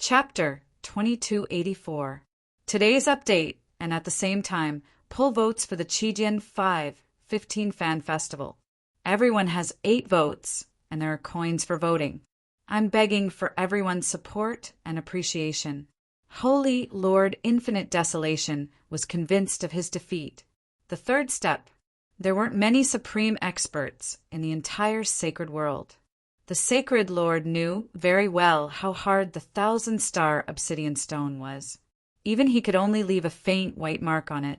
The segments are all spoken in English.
Chapter 2284. Today's update, and at the same time, pull votes for the Chijian 5/15 Fan Festival. Everyone has 8 votes, and there are coins for voting. I'm begging for everyone's support and appreciation. Holy Lord Infinite Desolation was convinced of his defeat. The third step. There weren't many supreme experts in the entire sacred world. The sacred lord knew very well how hard the 1,000-star obsidian stone was. Even he could only leave a faint white mark on it.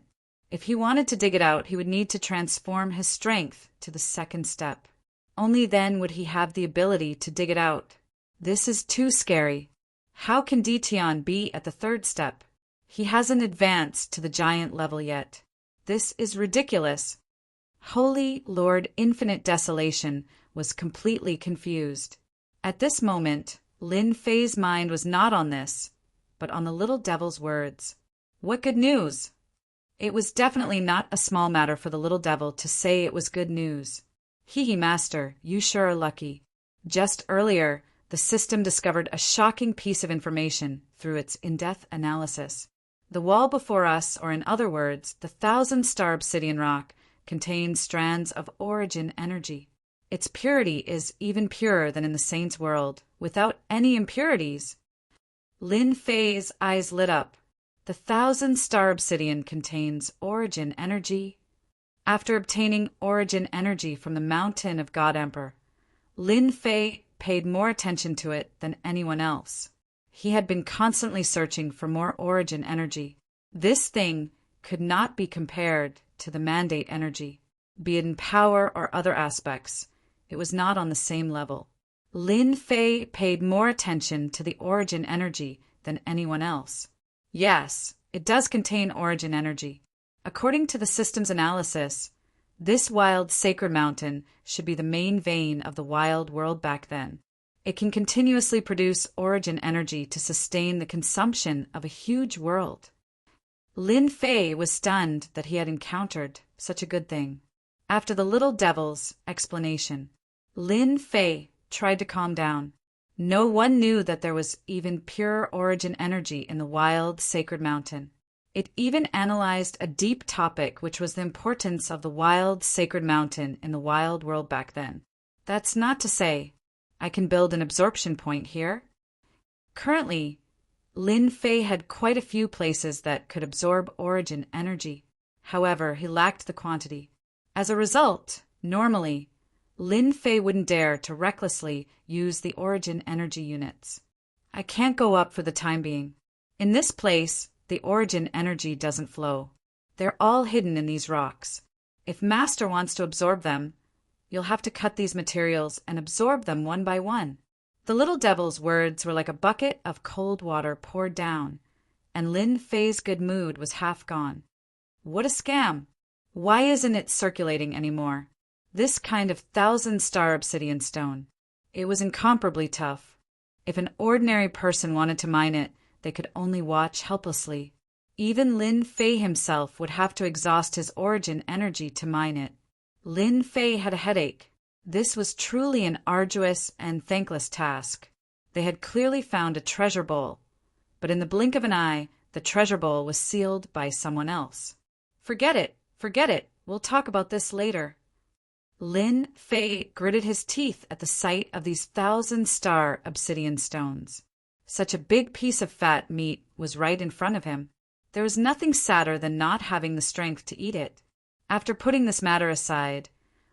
If he wanted to dig it out, he would need to transform his strength to the second step. Only then would he have the ability to dig it out. This is too scary. How can Ditian be at the third step? He hasn't advanced to the giant level yet. This is ridiculous. Holy Lord Infinite Desolation was completely confused. At this moment, Lin Fei's mind was not on this, but on the little devil's words. What good news? It was definitely not a small matter for the little devil to say it was good news. Hee master, you sure are lucky. Just earlier, the system discovered a shocking piece of information through its in-depth analysis. The wall before us, or in other words, the 1,000-star obsidian rock, contains strands of origin energy. Its purity is even purer than in the saint's world, without any impurities. Lin Fei's eyes lit up. The 1,000-star obsidian contains origin energy. After obtaining origin energy from the mountain of God Emperor, Lin Fei paid more attention to it than anyone else. He had been constantly searching for more origin energy. This thing could not be compared to the mandate energy, be it in power or other aspects. It was not on the same level. Lin Fei paid more attention to the origin energy than anyone else. Yes, it does contain origin energy. According to the system's analysis, this wild sacred mountain should be the main vein of the wild world back then. It can continuously produce origin energy to sustain the consumption of a huge world. Lin Fei was stunned that he had encountered such a good thing. After the little devil's explanation, Lin Fei tried to calm down. No one knew that there was even pure origin energy in the wild sacred mountain. It even analyzed a deep topic, which was the importance of the wild sacred mountain in the wild world back then. That's not to say I can build an absorption point here. Currently, Lin Fei had quite a few places that could absorb origin energy. However, he lacked the quantity. As a result, normally, Lin Fei wouldn't dare to recklessly use the origin energy units. I can't go up for the time being. In this place, the origin energy doesn't flow. They're all hidden in these rocks. If Master wants to absorb them, you'll have to cut these materials and absorb them one by one. The little devil's words were like a bucket of cold water poured down, and Lin Fei's good mood was half gone. What a scam! Why isn't it circulating anymore? This kind of 1,000-star obsidian stone. It was incomparably tough. If an ordinary person wanted to mine it, they could only watch helplessly. Even Lin Fei himself would have to exhaust his origin energy to mine it. Lin Fei had a headache. This was truly an arduous and thankless task. They had clearly found a treasure bowl, but in the blink of an eye, the treasure bowl was sealed by someone else. Forget it, we'll talk about this later. Lin Fei gritted his teeth at the sight of these 1,000-star obsidian stones. Such a big piece of fat meat was right in front of him. There was nothing sadder than not having the strength to eat it. After putting this matter aside,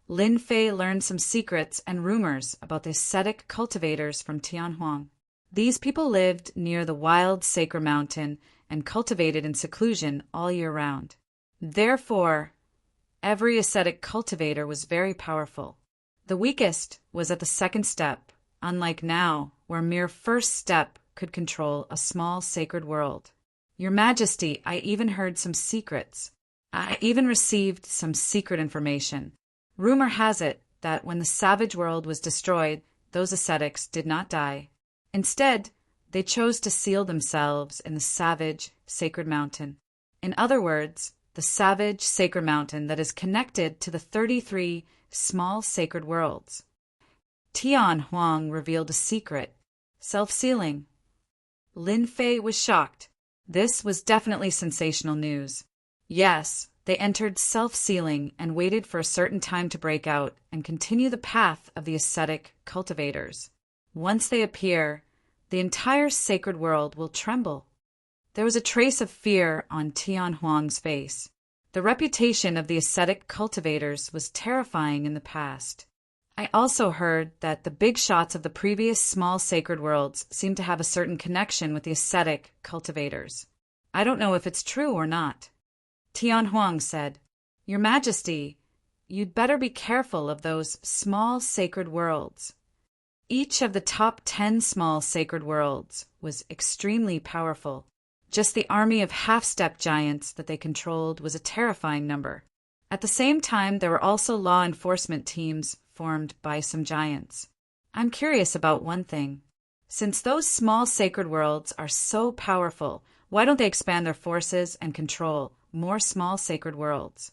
Lin Fei learned some secrets and rumors about the ascetic cultivators from Tianhuang. These people lived near the wild sacred mountain and cultivated in seclusion all year round. Therefore, every ascetic cultivator was very powerful. The weakest was at the second step, unlike now, where mere first step could control a small sacred world. Your Majesty, I even heard some secrets. I even received some secret information. Rumor has it that when the savage world was destroyed, those ascetics did not die. Instead, they chose to seal themselves in the savage sacred mountain. In other words, the savage sacred mountain that is connected to the 33 small sacred worlds. Tianhuang revealed a secret: self-sealing. Lin Fei was shocked. This was definitely sensational news. Yes, they entered self-sealing and waited for a certain time to break out and continue the path of the ascetic cultivators. Once they appear, the entire sacred world will tremble. There was a trace of fear on Tian Huang's face. The reputation of the ascetic cultivators was terrifying in the past. I also heard that the big shots of the previous small sacred worlds seemed to have a certain connection with the ascetic cultivators. I don't know if it's true or not. Tian Huang said, "Your Majesty, you'd better be careful of those small sacred worlds." Each of the top 10 small sacred worlds was extremely powerful. Just the army of half-step giants that they controlled was a terrifying number. At the same time, there were also law enforcement teams formed by some giants. I'm curious about one thing. Since those small sacred worlds are so powerful, why don't they expand their forces and control more small sacred worlds?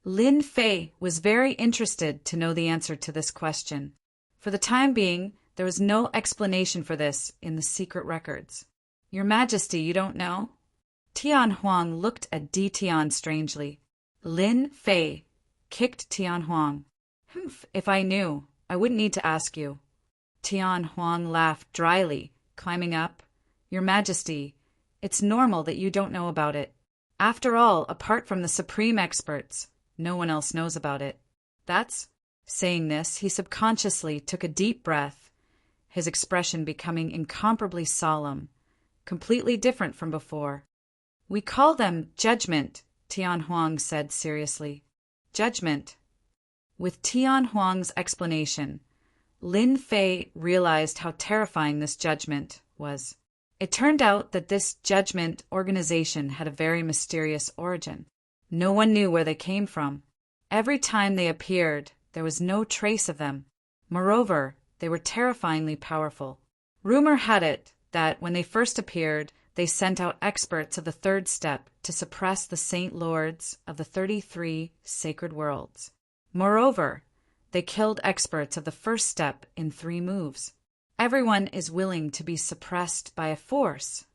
Lin Fei was very interested to know the answer to this question. For the time being, there was no explanation for this in the secret records. Your Majesty, you don't know? Tian Huang looked at Di Tian strangely. Lin Fei kicked Tian Huang. "Humph, if I knew, I wouldn't need to ask you." Tian Huang laughed dryly, climbing up. "Your Majesty, it's normal that you don't know about it. After all, apart from the supreme experts, no one else knows about it. That's..." Saying this, he subconsciously took a deep breath, his expression becoming incomparably solemn, completely different from before. "We call them judgment," Tian Huang said seriously. "Judgment." With Tian Huang's explanation, Lin Fei realized how terrifying this judgment was. It turned out that this judgment organization had a very mysterious origin. No one knew where they came from. Every time they appeared, there was no trace of them. Moreover, they were terrifyingly powerful. Rumor had it that when they first appeared, they sent out experts of the third step to suppress the Saint Lords of the 33 sacred worlds. Moreover, they killed experts of the first step in 3 moves. Everyone is willing to be suppressed by a force.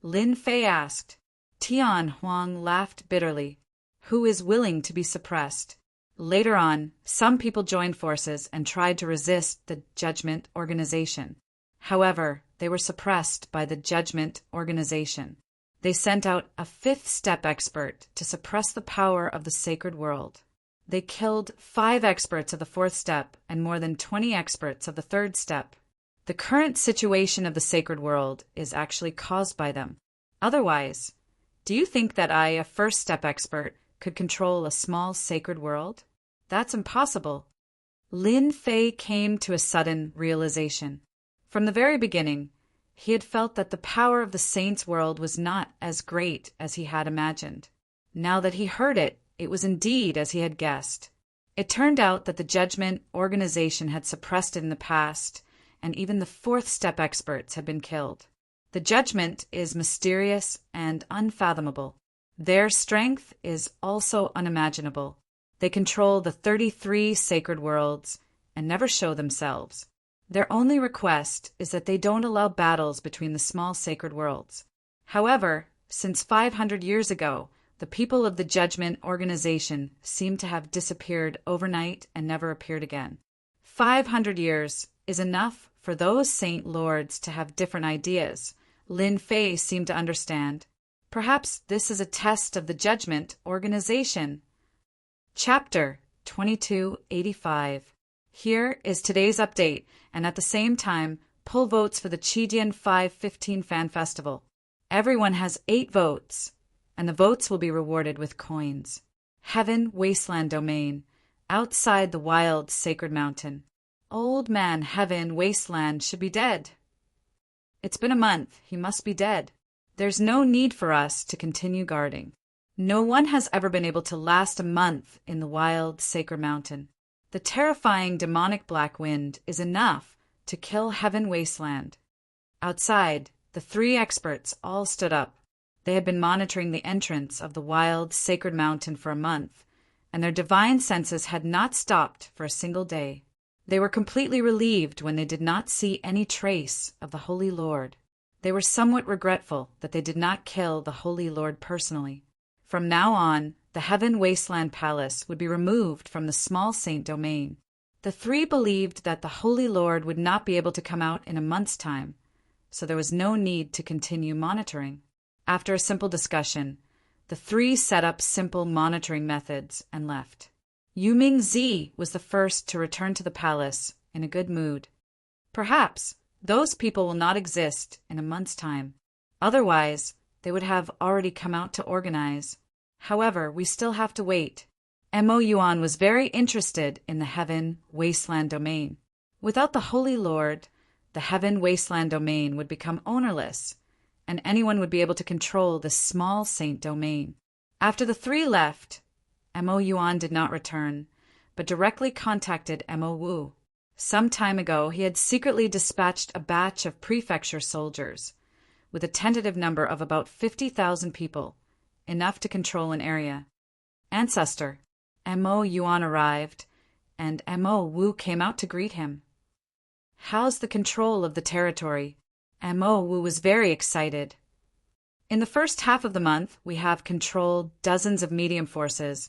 Lin Fei asked. Tian Huang laughed bitterly. Who is willing to be suppressed? Later on, some people joined forces and tried to resist the Judgment Organization. However, they were suppressed by the Judgment Organization. They sent out a 5th step expert to suppress the power of the sacred world. They killed 5 experts of the 4th step and more than 20 experts of the 3rd step. The current situation of the sacred world is actually caused by them. Otherwise, do you think that I, a 1st step expert, could control a small sacred world? That's impossible. Lin Fei came to a sudden realization. From the very beginning, he had felt that the power of the saints' world was not as great as he had imagined. Now that he heard it, it was indeed as he had guessed. It turned out that the Judgment Organization had suppressed it in the past, and even the 4th step experts had been killed. The judgment is mysterious and unfathomable. Their strength is also unimaginable. They control the 33 sacred worlds and never show themselves. Their only request is that they don't allow battles between the small sacred worlds. However, since 500 years ago, the people of the Judgment Organization seem to have disappeared overnight and never appeared again. 500 years is enough for those Saint Lords to have different ideas. Lin Fei seemed to understand. Perhaps this is a test of the Judgment Organization. Chapter 2285. Here is today's update, and at the same time, pull votes for the Qijian 515 Fan Festival. Everyone has 8 votes, and the votes will be rewarded with coins. Heaven Wasteland Domain, outside the wild sacred mountain. Old man Heaven Wasteland should be dead. It's been a month, he must be dead. There's no need for us to continue guarding. No one has ever been able to last a month in the wild sacred mountain. The terrifying demonic black wind is enough to kill Heaven Wasteland. Outside, the 3 experts all stood up. They had been monitoring the entrance of the wild sacred mountain for a month, and their divine senses had not stopped for a single day. They were completely relieved when they did not see any trace of the Holy Lord. They were somewhat regretful that they did not kill the Holy Lord personally. From now on, the Heaven Wasteland Palace would be removed from the small saint domain. The three believed that the Holy Lord would not be able to come out in a month's time, so there was no need to continue monitoring. After a simple discussion, the three set up simple monitoring methods and left. Yu Ming-zi was the first to return to the palace in a good mood. Perhaps those people will not exist in a month's time. Otherwise, they would have already come out to organize. However, we still have to wait. Mo Yuan was very interested in the Heaven Wasteland domain. Without the Holy Lord, the Heaven Wasteland domain would become ownerless, and anyone would be able to control the small saint domain. After the three left, Mo Yuan did not return, but directly contacted Mo Wu. Some time ago, he had secretly dispatched a batch of prefecture soldiers, with a tentative number of about 50,000 people, enough to control an area. Ancestor, Mo Yuan arrived, and Mo Wu came out to greet him. How's the control of the territory? Mo Wu was very excited. In the first half of the month, we have controlled dozens of medium forces,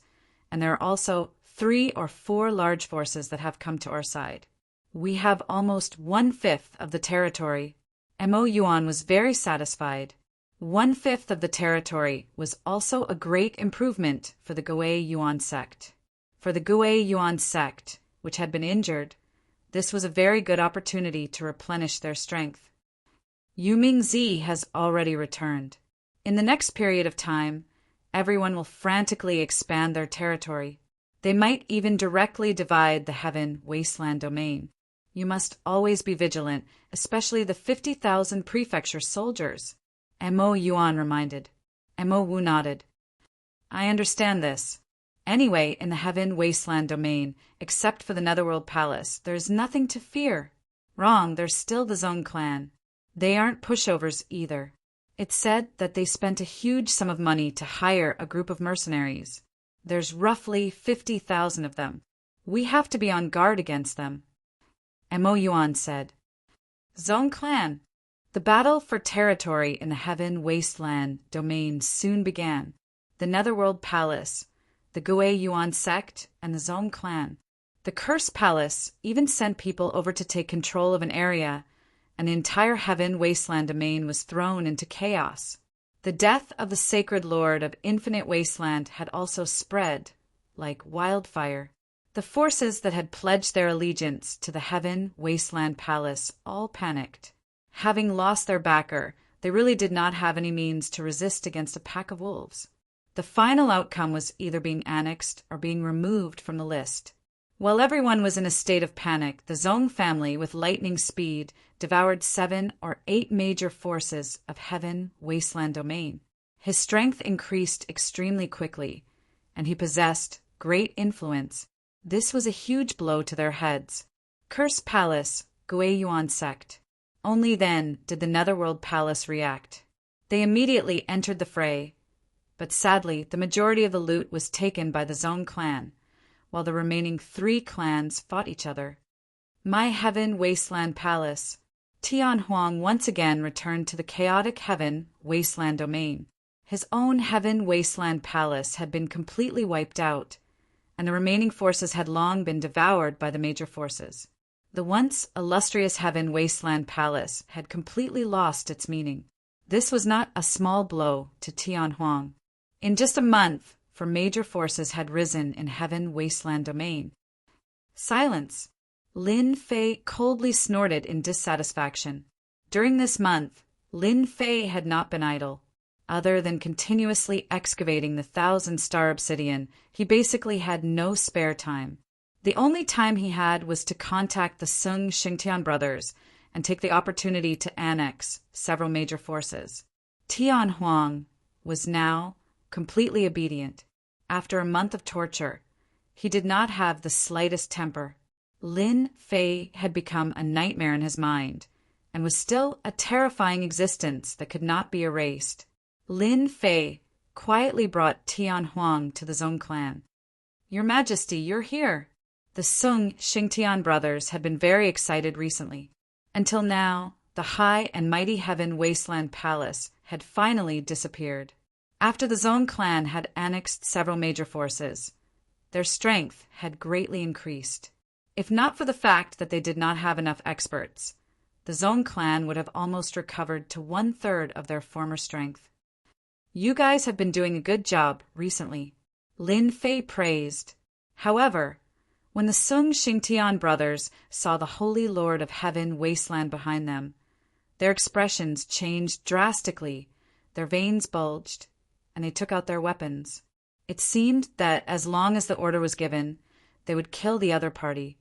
and there are also 3 or 4 large forces that have come to our side. We have almost 1/5 of the territory. Mo Yuan was very satisfied. 1/5 of the territory was also a great improvement for the Gui Yuan sect. For the Gui Yuan sect, which had been injured, this was a very good opportunity to replenish their strength. Yu Ming-zi has already returned. In the next period of time, everyone will frantically expand their territory. They might even directly divide the Heaven Wasteland domain. You must always be vigilant, especially the 50,000 prefecture soldiers. Mo Yuan reminded. Mo Wu nodded. I understand this. Anyway, in the Heaven Wasteland domain, except for the Netherworld Palace, there is nothing to fear. Wrong, there's still the Zhong clan. They aren't pushovers either. It's said that they spent a huge sum of money to hire a group of mercenaries. There's roughly 50,000 of them. We have to be on guard against them. Mo Yuan said. Zhong clan. The battle for territory in the Heaven Wasteland domain soon began. The Netherworld Palace, the Gui Yuan sect, and the Zhong clan. The Cursed Palace even sent people over to take control of an area, and the entire Heaven Wasteland domain was thrown into chaos. The death of the Sacred Lord of Infinite Wasteland had also spread like wildfire. The forces that had pledged their allegiance to the Heaven Wasteland Palace all panicked. Having lost their backer, they really did not have any means to resist against a pack of wolves. The final outcome was either being annexed or being removed from the list. While everyone was in a state of panic, the Zhong family, with lightning speed, devoured 7 or 8 major forces of Heaven Wasteland domain. His strength increased extremely quickly, and he possessed great influence. This was a huge blow to their heads. Cursed Palace, Gui Yuan sect. Only then did the Netherworld Palace react. They immediately entered the fray, but sadly the majority of the loot was taken by the Zhong clan, while the remaining 3 clans fought each other. My Heaven Wasteland Palace. Tian Huang once again returned to the chaotic Heaven Wasteland domain. His own Heaven Wasteland Palace had been completely wiped out, and the remaining forces had long been devoured by the major forces. The once illustrious Heaven Wasteland Palace had completely lost its meaning. This was not a small blow to Tian Huang. In just a month, 4 major forces had risen in Heaven Wasteland domain. Silence. Lin Fei coldly snorted in dissatisfaction. During this month, Lin Fei had not been idle. Other than continuously excavating the 1,000-star obsidian, he basically had no spare time. The only time he had was to contact the Sung Xingtian brothers and take the opportunity to annex several major forces. Tian Huang was now completely obedient. After a month of torture, he did not have the slightest temper. Lin Fei had become a nightmare in his mind, and was still a terrifying existence that could not be erased. Lin Fei quietly brought Tian Huang to the Zhong clan. Your Majesty, you're here. The Sung Xingtian brothers had been very excited recently. Until now, the high and mighty heaven wasteland palace had finally disappeared. After the Zong clan had annexed several major forces, their strength had greatly increased. If not for the fact that they did not have enough experts, the Zong clan would have almost recovered to 1/3 of their former strength. You guys have been doing a good job recently, Lin Fei praised. However, when the Sung Xingtian brothers saw the Holy Lord of Heaven wasteland behind them, their expressions changed drastically, their veins bulged, and they took out their weapons. It seemed that as long as the order was given, they would kill the other party,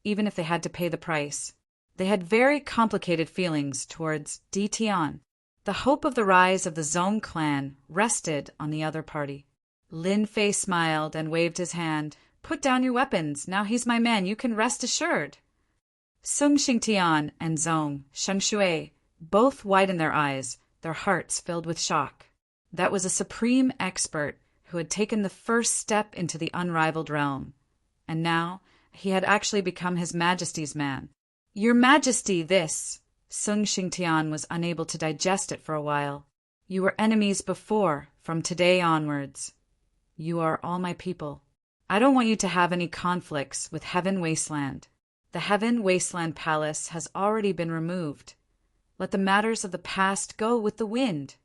even if they had to pay the price. They had very complicated feelings towards Di Tian. The hope of the rise of the Zong clan rested on the other party. Lin Fei smiled and waved his hand. "Put down your weapons. Now he's my man. You can rest assured." Sung Xingtian and Zong Shengshui both widened their eyes, their hearts filled with shock. That was a supreme expert who had taken the first step into the unrivaled realm, and now he had actually become His Majesty's man. "Your Majesty, this..." Sung Xingtian was unable to digest it for a while. "You were enemies before, from today onwards. You are all my people. I don't want you to have any conflicts with Heaven Wasteland. The Heaven Wasteland Palace has already been removed. Let the matters of the past go with the wind."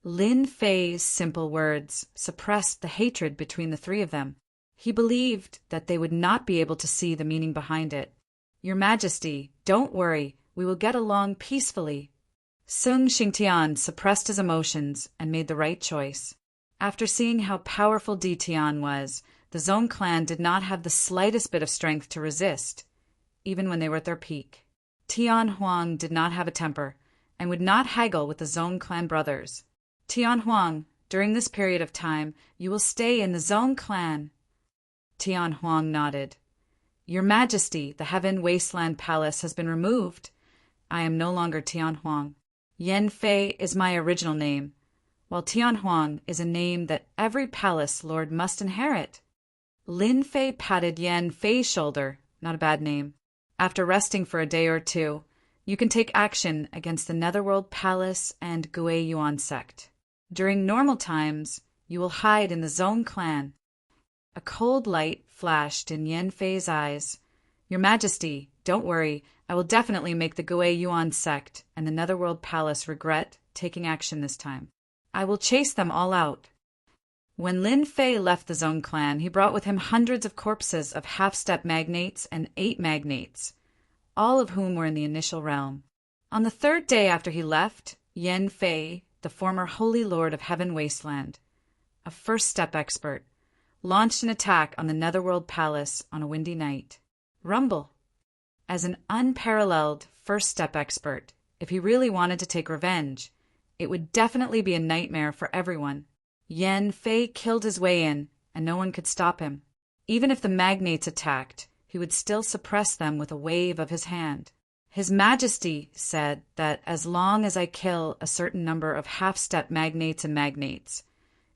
Lin Fei's simple words suppressed the hatred between the three of them. He believed that they would not be able to see the meaning behind it. "Your Majesty, don't worry. We will get along peacefully." Sung Xingtian suppressed his emotions and made the right choice. After seeing how powerful Di Tian was, the Zong clan did not have the slightest bit of strength to resist, even when they were at their peak. Tian Huang did not have a temper and would not haggle with the Zong clan brothers. "Tian Huang, during this period of time, you will stay in the Zong clan." Tian Huang nodded. "Your Majesty, the Heaven Wasteland Palace has been removed. I am no longer Tian Huang. Yan Fei is my original name, while Tian Huang is a name that every palace lord must inherit." Lin Fei patted Yan Fei's shoulder. "Not a bad name. After resting for a day or two, you can take action against the Netherworld Palace and Gui Yuan sect. During normal times, you will hide in the Zong clan." A cold light flashed in Yan Fei's eyes. "Your Majesty, don't worry. I will definitely make the Gui Yuan sect and the Netherworld Palace regret taking action this time. I will chase them all out." When Lin Fei left the Zong clan, he brought with him hundreds of corpses of half-step magnates and 8 magnates, all of whom were in the initial realm. On the 3rd day after he left, Yan Fei, the former Holy Lord of Heaven Wasteland, a first-step expert, launched an attack on the Netherworld Palace on a windy night. Rumble. As an unparalleled first-step expert, if he really wanted to take revenge, it would definitely be a nightmare for everyone. Yan Fei killed his way in, and no one could stop him. Even if the magnates attacked, he would still suppress them with a wave of his hand. His Majesty said that as long as I kill a certain number of half-step magnates and magnates,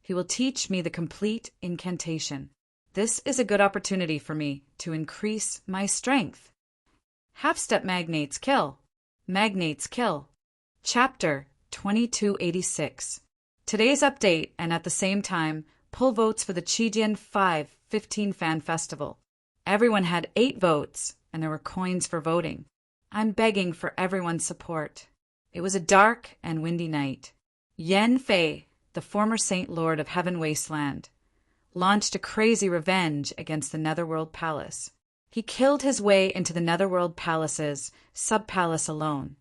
he will teach me the complete incantation. This is a good opportunity for me to increase my strength. Half-step magnates kill. Magnates kill. Chapter 2286. Today's update, and at the same time, pull votes for the Qijian 5/15 Fan Festival. Everyone had 8 votes, and there were coins for voting. I'm begging for everyone's support. It was a dark and windy night. Yan Fei, the former Saint Lord of Heaven Wasteland, launched a crazy revenge against the Netherworld Palace. He killed his way into the Netherworld Palace's sub-palace alone,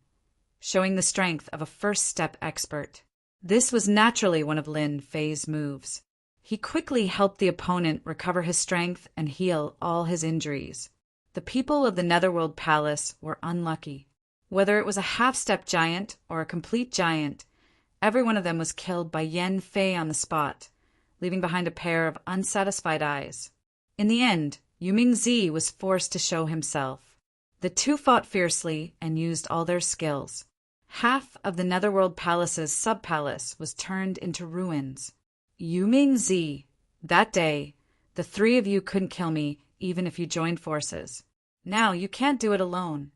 showing the strength of a first-step expert. This was naturally one of Lin Fei's moves. He quickly helped the opponent recover his strength and heal all his injuries. The people of the Netherworld Palace were unlucky. Whether it was a half-step giant or a complete giant, every one of them was killed by Yan Fei on the spot, leaving behind a pair of unsatisfied eyes. In the end, Yuming-Zi was forced to show himself. The two fought fiercely and used all their skills. Half of the Netherworld Palace's sub-palace was turned into ruins. Yuming-Zi, that day, the 3 of you couldn't kill me even if you joined forces. Now you can't do it alone.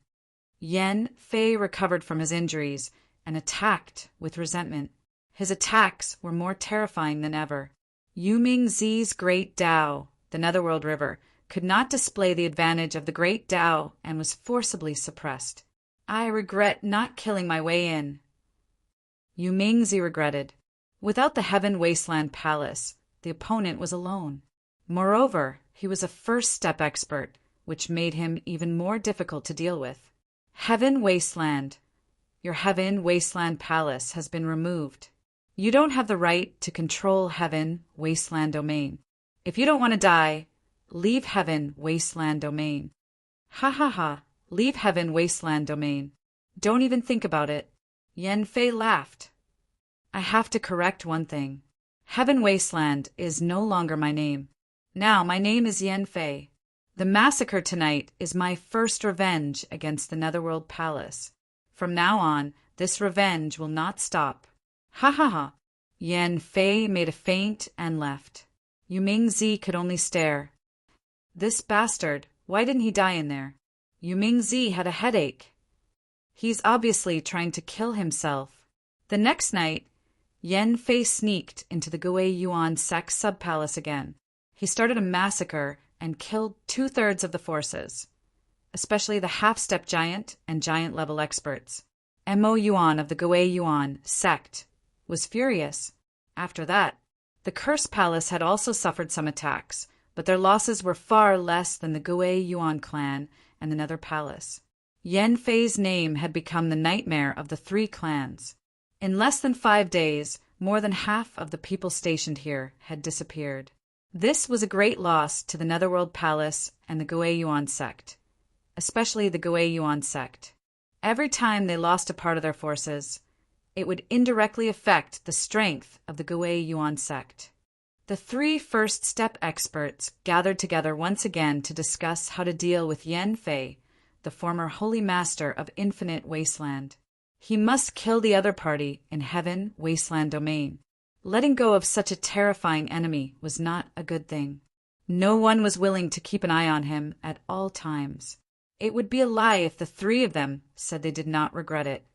Yen Fei recovered from his injuries and attacked with resentment. His attacks were more terrifying than ever. Yuming Zi's Great Tao, the Netherworld River, could not display the advantage of the Great Tao and was forcibly suppressed. I regret not killing my way in. Yuming Zi regretted. Without the Heaven Wasteland Palace, the opponent was alone. Moreover, he was a first-step expert, which made him even more difficult to deal with. Heaven Wasteland. Your Heaven Wasteland Palace has been removed. You don't have the right to control Heaven Wasteland Domain. If you don't want to die, leave Heaven Wasteland Domain. Ha ha ha, leave Heaven Wasteland Domain. Don't even think about it. Yen Fei laughed. I have to correct one thing. Heaven Wasteland is no longer my name. Now my name is Yen Fei. The massacre tonight is my first revenge against the Netherworld Palace. From now on, this revenge will not stop. Ha ha ha. Yen Fei made a feint and left. Yuming Zi could only stare. This bastard, why didn't he die in there? Yuming Zi had a headache. He's obviously trying to kill himself. The next night, Yen Fei sneaked into the Gui Yuan sect sub-palace again. He started a massacre and killed 2/3 of the forces, especially the half-step giant and giant-level experts. Mo Yuan of the Gui Yuan sect was furious. After that, the Curse Palace had also suffered some attacks, but their losses were far less than the Gui Yuan clan and the Nether Palace. Yen Fei's name had become the nightmare of the 3 clans. In less than 5 days, more than half of the people stationed here had disappeared. This was a great loss to the Netherworld Palace and the Gui Yuan sect, especially the Gui Yuan sect. Every time they lost a part of their forces, it would indirectly affect the strength of the Gui Yuan sect. The 3 first-step experts gathered together once again to discuss how to deal with Yen Fei, the former Holy Master of Infinite Wasteland. He must kill the other party in Heaven Wasteland Domain. Letting go of such a terrifying enemy was not a good thing. No one was willing to keep an eye on him at all times. It would be a lie if the 3 of them said they did not regret it.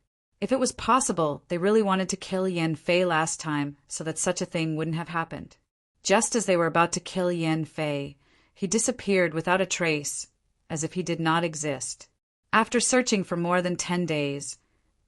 If it was possible, they really wanted to kill Yen Fei last time so that such a thing wouldn't have happened. Just as they were about to kill Yen Fei, he disappeared without a trace, as if he did not exist. After searching for more than 10 days,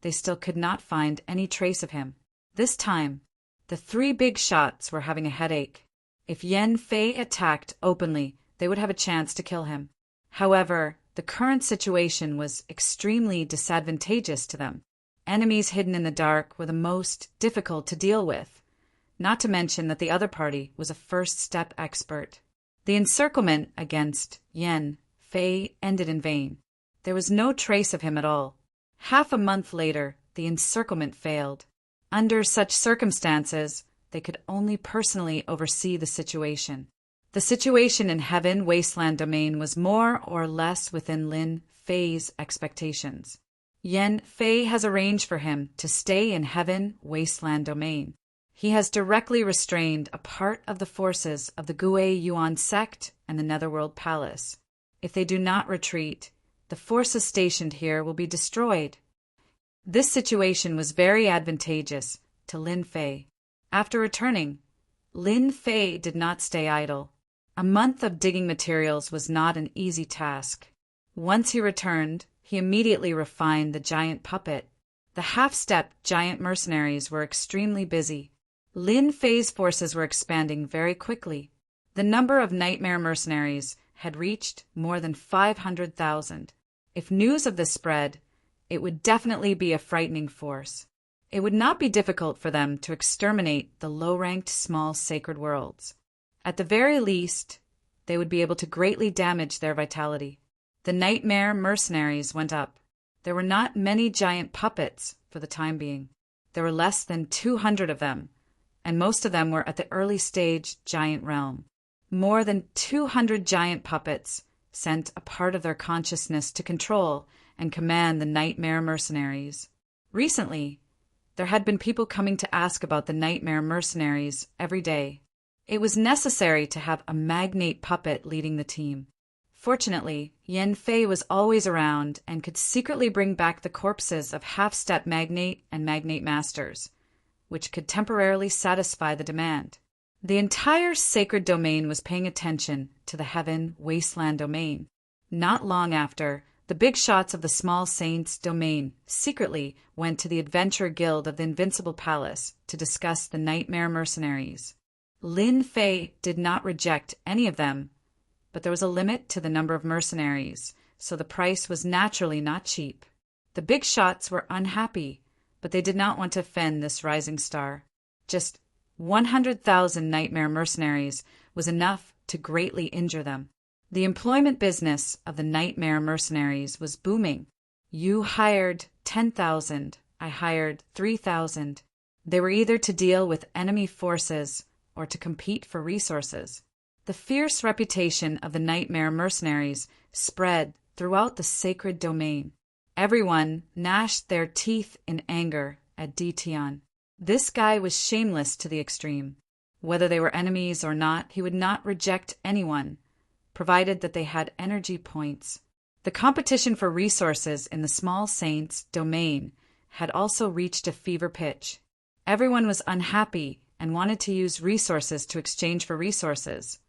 they still could not find any trace of him. This time, the 3 big shots were having a headache. If Yen Fei attacked openly, they would have a chance to kill him. However, the current situation was extremely disadvantageous to them. Enemies hidden in the dark were the most difficult to deal with, not to mention that the other party was a first-step expert. The encirclement against Yen Fei ended in vain. There was no trace of him at all. Half a month later, the encirclement failed. Under such circumstances, they could only personally oversee the situation. The situation in Heaven Wasteland Domain was more or less within Lin Fei's expectations. Yen Fei has arranged for him to stay in Heaven Wasteland Domain. He has directly restrained a part of the forces of the Gui Yuan sect and the Netherworld Palace. If they do not retreat, the forces stationed here will be destroyed. This situation was very advantageous to Lin Fei. After returning, Lin Fei did not stay idle. A month of digging materials was not an easy task. Once he returned, he immediately refined the giant puppet. The half-step giant mercenaries were extremely busy. Lin Fei's forces were expanding very quickly. The number of nightmare mercenaries had reached more than 500,000. If news of this spread, it would definitely be a frightening force. It would not be difficult for them to exterminate the low-ranked small sacred worlds. At the very least, they would be able to greatly damage their vitality. The nightmare mercenaries went up. There were not many giant puppets for the time being. There were less than 200 of them, and most of them were at the early stage giant realm. More than 200 giant puppets sent a part of their consciousness to control and command the nightmare mercenaries. Recently, there had been people coming to ask about the nightmare mercenaries every day. It was necessary to have a magnate puppet leading the team. Fortunately, Yan Fei was always around and could secretly bring back the corpses of half-step magnate and magnate masters, which could temporarily satisfy the demand. The entire sacred domain was paying attention to the heaven wasteland domain. Not long after, the big shots of the small saints' domain secretly went to the Adventure Guild of the Invincible Palace to discuss the nightmare mercenaries. Lin Fei did not reject any of them, but there was a limit to the number of mercenaries, so the price was naturally not cheap. The big shots were unhappy, but they did not want to offend this rising star. Just 100,000 nightmare mercenaries was enough to greatly injure them. The employment business of the nightmare mercenaries was booming. You hired 10,000, I hired 3,000. They were either to deal with enemy forces or to compete for resources. The fierce reputation of the nightmare mercenaries spread throughout the sacred domain. Everyone gnashed their teeth in anger at Ditian. This guy was shameless to the extreme. Whether they were enemies or not, he would not reject anyone, provided that they had energy points. The competition for resources in the small saints' domain had also reached a fever pitch. Everyone was unhappy and wanted to use resources to exchange for resources.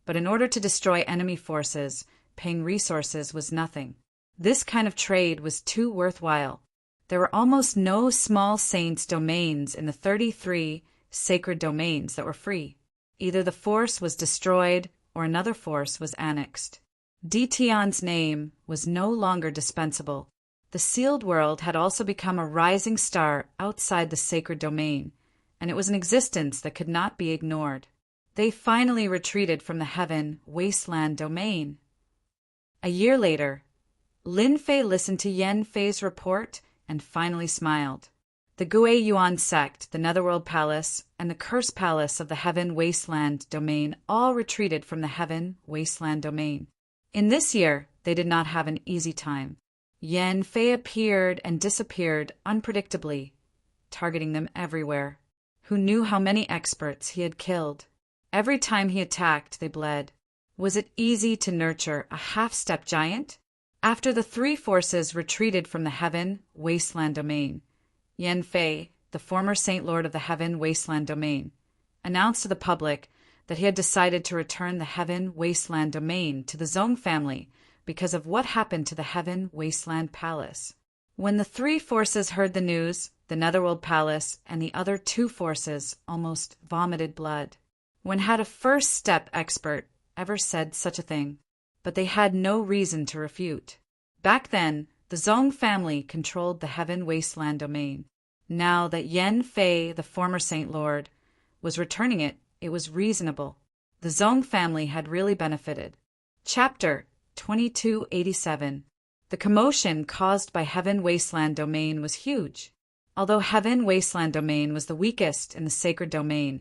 But in order to destroy enemy forces, paying resources was nothing. This kind of trade was too worthwhile. There were almost no small saints' domains in the 33 sacred domains that were free. Either the force was destroyed or another force was annexed. Ditian's name was no longer dispensable. The sealed world had also become a rising star outside the sacred domain, and it was an existence that could not be ignored. They finally retreated from the heaven wasteland domain. A year later, Lin Fei listened to Yan Fei's report and finally smiled. The Gui Yuan sect, the Netherworld Palace, and the Curse Palace of the Heaven Wasteland domain all retreated from the Heaven Wasteland domain. In this year, they did not have an easy time. Yan Fei appeared and disappeared unpredictably, targeting them everywhere. Who knew how many experts he had killed? Every time he attacked, they bled. Was it easy to nurture a half-step giant? After the three forces retreated from the Heaven Wasteland domain, Yan Fei, the former Saint Lord of the Heaven Wasteland domain, announced to the public that he had decided to return the Heaven Wasteland domain to the Zong family because of what happened to the Heaven Wasteland Palace. When the three forces heard the news, the Netherworld Palace and the other two forces almost vomited blood. When had a first-step expert ever said such a thing? But they had no reason to refute. Back then, the Zong family controlled the Heaven Wasteland domain. Now that Yan Fei, the former Saint Lord, was returning it, it was reasonable. The Zong family had really benefited. Chapter 2287. The commotion caused by Heaven Wasteland domain was huge. Although Heaven Wasteland domain was the weakest in the sacred domain,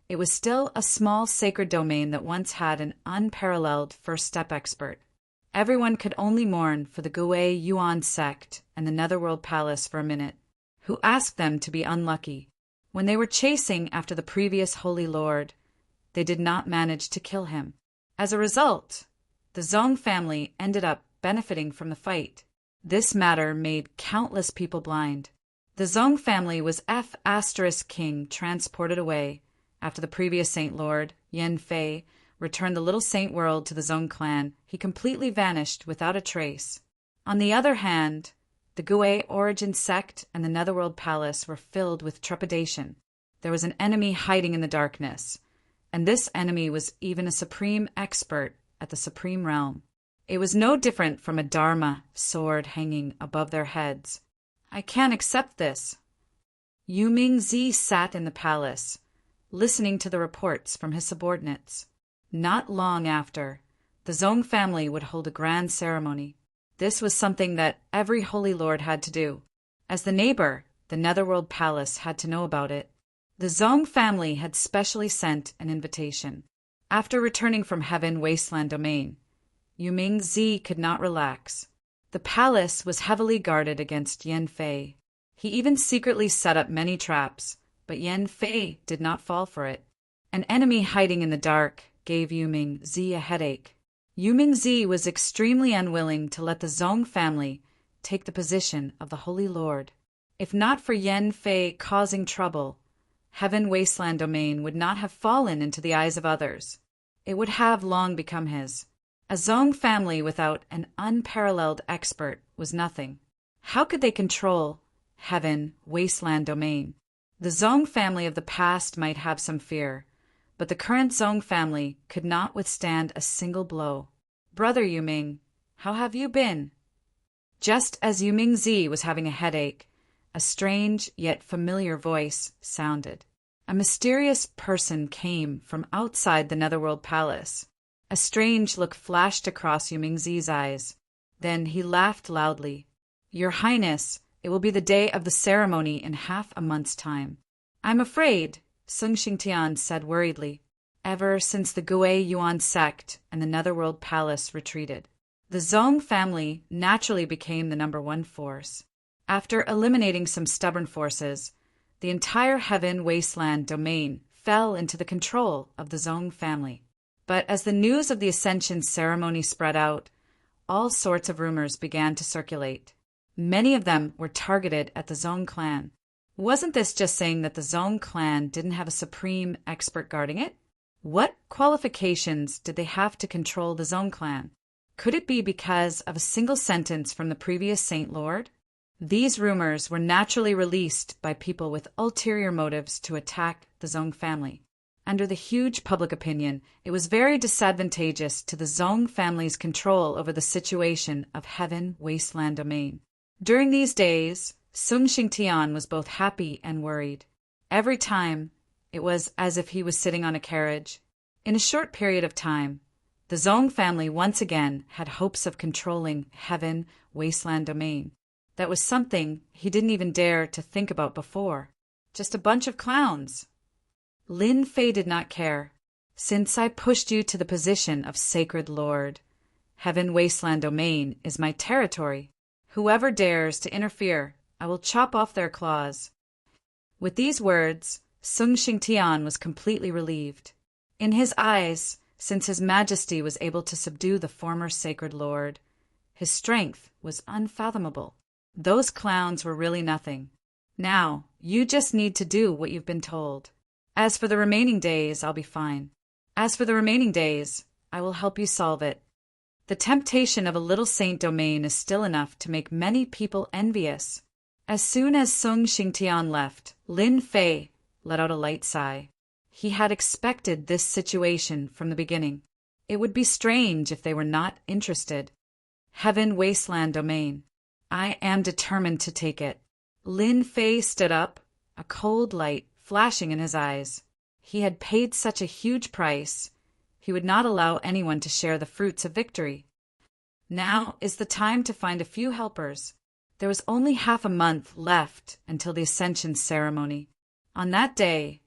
it was still a small sacred domain that once had an unparalleled first-step expert. Everyone could only mourn for the Gui Yuan sect and the Netherworld Palace for a minute, who asked them to be unlucky. When they were chasing after the previous Holy Lord, they did not manage to kill him. As a result, the Zong family ended up benefiting from the fight. This matter made countless people blind. The Zong family was King transported away after the previous Saint Lord, Yan Fei, returned the little saint world to the Zong clan. He completely vanished without a trace. On the other hand, the Gui origin sect and the Netherworld Palace were filled with trepidation. There was an enemy hiding in the darkness, and this enemy was even a supreme expert at the supreme realm. It was no different from a Dharma sword hanging above their heads. I can't accept this. Yu Mingzi sat in the palace, listening to the reports from his subordinates. Not long after, the Zong family would hold a grand ceremony. This was something that every Holy Lord had to do. As the neighbor, the Netherworld Palace had to know about it. The Zong family had specially sent an invitation. After returning from Heaven Wasteland domain, Yu Mingzi could not relax. The palace was heavily guarded against Yan Fei. He even secretly set up many traps, but Yan Fei did not fall for it. An enemy hiding in the dark gave Yu Mingzi a headache. Yumingzi was extremely unwilling to let the Zong family take the position of the Holy Lord. If not for Yan Fei causing trouble, Heaven Wasteland Domain would not have fallen into the eyes of others. It would have long become his. A Zong family without an unparalleled expert was nothing. How could they control Heaven Wasteland Domain? The Zong family of the past might have some fear, but the current Zong family could not withstand a single blow. Brother Yuming, how have you been? Just as Yumingzi was having a headache, a strange yet familiar voice sounded. A mysterious person came from outside the Netherworld Palace. A strange look flashed across Yumingzi's eyes. Then he laughed loudly. Your Highness, it will be the day of the ceremony in half a month's time. I'm afraid, Sung Xingtian said worriedly. Ever since the Gui Yuan sect and the Netherworld Palace retreated, the Zong family naturally became the #1 force. After eliminating some stubborn forces, the entire Heaven Wasteland Domain fell into the control of the Zong family. But as the news of the Ascension ceremony spread out, all sorts of rumors began to circulate. Many of them were targeted at the Zong clan. Wasn't this just saying that the Zong clan didn't have a supreme expert guarding it? What qualifications did they have to control the Zong clan? Could it be because of a single sentence from the previous Saint Lord? These rumors were naturally released by people with ulterior motives to attack the Zong family. Under the huge public opinion, it was very disadvantageous to the Zong family's control over the situation of Heaven Wasteland Domain. During these days, Sung Xingtian was both happy and worried. Every time, it was as if he was sitting on a carriage. In a short period of time, the Zong family once again had hopes of controlling Heaven Wasteland Domain. That was something he didn't even dare to think about before. Just a bunch of clowns. Lin Fei did not care. Since I pushed you to the position of Sacred Lord, Heaven Wasteland Domain is my territory. Whoever dares to interfere, I will chop off their claws. With these words, Sung Xingtian was completely relieved. In his eyes, since His Majesty was able to subdue the former Sacred Lord, his strength was unfathomable. Those clowns were really nothing. Now, you just need to do what you've been told. As for the remaining days, I'll be fine. As for the remaining days, I will help you solve it. The temptation of a little saint domain is still enough to make many people envious. As soon as Sung Xingtian left, Lin Fei let out a light sigh. He had expected this situation from the beginning. It would be strange if they were not interested. Heaven Wasteland Domain. I am determined to take it. Lin Fei stood up, a cold light flashing in his eyes. He had paid such a huge price. He would not allow anyone to share the fruits of victory. Now is the time to find a few helpers. There was only half a month left until the Ascension ceremony. On that day,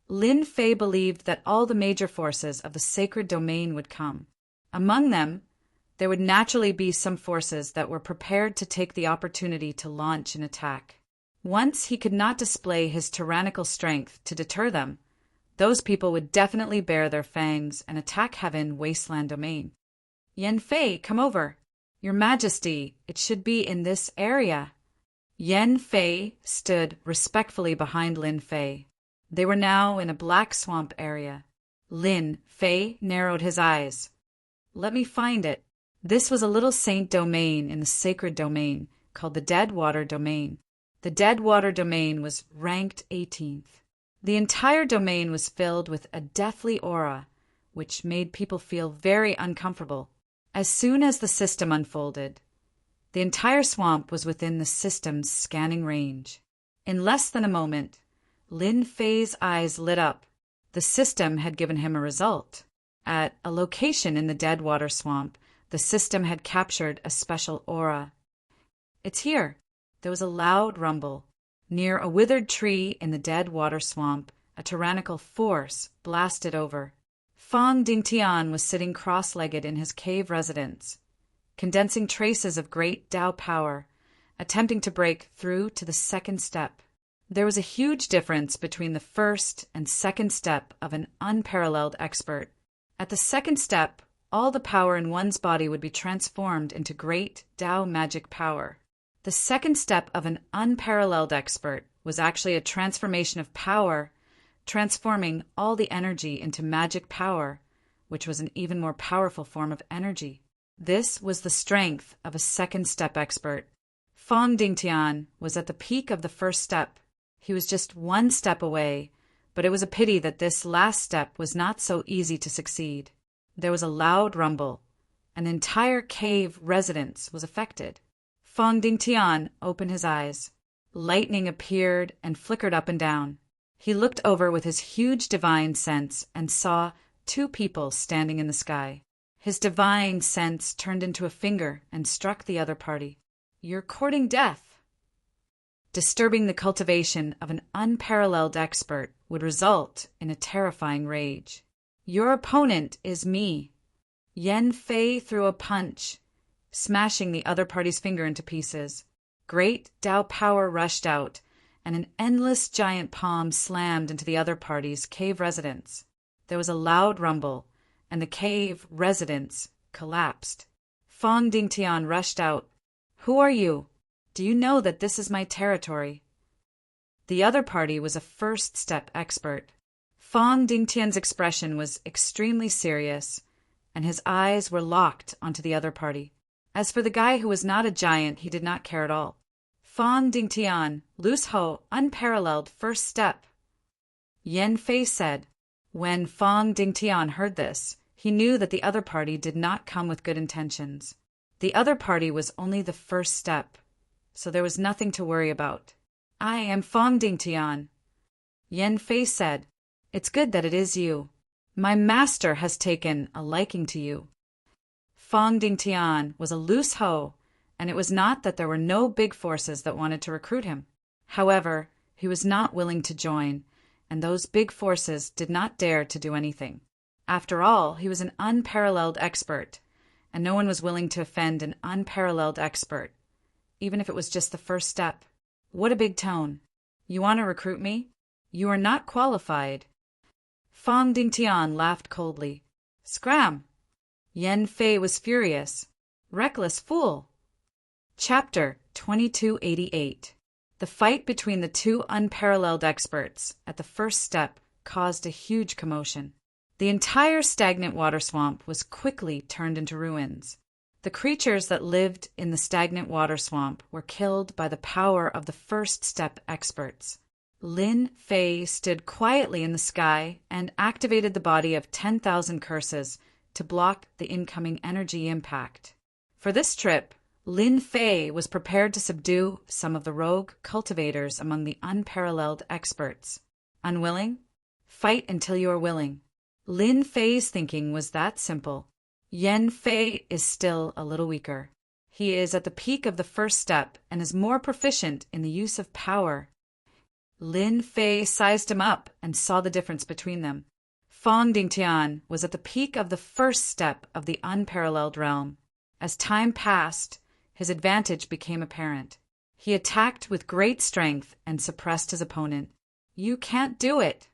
Lin Fei believed that all the major forces of the sacred domain would come. Among them, there would naturally be some forces that were prepared to take the opportunity to launch an attack. Once he could not display his tyrannical strength to deter them, those people would definitely bare their fangs and attack Heaven Wasteland Domain. Yan Fei, come over. Your Majesty, it should be in this area. Yan Fei stood respectfully behind Lin Fei. They were now in a black swamp area. Lin Fei narrowed his eyes. Let me find it. This was a little saint domain in the sacred domain called the Deadwater Domain. The Deadwater Domain was ranked 18th. The entire domain was filled with a deathly aura, which made people feel very uncomfortable. As soon as the system unfolded, the entire swamp was within the system's scanning range. In less than a moment, Lin Fei's eyes lit up. The system had given him a result. At a location in the Deadwater Swamp, the system had captured a special aura. It's here. There was a loud rumble. Near a withered tree in the Deadwater Swamp, a tyrannical force blasted over. Fang Dingtian was sitting cross-legged in his cave residence, condensing traces of great Tao power, attempting to break through to the second step. There was a huge difference between the first and second step of an unparalleled expert. At the second step, all the power in one's body would be transformed into great Tao magic power. The second step of an unparalleled expert was actually a transformation of power, transforming all the energy into magic power, which was an even more powerful form of energy. This was the strength of a second step expert. Fong Dingtian was at the peak of the first step. He was just one step away, but it was a pity that this last step was not so easy to succeed. There was a loud rumble. An entire cave residence was affected. Fong Dingtian opened his eyes. Lightning appeared and flickered up and down. He looked over with his huge divine sense and saw two people standing in the sky. His divine sense turned into a finger and struck the other party. "You're courting death." Disturbing the cultivation of an unparalleled expert would result in a terrifying rage. "Your opponent is me." Yan Fei threw a punch, smashing the other party's finger into pieces. Great Tao power rushed out, and an endless giant palm slammed into the other party's cave residence. There was a loud rumble, and the cave residence collapsed. Fong Dingtian rushed out. "Who are you? Do you know that this is my territory?" The other party was a first step expert. Fong Dingtian's expression was extremely serious, and his eyes were locked onto the other party. As for the guy who was not a giant, he did not care at all. "Fong Dingtian, loose ho, unparalleled first step," Yan Fei said. When Fong Dingtian heard this, he knew that the other party did not come with good intentions. The other party was only the first step, so there was nothing to worry about. "I am Fong Dingtian," Yan Fei said. "It's good that it is you. My master has taken a liking to you." Fong Dingtian was a loose hoe, and it was not that there were no big forces that wanted to recruit him. However, he was not willing to join, and those big forces did not dare to do anything. After all, he was an unparalleled expert, and no one was willing to offend an unparalleled expert, even if it was just the first step. What a big tone. "You want to recruit me? You are not qualified." Fong Dingtian laughed coldly. "Scram!" Yan Fei was furious. "Reckless fool!" Chapter 2288. The fight between the two unparalleled experts at the first step caused a huge commotion. The entire stagnant water swamp was quickly turned into ruins. The creatures that lived in the stagnant water swamp were killed by the power of the first step experts. Lin Fei stood quietly in the sky and activated the body of 10,000 curses to block the incoming energy impact. For this trip, Lin Fei was prepared to subdue some of the rogue cultivators among the unparalleled experts. Unwilling? Fight until you are willing. Lin Fei's thinking was that simple. Yan Fei is still a little weaker. He is at the peak of the first step and is more proficient in the use of power. Lin Fei sized him up and saw the difference between them. Fong Dingtian was at the peak of the first step of the unparalleled realm. As time passed, his advantage became apparent. He attacked with great strength and suppressed his opponent. "You can't do it!"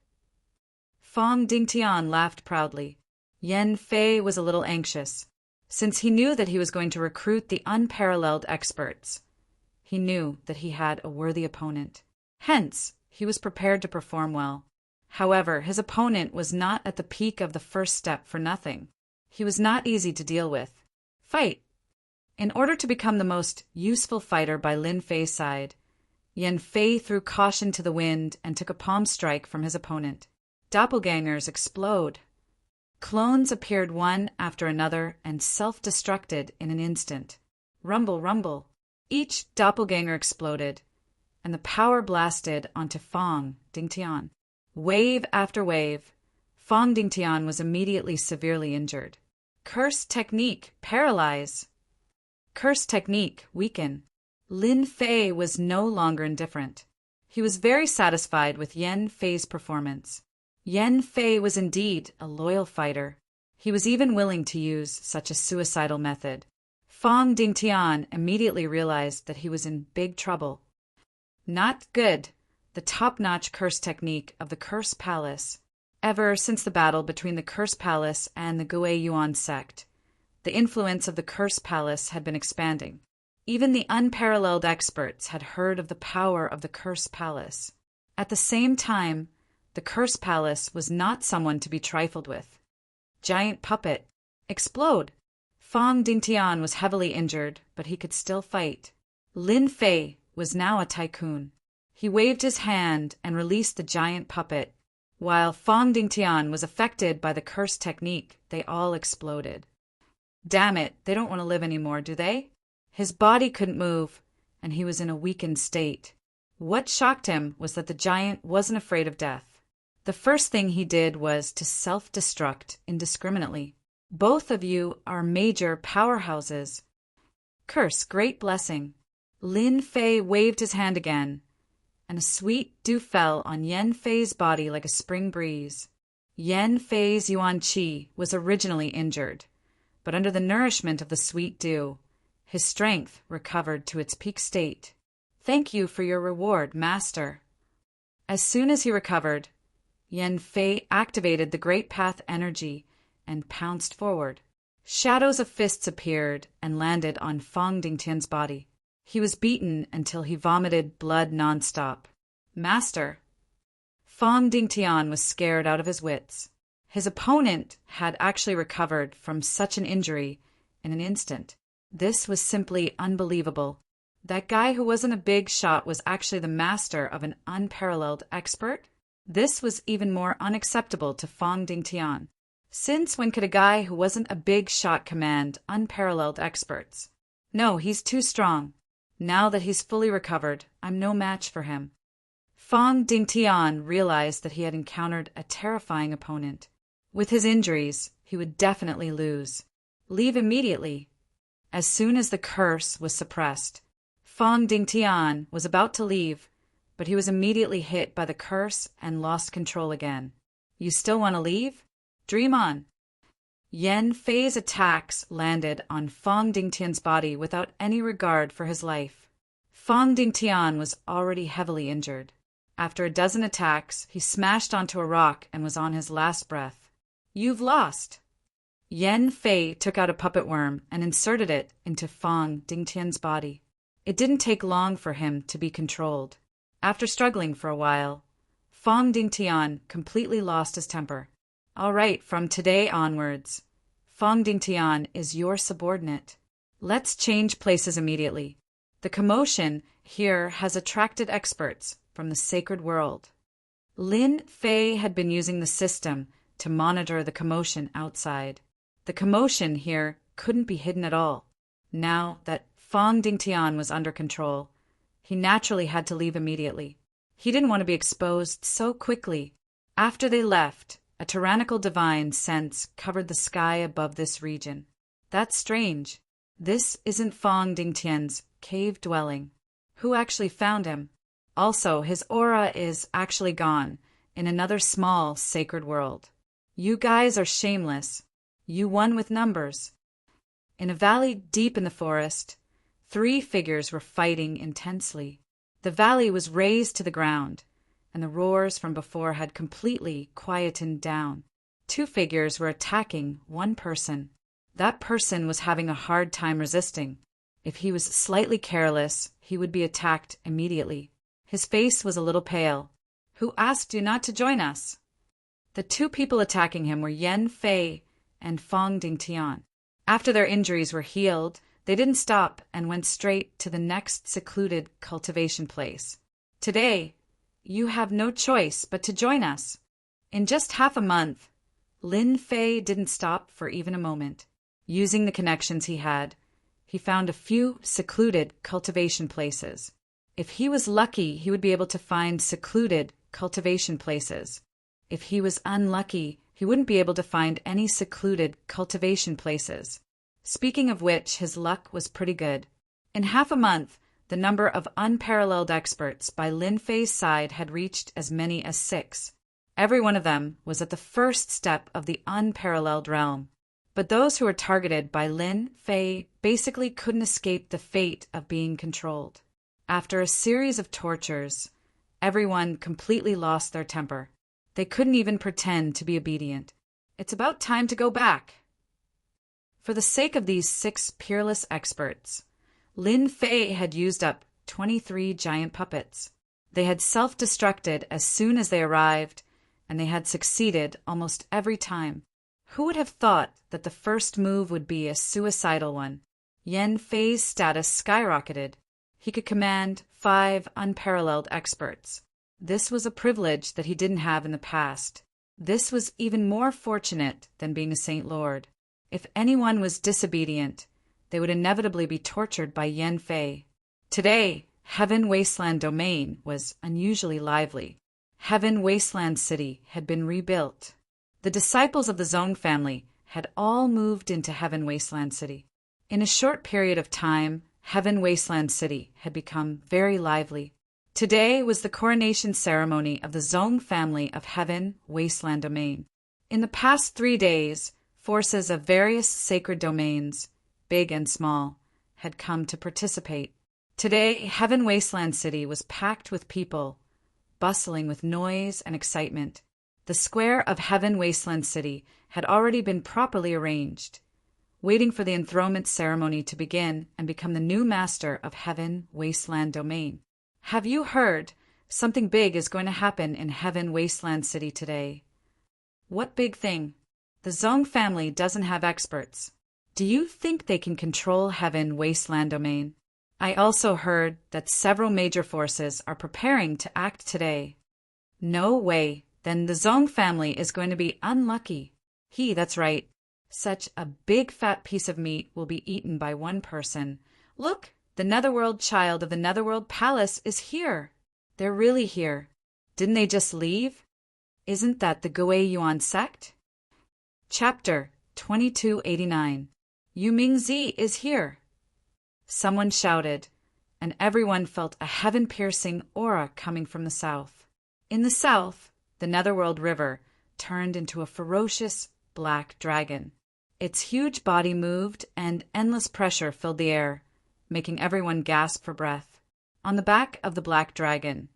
Fong Dingtian laughed proudly. Yan Fei was a little anxious. Since he knew that he was going to recruit the unparalleled experts, he knew that he had a worthy opponent. Hence, he was prepared to perform well. However, his opponent was not at the peak of the first step for nothing. He was not easy to deal with. Fight! In order to become the most useful fighter by Lin Fei's side, Yan Fei threw caution to the wind and took a palm strike from his opponent. Doppelgangers explode. Clones appeared one after another and self-destructed in an instant. Rumble, rumble. Each doppelganger exploded, and the power blasted onto Fong Dingtian. Wave after wave. Fong Dingtian was immediately severely injured. Curse technique, paralyze. Curse technique, weaken. Lin Fei was no longer indifferent. He was very satisfied with Yan Fei's performance. Yan Fei was indeed a loyal fighter. He was even willing to use such a suicidal method. Fong Dingtian immediately realized that he was in big trouble. Not good. The top-notch curse technique of the Curse Palace. Ever since the battle between the Curse Palace and the Gui Yuan sect, the influence of the Curse Palace had been expanding. Even the unparalleled experts had heard of the power of the Curse Palace. At the same time, the Curse Palace was not someone to be trifled with. Giant puppet. Explode! Fong Dingtian was heavily injured, but he could still fight. Lin Fei was now a tycoon. He waved his hand and released the giant puppet. While Fong Dingtian was affected by the curse technique, they all exploded. Damn it, they don't want to live anymore, do they? His body couldn't move, and he was in a weakened state. What shocked him was that the giant wasn't afraid of death. The first thing he did was to self-destruct indiscriminately. Both of you are major powerhouses. Curse, great blessing. Lin Fei waved his hand again, and a sweet dew fell on Yan Fei's body like a spring breeze. Yan Fei's Yuan Qi was originally injured, but under the nourishment of the sweet dew, his strength recovered to its peak state. Thank you for your reward, Master. As soon as he recovered, Yan Fei activated the Great Path energy and pounced forward. Shadows of fists appeared and landed on Fong Dingtian's body. He was beaten until he vomited blood nonstop. Master! Fong Dingtian was scared out of his wits. His opponent had actually recovered from such an injury in an instant. This was simply unbelievable. That guy who wasn't a big shot was actually the master of an unparalleled expert? This was even more unacceptable to Fong Dingtian. Since when could a guy who wasn't a big shot command unparalleled experts? No, he's too strong. Now that he's fully recovered, I'm no match for him. Fong Dingtian realized that he had encountered a terrifying opponent. With his injuries, he would definitely lose. Leave immediately. As soon as the curse was suppressed, Fong Dingtian was about to leave, but he was immediately hit by the curse and lost control again. You still want to leave? Dream on. Yan Fei's attacks landed on Fong Dingtian's body without any regard for his life. Fong Dingtian was already heavily injured. After a dozen attacks, he smashed onto a rock and was on his last breath. You've lost. Yan Fei took out a puppet worm and inserted it into Fong Dingtian's body. It didn't take long for him to be controlled. After struggling for a while, Fong Dingtian completely lost his temper. All right, from today onwards, Fong Dingtian is your subordinate. Let's change places immediately. The commotion here has attracted experts from the sacred world. Lin Fei had been using the system to monitor the commotion outside. The commotion here couldn't be hidden at all. Now that Fong Dingtian was under control, he naturally had to leave immediately. He didn't want to be exposed so quickly. After they left, a tyrannical divine sense covered the sky above this region. That's strange. This isn't Fong Dingtian's cave dwelling. Who actually found him? Also, his aura is actually gone in another small sacred world. You guys are shameless. You won with numbers. In a valley deep in the forest, 3 figures were fighting intensely. The valley was razed to the ground, and the roars from before had completely quietened down. 2 figures were attacking 1 person. That person was having a hard time resisting. If he was slightly careless, he would be attacked immediately. His face was a little pale. Who asked you not to join us? The 2 people attacking him were Yan Fei and Fong Dingtian. After their injuries were healed, they didn't stop and went straight to the next secluded cultivation place. Today, you have no choice but to join us. In just half a month, Lin Fei didn't stop for even a moment. Using the connections he had, he found a few secluded cultivation places. If he was lucky, he would be able to find secluded cultivation places. If he was unlucky, he wouldn't be able to find any secluded cultivation places. Speaking of which, his luck was pretty good. In half a month, the number of unparalleled experts by Lin Fei's side had reached as many as 6. Every one of them was at the first step of the unparalleled realm. But those who were targeted by Lin Fei basically couldn't escape the fate of being controlled. After a series of tortures, everyone completely lost their temper. They couldn't even pretend to be obedient. It's about time to go back. For the sake of these 6 peerless experts, Lin Fei had used up 23 giant puppets. They had self-destructed as soon as they arrived, and they had succeeded almost every time. Who would have thought that the first move would be a suicidal one? Yan Fei's status skyrocketed. He could command 5 unparalleled experts. This was a privilege that he didn't have in the past. This was even more fortunate than being a Saint Lord. If anyone was disobedient, they would inevitably be tortured by Yan Fei. Today, Heaven Wasteland Domain was unusually lively. Heaven Wasteland City had been rebuilt. The disciples of the Zong family had all moved into Heaven Wasteland City. In a short period of time, Heaven Wasteland City had become very lively. Today was the coronation ceremony of the Zong family of Heaven Wasteland Domain. In the past 3 days, forces of various sacred domains, big and small, had come to participate. Today, Heaven Wasteland City was packed with people, bustling with noise and excitement. The square of Heaven Wasteland City had already been properly arranged, waiting for the enthronement ceremony to begin and become the new master of Heaven Wasteland Domain. Have you heard? Something big is going to happen in Heaven Wasteland City today. What big thing? The Zong family doesn't have experts. Do you think they can control Heaven Wasteland Domain? I also heard that several major forces are preparing to act today. No way. Then the Zong family is going to be unlucky. That's right. Such a big fat piece of meat will be eaten by one person. Look, the Netherworld child of the Netherworld Palace is here. They're really here. Didn't they just leave? Isn't that the Gui Yuan sect? Chapter 2289. Yu Mingzi is here. Someone shouted, and everyone felt a heaven-piercing aura coming from the south. In the south, the Netherworld River turned into a ferocious black dragon. Its huge body moved, and endless pressure filled the air, making everyone gasp for breath. On the back of the black dragon,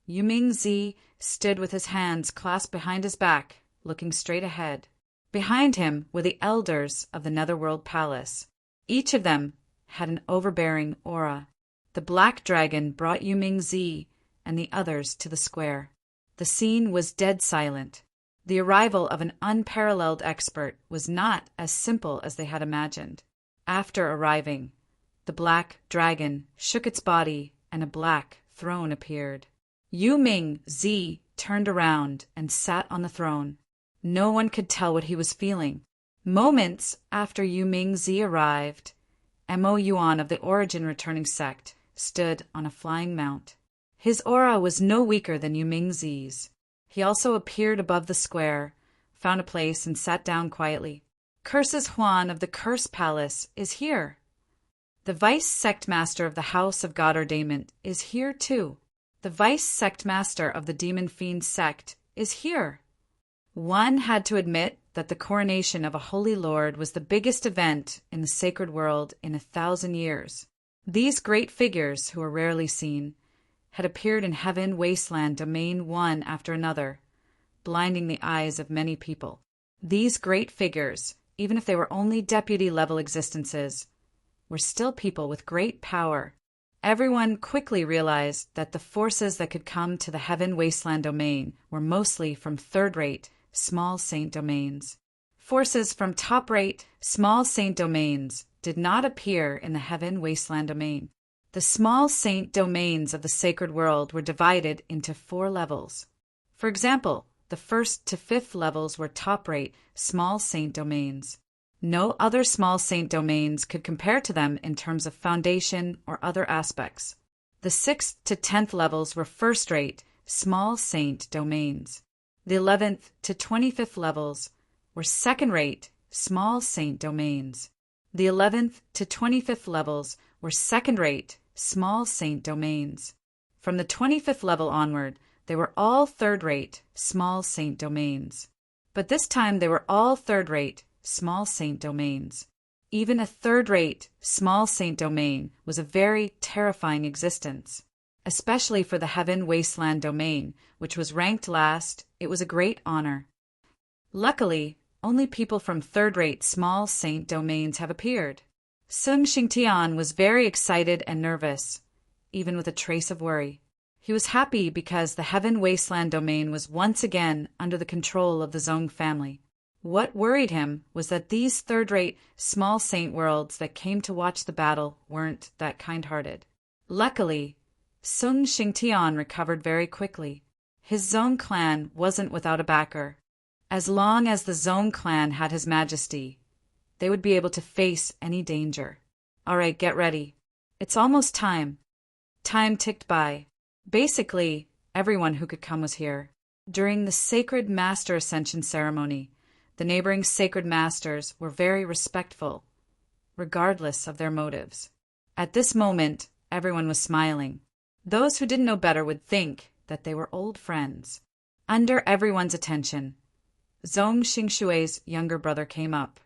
Yu Mingzi stood with his hands clasped behind his back, looking straight ahead. Behind him were the elders of the Netherworld Palace. Each of them had an overbearing aura. The black dragon brought Yu Mingzi and the others to the square. The scene was dead silent. The arrival of an unparalleled expert was not as simple as they had imagined. After arriving, the black dragon shook its body and a black throne appeared. Yu Mingzi turned around and sat on the throne. No one could tell what he was feeling. Moments after Yu Mingzi arrived, Mo Yuan of the Origin Returning Sect stood on a flying mount. His aura was no weaker than Yu Mingzi's. He also appeared above the square, found a place, and sat down quietly. Curses Huan of the Curse Palace is here. The Vice Sect Master of the House of God Ordainment is here too. The Vice Sect Master of the Demon Fiend Sect is here. One had to admit that the coronation of a Holy Lord was the biggest event in the sacred world in 1,000 years. These great figures, who are rarely seen, had appeared in Heaven Wasteland Domain one after another, blinding the eyes of many people. These great figures, even if they were only deputy-level existences, were still people with great power. Everyone quickly realized that the forces that could come to the Heaven Wasteland Domain were mostly from third-rate, small saint domains. Forces from top-rate, small saint domains did not appear in the Heaven Wasteland Domain. The small saint domains of the sacred world were divided into 4 levels. For example, the 1st to 5th levels were top-rate, small saint domains. No other small saint domains could compare to them in terms of foundation or other aspects. The 6th to 10th levels were first-rate, small saint domains. The 11th to 25th levels were second-rate, small saint domains. The 11th to 25th levels were second-rate, small saint domains. From the 25th level onward, they were all third-rate, small saint domains. But this time they were all third-rate, small saint domains. Even a third-rate, small saint domain was a very terrifying existence. especially for the Heaven Wasteland domain, which was ranked last. It was a great honor. Luckily, only people from third-rate small saint domains have appeared. Sung Xingtian was very excited and nervous, even with a trace of worry. He was happy because the Heaven Wasteland domain was once again under the control of the Zong family. What worried him was that these third-rate small saint worlds that came to watch the battle weren't that kind-hearted. Luckily, Sung Xingtian recovered very quickly. His Zong clan wasn't without a backer. As long as the Zong clan had His Majesty, they would be able to face any danger. All right, get ready. It's almost time. Time ticked by. Basically, everyone who could come was here. During the Sacred Master Ascension ceremony, the neighboring Sacred Masters were very respectful, regardless of their motives. At this moment, everyone was smiling. Those who didn't know better would think that they were old friends. Under everyone's attention, Zong Xingshui's younger brother came up.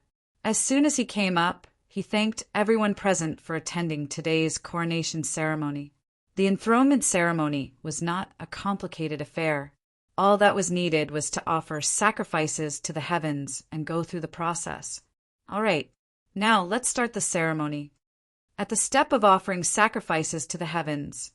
As soon as he came up, he thanked everyone present for attending today's coronation ceremony. The enthronement ceremony was not a complicated affair. All that was needed was to offer sacrifices to the heavens and go through the process. All right, now let's start the ceremony. At the step of offering sacrifices to the heavens,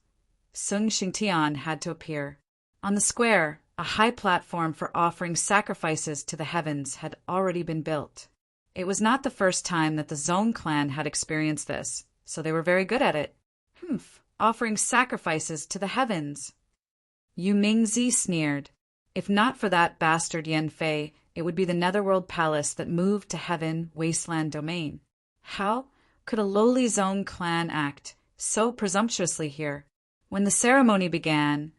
Sung Xingtian had to appear. On the square, a high platform for offering sacrifices to the heavens had already been built. It was not the first time that the Zong clan had experienced this, so they were very good at it. Offering sacrifices to the heavens. Yu Mingzi sneered. If not for that bastard Yan Fei, it would be the Netherworld Palace that moved to Heaven Wasteland domain. How could a lowly Zong clan act so presumptuously here? When the ceremony began,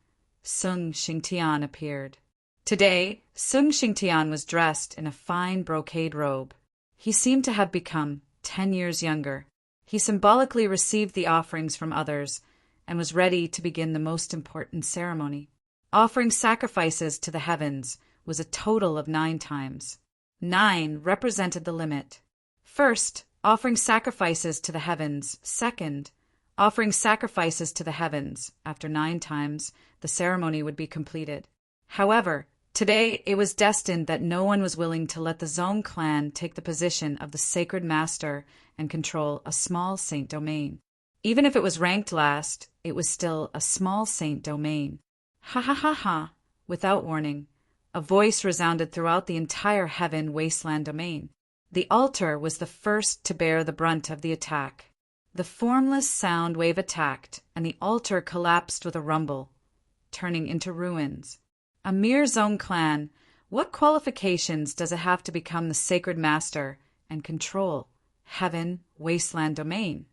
Sung Xingtian appeared. Today, Sung Xingtian was dressed in a fine brocade robe. He seemed to have become 10 years younger. He symbolically received the offerings from others and was ready to begin the most important ceremony. Offering sacrifices to the heavens was a total of 9 times. 9 represented the limit. First, offering sacrifices to the heavens. Second, offering sacrifices to the heavens. After 9 times, the ceremony would be completed. However, today it was destined that no one was willing to let the Zong clan take the position of the Sacred Master and control a small saint domain. Even if it was ranked last, it was still a small saint domain. Ha ha ha ha! Without warning, a voice resounded throughout the entire Heaven Wasteland domain. The altar was the first to bear the brunt of the attack. The formless sound wave attacked, and the altar collapsed with a rumble, turning into ruins. A mere Zong clan, what qualifications does it have to become the Sacred Master and control Heaven Wasteland domain?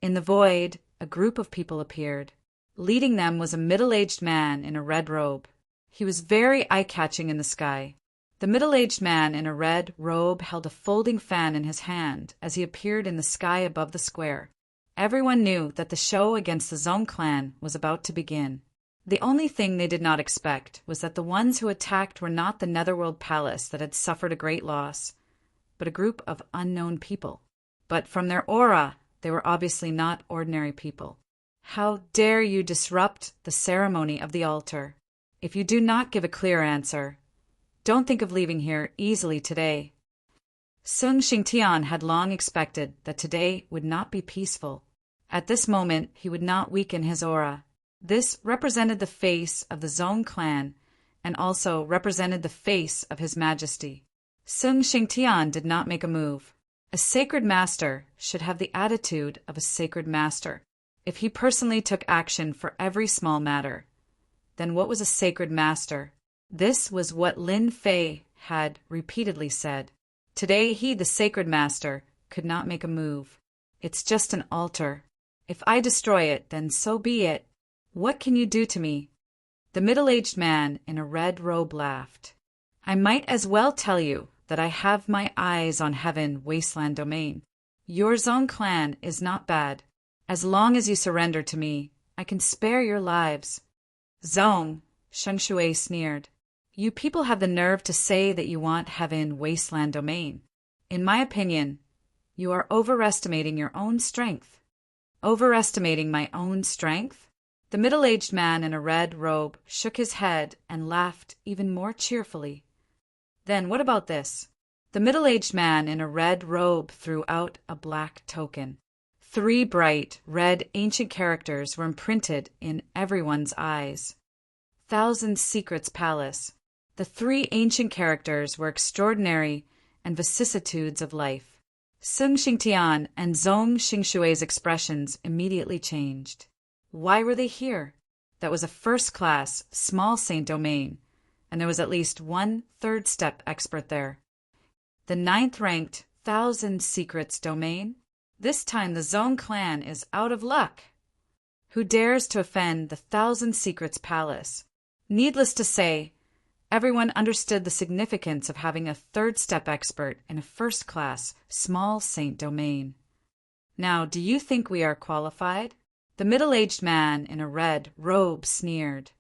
In the void, a group of people appeared. Leading them was a middle-aged man in a red robe. He was very eye-catching in the sky. The middle-aged man in a red robe held a folding fan in his hand as he appeared in the sky above the square. Everyone knew that the show against the Zong clan was about to begin. The only thing they did not expect was that the ones who attacked were not the Netherworld Palace that had suffered a great loss, but a group of unknown people. But from their aura, they were obviously not ordinary people. How dare you disrupt the ceremony of the altar? If you do not give a clear answer, don't think of leaving here easily today. Sung Xingtian had long expected that today would not be peaceful. At this moment, he would not weaken his aura. This represented the face of the Zong clan and also represented the face of His Majesty. Sung Xingtian did not make a move. A sacred master should have the attitude of a sacred master. If he personally took action for every small matter, then what was a sacred master? This was what Lin Fei had repeatedly said. Today he, the sacred master, could not make a move. It's just an altar. If I destroy it, then so be it. What can you do to me? The middle-aged man in a red robe laughed. I might as well tell you that I have my eyes on Heaven Wasteland domain. Your Zong clan is not bad. As long as you surrender to me, I can spare your lives. Zong, Sheng Shui sneered. You people have the nerve to say that you want Heaven Wasteland domain. In my opinion, you are overestimating your own strength. Overestimating my own strength? The middle-aged man in a red robe shook his head and laughed even more cheerfully. Then what about this? The middle-aged man in a red robe threw out a black token. 3 bright, red ancient characters were imprinted in everyone's eyes. Thousand Secrets Palace. The 3 ancient characters were extraordinary and vicissitudes of life. Sung Xingtian and Zhong Xingshui's expressions immediately changed. Why were they here? That was a first-class, small saint domain, and there was at least one third-step expert there. The 9th-ranked Thousand Secrets domain? This time the Zhong clan is out of luck. Who dares to offend the Thousand Secrets Palace? Needless to say, everyone understood the significance of having a third-step expert in a first-class, small saint domain. Now, do you think we are qualified? The middle-aged man in a red robe sneered.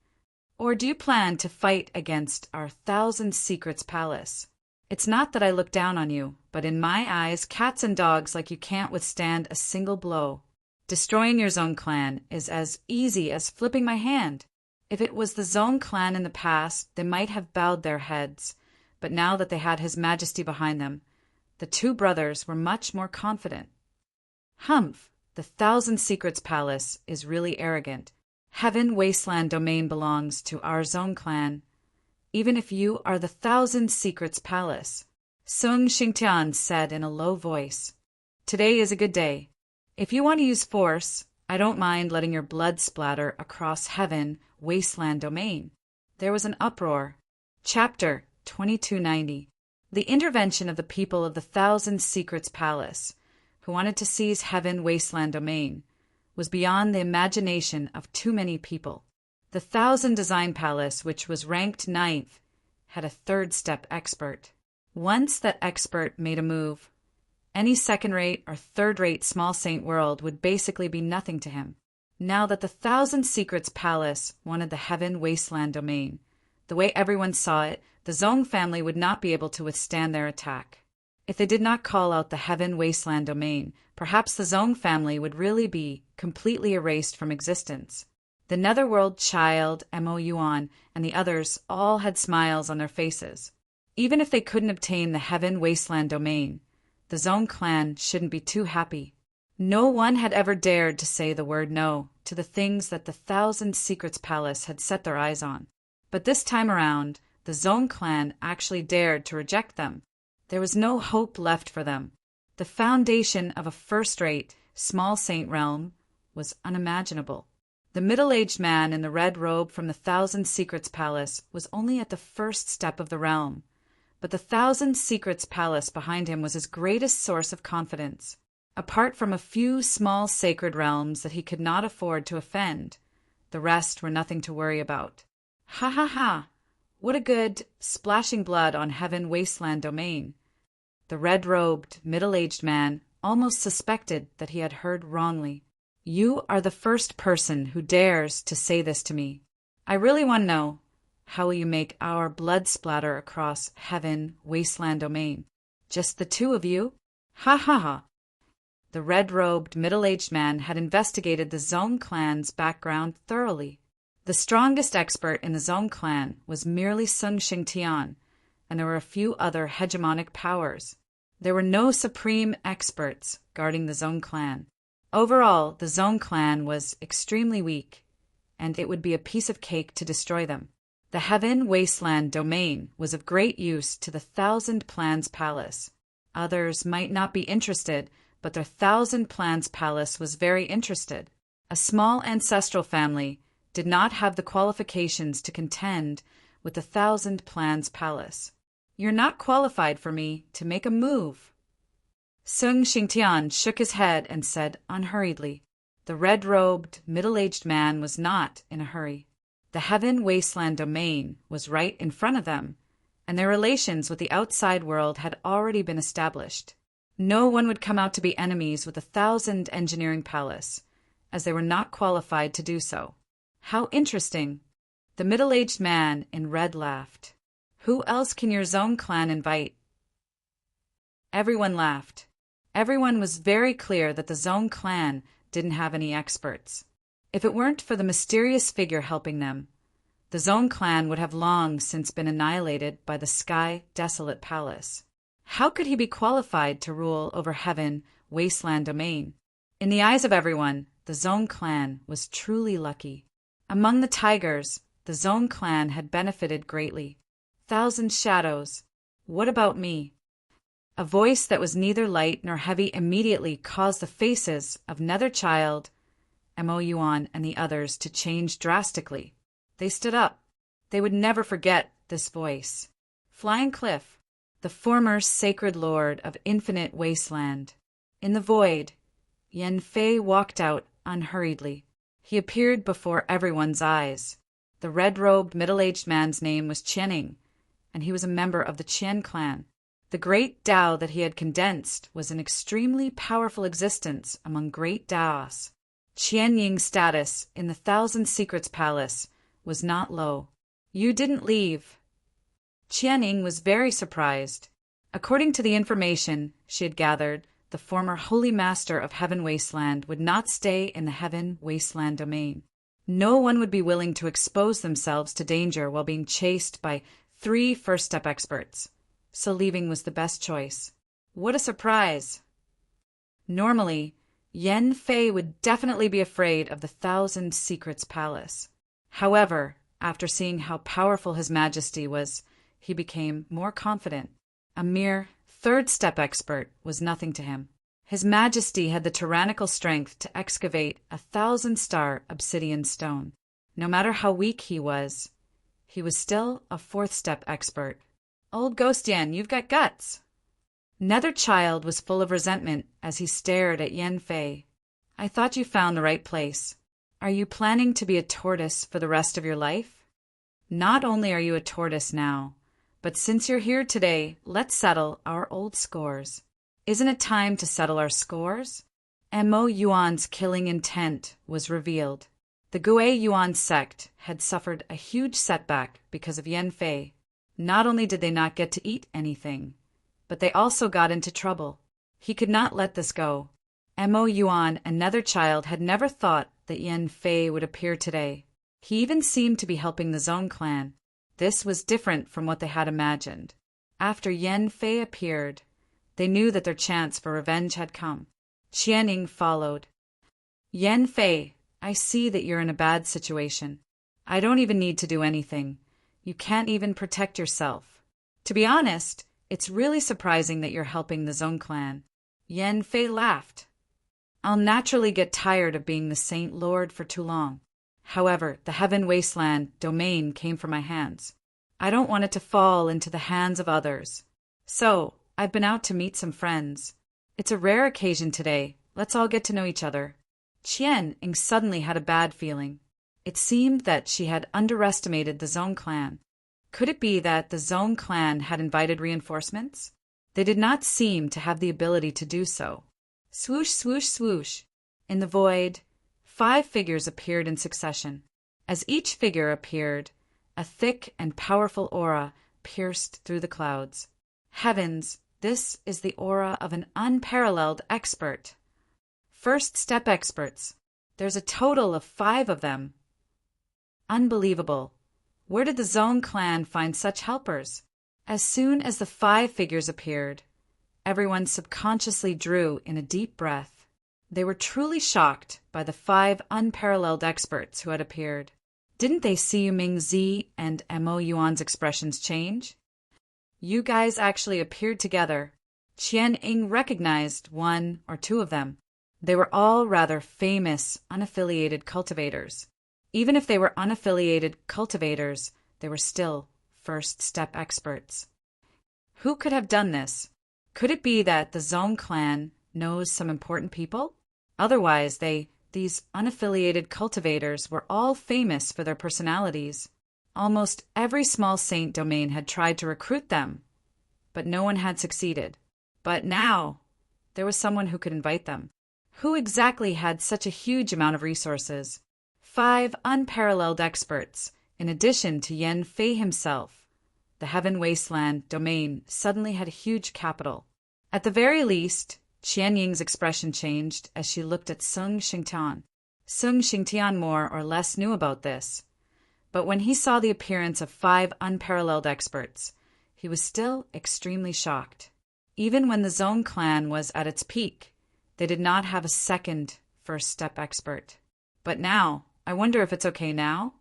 Or do you plan to fight against our Thousand Secrets Palace? It's not that I look down on you, but in my eyes, cats and dogs like you can't withstand a single blow. Destroying your Zhong clan is as easy as flipping my hand. If it was the Zhong clan in the past, they might have bowed their heads, but now that they had His Majesty behind them, the 2 brothers were much more confident. Humph! The Thousand Secrets Palace is really arrogant. Heaven Wasteland domain belongs to our Zhong clan, even if you are the Thousand Secrets Palace. Sung Xingtian said in a low voice. Today is a good day. If you want to use force, I don't mind letting your blood splatter across Heaven Wasteland domain. There was an uproar. Chapter 2290. The intervention of the people of the Thousand Secrets Palace, who wanted to seize Heaven Wasteland domain, was beyond the imagination of too many people. The Thousand Design Palace, which was ranked 9th, had a third-step expert. Once that expert made a move, any second-rate or third-rate small saint world would basically be nothing to him. Now that the Thousand Secrets Palace wanted the Heaven Wasteland domain, the way everyone saw it, the Zhong family would not be able to withstand their attack. If they did not call out the Heaven Wasteland domain, perhaps the Zhong family would really be completely erased from existence. The Netherworld Child, Mo Yuan, and the others all had smiles on their faces. Even if they couldn't obtain the Heaven Wasteland domain, the Zhong clan shouldn't be too happy. No one had ever dared to say the word no to the things that the Thousand Secrets Palace had set their eyes on. But this time around, the Zhong clan actually dared to reject them. There was no hope left for them. The foundation of a first-rate, small saint realm was unimaginable. The middle-aged man in the red robe from the Thousand Secrets Palace was only at the first step of the realm, but the Thousand Secrets Palace behind him was his greatest source of confidence. Apart from a few small sacred realms that he could not afford to offend, the rest were nothing to worry about. Ha ha ha! What a good splashing blood on Heaven Wasteland domain. The red-robed, middle-aged man almost suspected that he had heard wrongly. You are the first person who dares to say this to me. I really want to know, how will you make our blood splatter across Heaven Wasteland domain? Just the 2 of you? Ha ha ha! The red-robed, middle-aged man had investigated the Zhong clan's background thoroughly. The strongest expert in the Zhong clan was merely Sung Xingtian, and there were a few other hegemonic powers. There were no supreme experts guarding the Zhong clan. Overall, the Zhong clan was extremely weak, and it would be a piece of cake to destroy them. The Heaven Wasteland domain was of great use to the Thousand Plans Palace. Others might not be interested, but their Thousand Plans Palace was very interested. A small ancestral family did not have the qualifications to contend with the Thousand Plans Palace. You're not qualified for me to make a move. Sung Xingtian shook his head and said unhurriedly. The red-robed, middle-aged man was not in a hurry. The Heaven Wasteland domain was right in front of them, and their relations with the outside world had already been established. No one would come out to be enemies with the Thousand Engineering Palace, as they were not qualified to do so. How interesting! The middle-aged man in red laughed. Who else can your Zhong clan invite? Everyone laughed. Everyone was very clear that the Zhong clan didn't have any experts. If it weren't for the mysterious figure helping them, the Zone clan would have long since been annihilated by the Sky Desolate Palace. How could he be qualified to rule over Heaven Wasteland Domain? In the eyes of everyone, the Zone clan was truly lucky. Among the tigers, the Zone clan had benefited greatly. Thousand shadows. What about me? A voice that was neither light nor heavy immediately caused the faces of Netherchild, Mo Yuan, and the others to change drastically. They stood up. They would never forget this voice. Flying Cliff, the former sacred lord of infinite wasteland. In the void, Yan Fei walked out unhurriedly. He appeared before everyone's eyes. The red-robed, middle-aged man's name was Qianing, and he was a member of the Qian clan. The great Tao that he had condensed was an extremely powerful existence among great Taos. Qian Ying's status in the Thousand Secrets Palace was not low. You didn't leave. Qian Ying was very surprised. According to the information she had gathered, the former Holy Master of Heaven Wasteland would not stay in the Heaven Wasteland domain. No one would be willing to expose themselves to danger while being chased by 3 first-step experts. So leaving was the best choice. What a surprise! Normally, Yan Fei would definitely be afraid of the Thousand Secrets Palace. However, after seeing how powerful His Majesty was, he became more confident. A mere 3rd-step expert was nothing to him. His Majesty had the tyrannical strength to excavate a 1,000-star obsidian stone. No matter how weak he was still a 4th-step expert. Old Ghost Yan, you've got guts. Netherchild was full of resentment as he stared at Yan Fei. I thought you found the right place. Are you planning to be a tortoise for the rest of your life? Not only are you a tortoise now, but since you're here today, let's settle our old scores. Isn't it time to settle our scores? Mo Yuan's killing intent was revealed. The Gui Yuan sect had suffered a huge setback because of Yan Fei. Not only did they not get to eat anything, but they also got into trouble. He could not let this go. Mo Yuan and Netherchild had never thought that Yan Fei would appear today. He even seemed to be helping the Zone clan. This was different from what they had imagined. After Yan Fei appeared, they knew that their chance for revenge had come. Qianing followed. Yan Fei, I see that you're in a bad situation. I don't even need to do anything. You can't even protect yourself. To be honest, it's really surprising that you're helping the Zone clan. Yan Fei laughed. I'll naturally get tired of being the Saint Lord for too long. However, the Heaven Wasteland domain came from my hands. I don't want it to fall into the hands of others. So, I've been out to meet some friends. It's a rare occasion today. Let's all get to know each other. Qianing suddenly had a bad feeling. It seemed that she had underestimated the Zone clan. Could it be that the Zone clan had invited reinforcements? They did not seem to have the ability to do so. Swoosh, swoosh, swoosh. In the void, 5 figures appeared in succession. As each figure appeared, a thick and powerful aura pierced through the clouds. Heavens, this is the aura of an unparalleled expert. First-step experts. There's a total of 5 of them. Unbelievable. Where did the Zone clan find such helpers? As soon as the 5 figures appeared, everyone subconsciously drew in a deep breath. They were truly shocked by the 5 unparalleled experts who had appeared. Didn't they see Yuming Zi and Mo Yuan's expressions change? You guys actually appeared together. Qianing recognized 1 or 2 of them. They were all rather famous, unaffiliated cultivators. Even if they were unaffiliated cultivators, they were still first-step experts. Who could have done this? Could it be that the Zone clan knows some important people? Otherwise, these unaffiliated cultivators were all famous for their personalities. Almost every small saint domain had tried to recruit them, but no one had succeeded. But now, there was someone who could invite them. Who exactly had such a huge amount of resources? 5 unparalleled experts, in addition to Yan Fei himself. The Heaven Wasteland domain suddenly had a huge capital. At the very least, Qianying's expression changed as she looked at Sung Xingtan. Sung Xingtian more or less knew about this, but when he saw the appearance of 5 unparalleled experts, he was still extremely shocked. Even when the Zong clan was at its peak, they did not have a second first-step expert. But now, I wonder if it's okay now?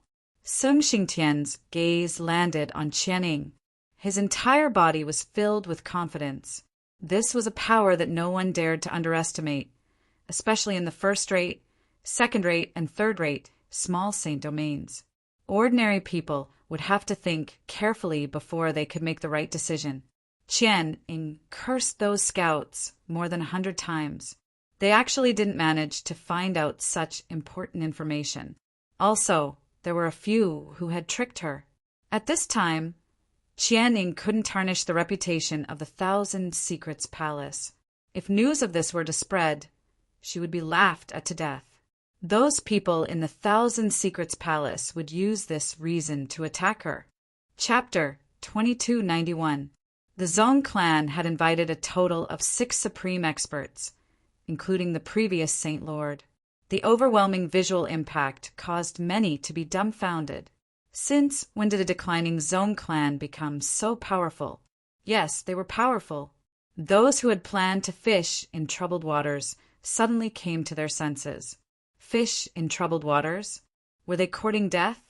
Sung Xingtian's gaze landed on Qianning. His entire body was filled with confidence. This was a power that no one dared to underestimate, especially in the first-rate, second-rate, and third-rate small saint domains. Ordinary people would have to think carefully before they could make the right decision. Qianning cursed those scouts more than 100 times. They actually didn't manage to find out such important information. Also, there were a few who had tricked her. At this time, Qianning couldn't tarnish the reputation of the Thousand Secrets Palace. If news of this were to spread, she would be laughed at to death. Those people in the Thousand Secrets Palace would use this reason to attack her. Chapter 2291. The Zong clan had invited a total of 6 supreme experts, including the previous Saint Lord. The overwhelming visual impact caused many to be dumbfounded. Since when did a declining Zong clan become so powerful? Yes, they were powerful. Those who had planned to fish in troubled waters suddenly came to their senses. Fish in troubled waters? Were they courting death?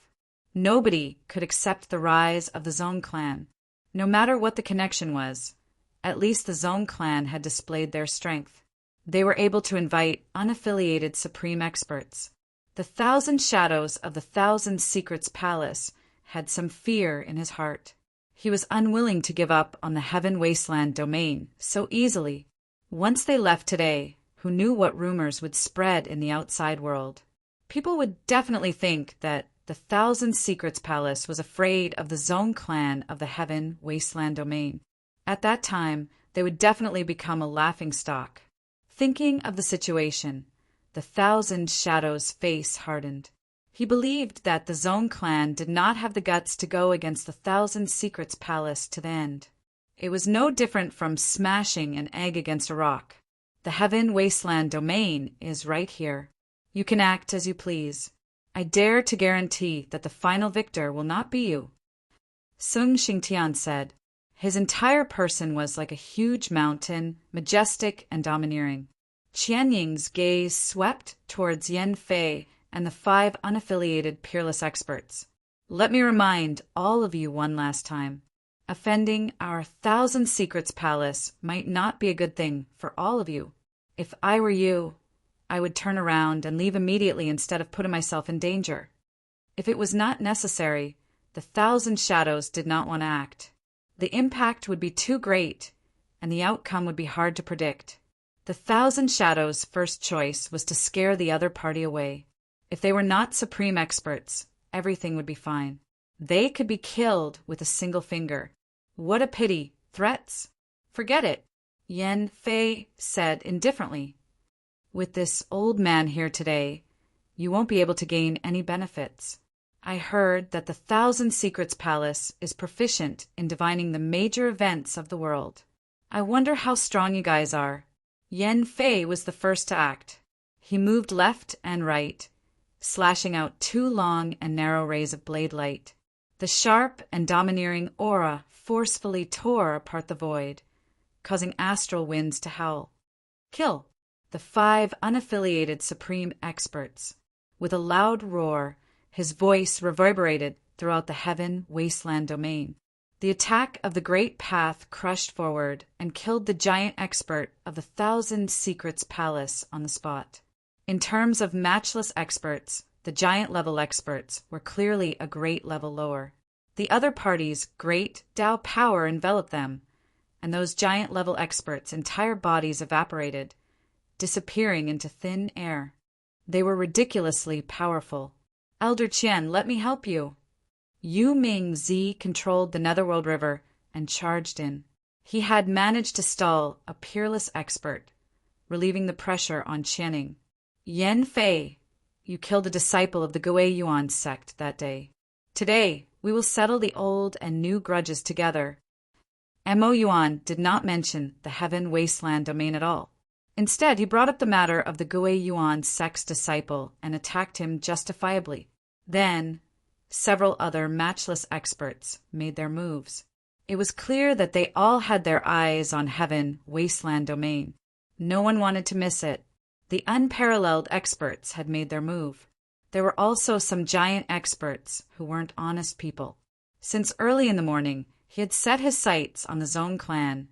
Nobody could accept the rise of the Zong clan. No matter what the connection was, at least the Zong clan had displayed their strength. They were able to invite unaffiliated supreme experts. The 1,000 Shadows of the Thousand Secrets Palace had some fear in his heart. He was unwilling to give up on the Heaven Wasteland domain so easily. Once they left today, who knew what rumors would spread in the outside world? People would definitely think that the Thousand Secrets Palace was afraid of the Zong clan of the Heaven Wasteland domain. At that time, they would definitely become a laughingstock. Thinking of the situation, the 1,000 Shadows' face hardened. He believed that the Zong clan did not have the guts to go against the 1,000 Secrets Palace to the end. It was no different from smashing an egg against a rock. The Heaven Wasteland domain is right here. You can act as you please. I dare to guarantee that the final victor will not be you. Sung Xingtian said. His entire person was like a huge mountain, majestic and domineering. Qianying's gaze swept towards Yan Fei and the 5 unaffiliated peerless experts. Let me remind all of you one last time. Offending our 1,000 Secrets Palace might not be a good thing for all of you. If I were you, I would turn around and leave immediately instead of putting myself in danger. If it was not necessary, the 1,000 Shadows did not want to act. The impact would be too great, and the outcome would be hard to predict. The 1,000 Shadows' first choice was to scare the other party away. If they were not supreme experts, everything would be fine. They could be killed with a single finger. What a pity. Threats? Forget it, Yan Fei said indifferently. With this old man here today, you won't be able to gain any benefits. I heard that the 1,000 Secrets Palace is proficient in divining the major events of the world. I wonder how strong you guys are. Yan Fei was the first to act. He moved left and right, slashing out 2 long and narrow rays of blade light. The sharp and domineering aura forcefully tore apart the void, causing astral winds to howl. Kill the 5 unaffiliated supreme experts. With a loud roar, his voice reverberated throughout the Heaven Wasteland domain. The attack of the Great Path crushed forward and killed the giant expert of the 1,000 Secrets Palace on the spot. In terms of matchless experts, the giant-level experts were clearly a great level lower. The other party's great Tao power enveloped them, and those giant-level experts' entire bodies evaporated, disappearing into thin air. They were ridiculously powerful. Elder Qian, let me help you. Yu Ming Zi controlled the Netherworld River and charged in. He had managed to stall a peerless expert, relieving the pressure on Qianning. Yan Fei, you killed a disciple of the Gui Yuan sect that day. Today, we will settle the old and new grudges together. Mo Yuan did not mention the Heaven Wasteland domain at all. Instead, he brought up the matter of the Gui Yuan sect's disciple and attacked him justifiably. Then, several other matchless experts made their moves. It was clear that they all had their eyes on Heaven Wasteland Domain. No one wanted to miss it. The unparalleled experts had made their move. There were also some giant experts who weren't honest people. Since early in the morning, he had set his sights on the Zone clan,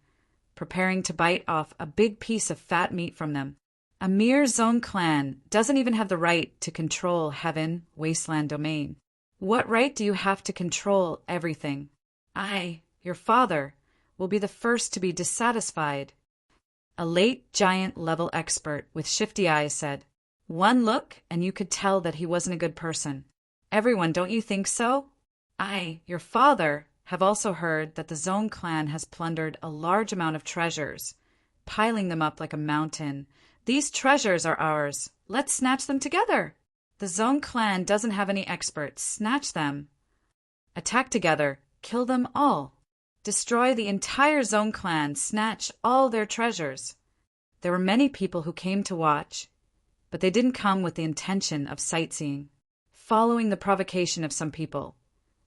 preparing to bite off a big piece of fat meat from them. A mere Zone clan doesn't even have the right to control Heaven Wasteland Domain. What right do you have to control everything? I, your father, will be the first to be dissatisfied. A late giant-level expert with shifty eyes said. One look, and you could tell that he wasn't a good person. Everyone, don't you think so? I, your father, have also heard that the Zone clan has plundered a large amount of treasures, piling them up like a mountain. These treasures are ours. Let's snatch them together. The Zone clan doesn't have any experts. Snatch them. Attack together. Kill them all. Destroy the entire Zone clan. Snatch all their treasures. There were many people who came to watch, but they didn't come with the intention of sightseeing. Following the provocation of some people,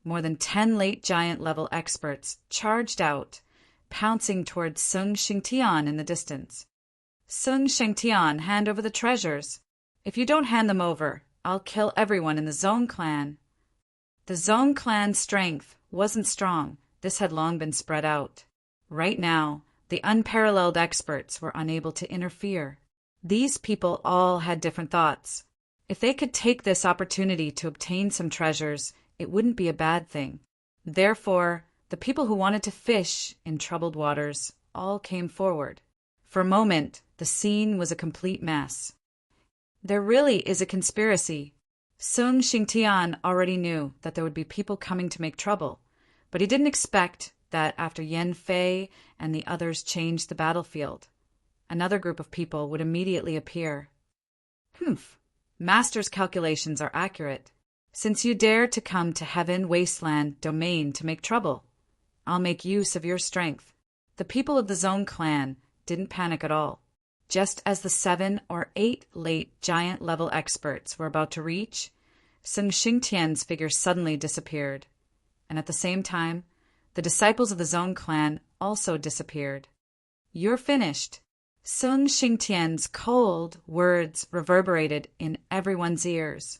more than 10 late giant-level experts charged out, pouncing towards Sung Xingtian in the distance. Sung Shengtian, hand over the treasures. If you don't hand them over, I'll kill everyone in the Zone clan. The Zone clan's strength wasn't strong. This had long been spread out. Right now, the unparalleled experts were unable to interfere. These people all had different thoughts. If they could take this opportunity to obtain some treasures, it wouldn't be a bad thing. Therefore, the people who wanted to fish in troubled waters all came forward. For a moment, the scene was a complete mess. There really is a conspiracy. Sung Xingtian already knew that there would be people coming to make trouble, but he didn't expect that after Yan Fei and the others changed the battlefield, another group of people would immediately appear. Master's calculations are accurate. Since you dare to come to Heaven Wasteland Domain to make trouble, I'll make use of your strength. The people of the Zone clan didn't panic at all. Just as the 7 or 8 late giant-level experts were about to reach, Sung Xingtian's figure suddenly disappeared, and at the same time, the disciples of the Zone clan also disappeared. You're finished. Sung Xingtian's cold words reverberated in everyone's ears.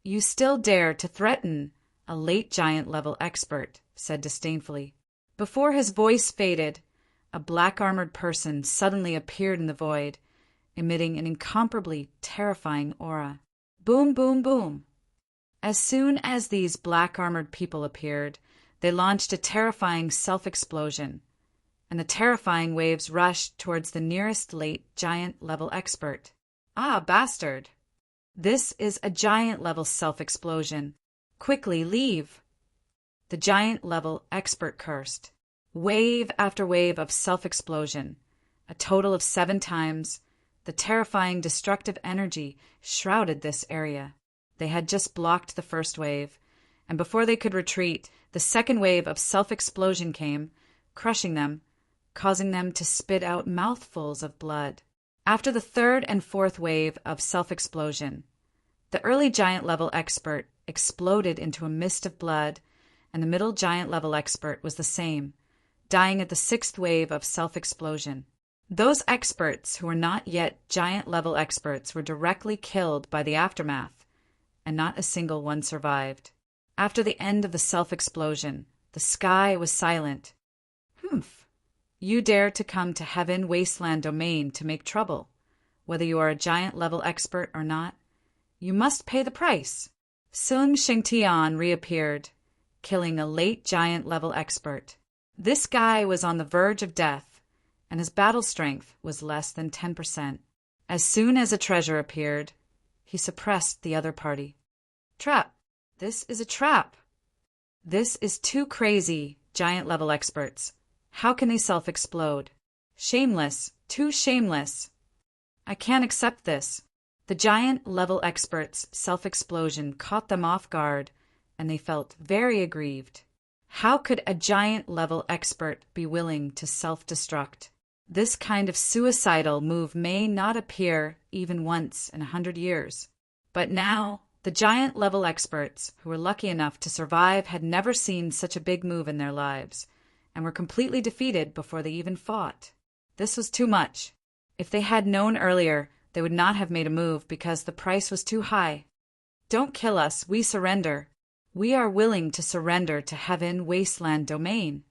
You still dare to threaten a late giant-level expert, said disdainfully. Before his voice faded, a black-armored person suddenly appeared in the void, emitting an incomparably terrifying aura. Boom, boom, boom. As soon as these black-armored people appeared, they launched a terrifying self-explosion, and the terrifying waves rushed towards the nearest late giant-level expert. Ah, bastard! This is a giant-level self-explosion. Quickly, leave! The giant-level expert cursed. Wave after wave of self-explosion, a total of 7 times, the terrifying destructive energy shrouded this area. They had just blocked the first wave, and before they could retreat, the second wave of self-explosion came, crushing them, causing them to spit out mouthfuls of blood. After the third and fourth wave of self-explosion, the early giant-level expert exploded into a mist of blood, and the middle giant-level expert was the same, dying at the 6th wave of self-explosion. Those experts who were not yet giant-level experts were directly killed by the aftermath, and not a single one survived. After the end of the self-explosion, the sky was silent. You dare to come to Heaven Wasteland Domain to make trouble. Whether you are a giant-level expert or not, you must pay the price. Sung Shengtian reappeared, killing a late giant-level expert. This guy was on the verge of death, and his battle strength was less than 10%. As soon as a treasure appeared, he suppressed the other party. Trap! This is a trap! This is too crazy, giant-level experts. How can they self-explode? Shameless, too shameless. I can't accept this. The giant-level experts' self-explosion caught them off guard, and they felt very aggrieved. How could a giant-level expert be willing to self-destruct? This kind of suicidal move may not appear even once in 100 years. But now, the giant level experts who were lucky enough to survive had never seen such a big move in their lives, and were completely defeated before they even fought. This was too much. If they had known earlier, they would not have made a move because the price was too high. Don't kill us, we surrender. We are willing to surrender to Heaven Wasteland Domain.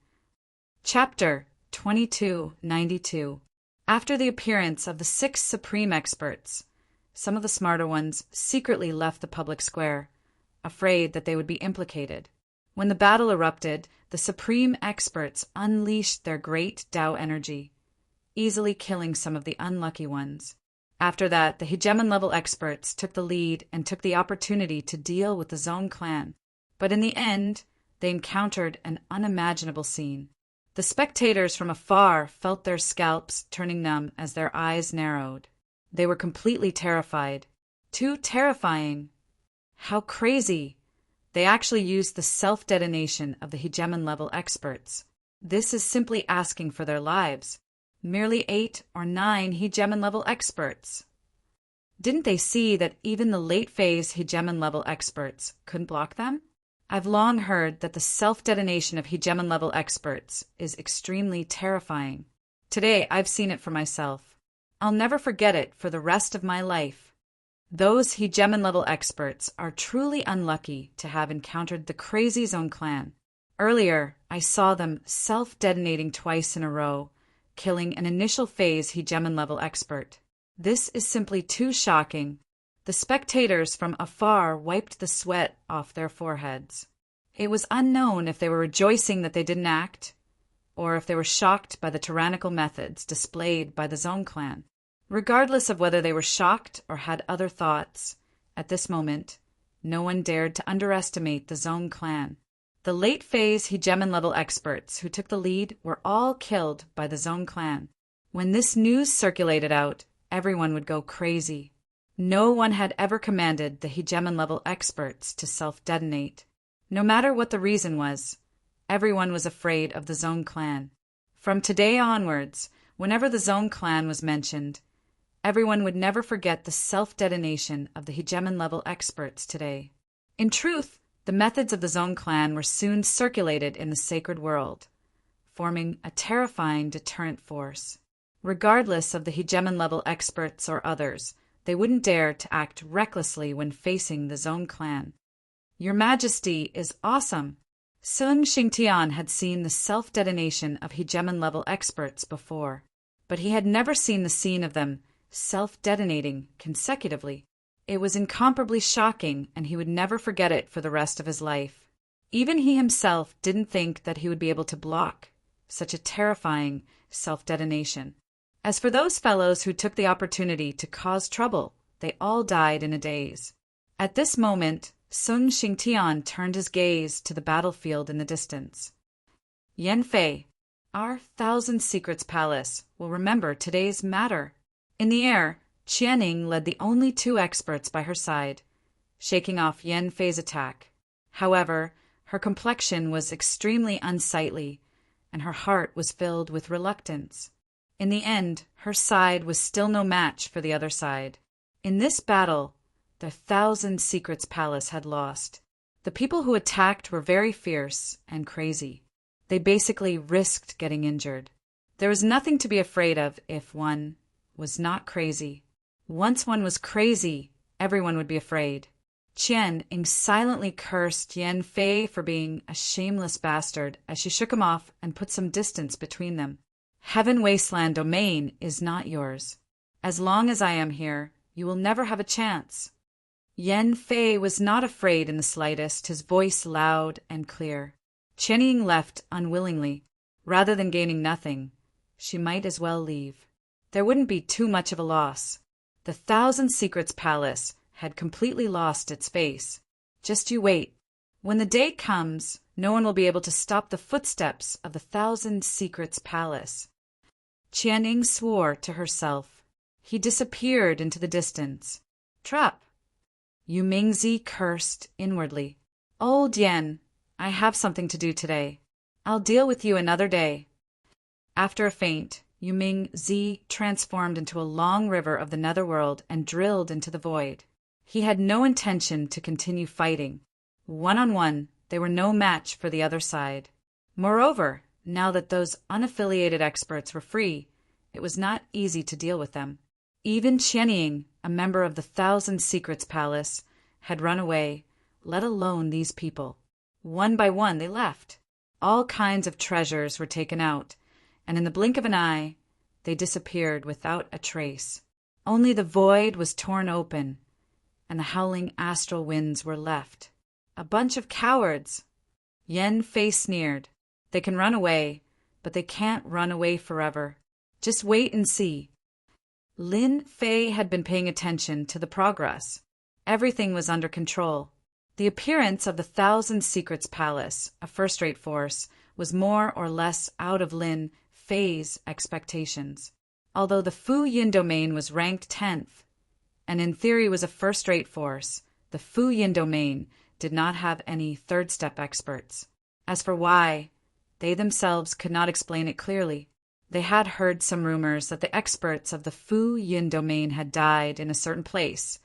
Chapter 2292. After the appearance of the 6 supreme experts, some of the smarter ones secretly left the public square, afraid that they would be implicated. When the battle erupted, the supreme experts unleashed their great Tao energy, easily killing some of the unlucky ones. After that, the hegemon-level experts took the lead and took the opportunity to deal with the Zone clan. But in the end, they encountered an unimaginable scene. The spectators from afar felt their scalps turning numb as their eyes narrowed. They were completely terrified. Too terrifying. How crazy! They actually used the self-detonation of the hegemon-level experts. This is simply asking for their lives. Merely 8 or 9 hegemon-level experts. Didn't they see that even the late-phase hegemon-level experts couldn't block them? I've long heard that the self-detonation of hegemon-level experts is extremely terrifying. Today, I've seen it for myself. I'll never forget it for the rest of my life. Those hegemon-level experts are truly unlucky to have encountered the crazy Zone clan. Earlier, I saw them self-detonating twice in a row, killing an initial phase hegemon-level expert. This is simply too shocking. The spectators from afar wiped the sweat off their foreheads. It was unknown if they were rejoicing that they didn't act, or if they were shocked by the tyrannical methods displayed by the Zone clan. Regardless of whether they were shocked or had other thoughts, at this moment, no one dared to underestimate the Zone clan. The late-phase hegemon-level experts who took the lead were all killed by the Zone clan. When this news circulated out, everyone would go crazy. No one had ever commanded the hegemon-level experts to self-detonate. No matter what the reason was, everyone was afraid of the Zone clan. From today onwards, whenever the Zone clan was mentioned, everyone would never forget the self-detonation of the hegemon-level experts today. In truth, the methods of the Zone clan were soon circulated in the sacred world, forming a terrifying deterrent force. Regardless of the hegemon-level experts or others, they wouldn't dare to act recklessly when facing the Zone clan. Your Majesty is awesome. Sun Xingtian had seen the self-detonation of hegemon-level experts before, but he had never seen the scene of them self-detonating consecutively. It was incomparably shocking, and he would never forget it for the rest of his life. Even he himself didn't think that he would be able to block such a terrifying self-detonation. As for those fellows who took the opportunity to cause trouble, they all died in a daze. At this moment, Sun Xingtian turned his gaze to the battlefield in the distance. Yanfei, our Thousand Secrets Palace, will remember today's matter. In the air, Qianing led the only 2 experts by her side, shaking off Yanfei's attack. However, her complexion was extremely unsightly, and her heart was filled with reluctance. In the end, her side was still no match for the other side. In this battle, the Thousand Secrets Palace had lost. The people who attacked were very fierce and crazy. They basically risked getting injured. There was nothing to be afraid of if one was not crazy. Once one was crazy, everyone would be afraid. Qianing silently cursed Yanfei for being a shameless bastard as she shook him off and put some distance between them. Heaven Wasteland Domain is not yours. As long as I am here, you will never have a chance. Yanfei was not afraid in the slightest, his voice loud and clear. Qianing left unwillingly. Rather than gaining nothing, she might as well leave. There wouldn't be too much of a loss. The Thousand Secrets Palace had completely lost its face. Just you wait. When the day comes, no one will be able to stop the footsteps of the Thousand Secrets Palace. Qianing swore to herself. He disappeared into the distance. Trap! Yu Mingzi cursed inwardly. Old Yan, I have something to do today. I'll deal with you another day. After a feint, Yuming Zi transformed into a long river of the netherworld and drilled into the void. He had no intention to continue fighting. One-on-one, they were no match for the other side. Moreover, now that those unaffiliated experts were free, it was not easy to deal with them. Even Qianying, a member of the Thousand Secrets Palace, had run away, let alone these people. One by one they left. All kinds of treasures were taken out, and in the blink of an eye, they disappeared without a trace. Only the void was torn open, and the howling astral winds were left. A bunch of cowards. Yan Fei sneered. They can run away, but they can't run away forever. Just wait and see. Lin Fei had been paying attention to the progress. Everything was under control. The appearance of the Thousand Secrets Palace, a first-rate force, was more or less out of Lin Fei's expectations. Although the Fu Yin domain was ranked 10th, and in theory was a first-rate force, the Fu Yin domain did not have any third-step experts. As for why, they themselves could not explain it clearly. They had heard some rumors that the experts of the Fu Yin domain had died in a certain place,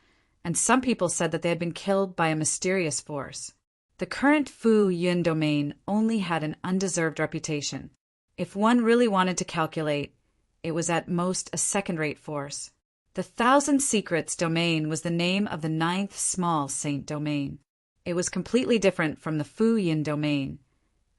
and some people said that they had been killed by a mysterious force. The current Fu Yin domain only had an undeserved reputation. If one really wanted to calculate, it was at most a second-rate force. The Thousand Secrets domain was the name of the 9th small saint domain. It was completely different from the Fu Yin domain,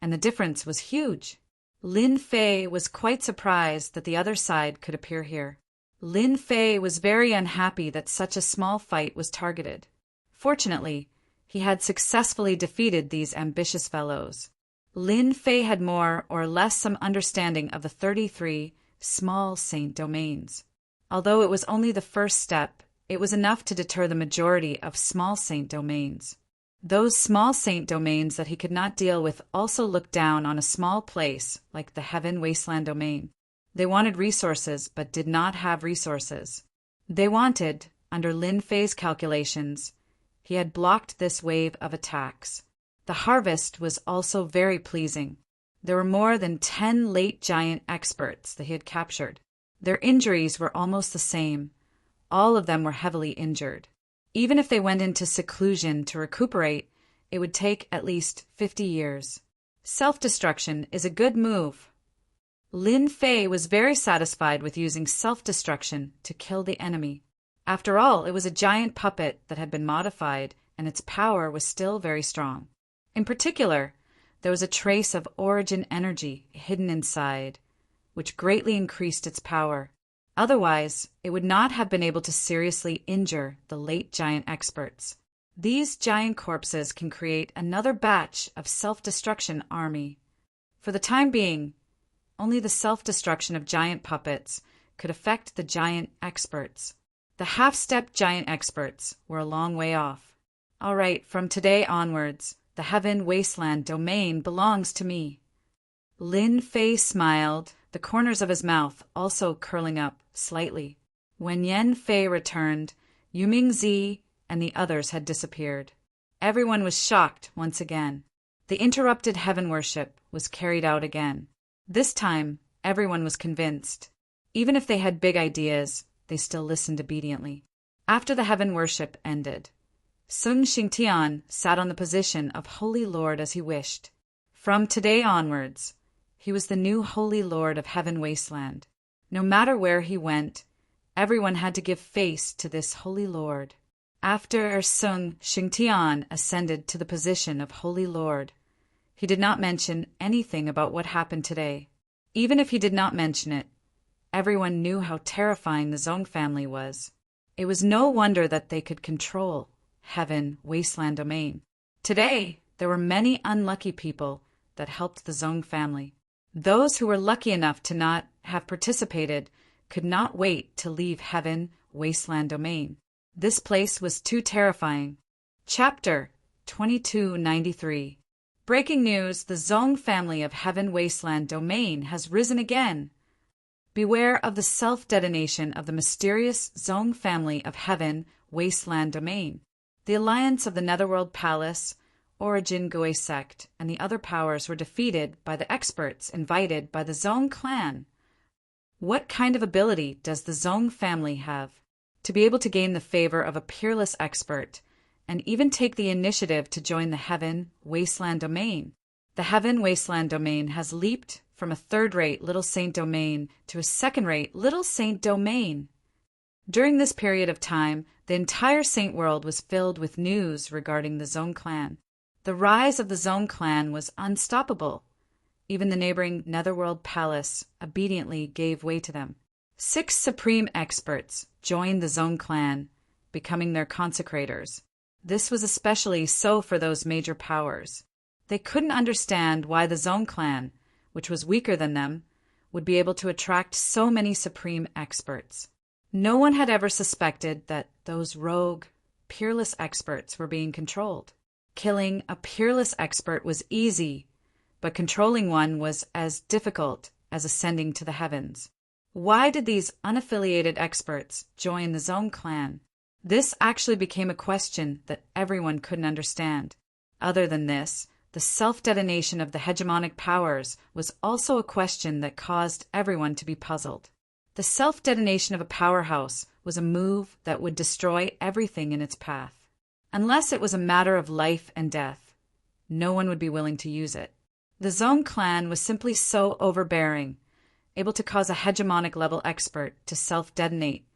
and the difference was huge. Lin Fei was quite surprised that the other side could appear here. Lin Fei was very unhappy that such a small fight was targeted. Fortunately, he had successfully defeated these ambitious fellows. Lin Fei had more or less some understanding of the 33 small saint domains. Although it was only the first step, it was enough to deter the majority of small saint domains. Those small saint domains that he could not deal with also looked down on a small place like the Heaven Wasteland domain. They wanted resources but did not have resources. They wanted, under Lin Fei's calculations, he had blocked this wave of attacks. The harvest was also very pleasing. There were more than 10 late giant experts that he had captured. Their injuries were almost the same. All of them were heavily injured. Even if they went into seclusion to recuperate, it would take at least 50 years. Self-destruction is a good move. Lin Fei was very satisfied with using self-destruction to kill the enemy. After all, it was a giant puppet that had been modified, and its power was still very strong. In particular, there was a trace of origin energy hidden inside, which greatly increased its power. Otherwise, it would not have been able to seriously injure the late giant experts. These giant corpses can create another batch of self-destruction army. For the time being, only the self-destruction of giant puppets could affect the giant experts. The half-step giant experts were a long way off. All right, from today onwards, the Heaven Wasteland domain belongs to me. Lin Fei smiled, the corners of his mouth also curling up slightly. When Yan Fei returned, Yuming Zi and the others had disappeared. Everyone was shocked once again. The interrupted heaven worship was carried out again. This time, everyone was convinced. Even if they had big ideas, they still listened obediently. After the heaven worship ended, Sun Xingtian sat on the position of Holy Lord as he wished. From today onwards, he was the new Holy Lord of Heaven Wasteland. No matter where he went, everyone had to give face to this Holy Lord. After Sun Xingtian ascended to the position of Holy Lord, he did not mention anything about what happened today. Even if he did not mention it, everyone knew how terrifying the Zong family was. It was no wonder that they could control Heaven Wasteland domain. Today, there were many unlucky people that helped the Zong family. Those who were lucky enough to not have participated could not wait to leave Heaven Wasteland domain. This place was too terrifying. Chapter 2293. Breaking news, the Zong family of Heaven Wasteland domain has risen again. Beware of the self-detonation of the mysterious Zong family of Heaven Wasteland domain. The alliance of the Netherworld Palace, Origin Gui sect, and the other powers were defeated by the experts invited by the Zong clan. What kind of ability does the Zong family have to be able to gain the favor of a peerless expert and even take the initiative to join the Heaven Wasteland domain? The Heaven Wasteland domain has leaped from a third-rate Little Saint domain to a second-rate Little Saint domain. During this period of time, the entire Saint world was filled with news regarding the Zong clan. The rise of the Zong clan was unstoppable. Even the neighboring Netherworld Palace obediently gave way to them. 6 supreme experts joined the Zong clan, becoming their consecrators. This was especially so for those major powers. They couldn't understand why the Zong clan, which was weaker than them, would be able to attract so many supreme experts. No one had ever suspected that those rogue, peerless experts were being controlled. Killing a peerless expert was easy, but controlling one was as difficult as ascending to the heavens. Why did these unaffiliated experts join the Zong clan? This actually became a question that everyone couldn't understand. Other than this, the self-detonation of the hegemonic powers was also a question that caused everyone to be puzzled. The self-detonation of a powerhouse was a move that would destroy everything in its path. Unless it was a matter of life and death, no one would be willing to use it. The Zong clan was simply so overbearing, able to cause a hegemonic-level expert to self-detonate,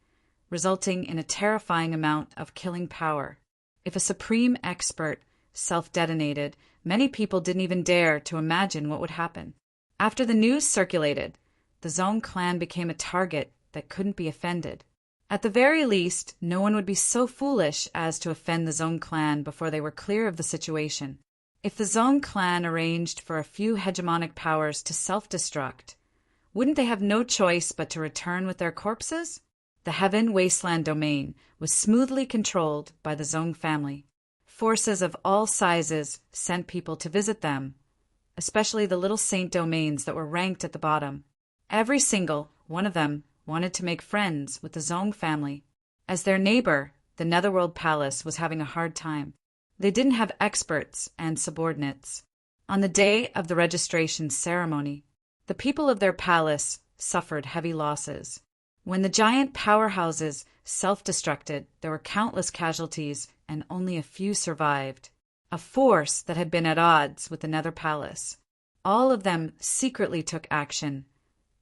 resulting in a terrifying amount of killing power. If a supreme expert self-detonated, many people didn't even dare to imagine what would happen. After the news circulated, the Zong clan became a target that couldn't be offended. At the very least, no one would be so foolish as to offend the Zong clan before they were clear of the situation. If the Zong clan arranged for a few hegemonic powers to self-destruct, wouldn't they have no choice but to return with their corpses? The Heaven Wasteland domain was smoothly controlled by the Zong family. Forces of all sizes sent people to visit them, especially the Little Saint domains that were ranked at the bottom. Every single one of them wanted to make friends with the Zong family. As their neighbor, the Netherworld Palace was having a hard time. They didn't have experts and subordinates. On the day of the registration ceremony, the people of their palace suffered heavy losses. When the giant powerhouses self-destructed, there were countless casualties and only a few survived. A force that had been at odds with the Nether Palace. All of them secretly took action,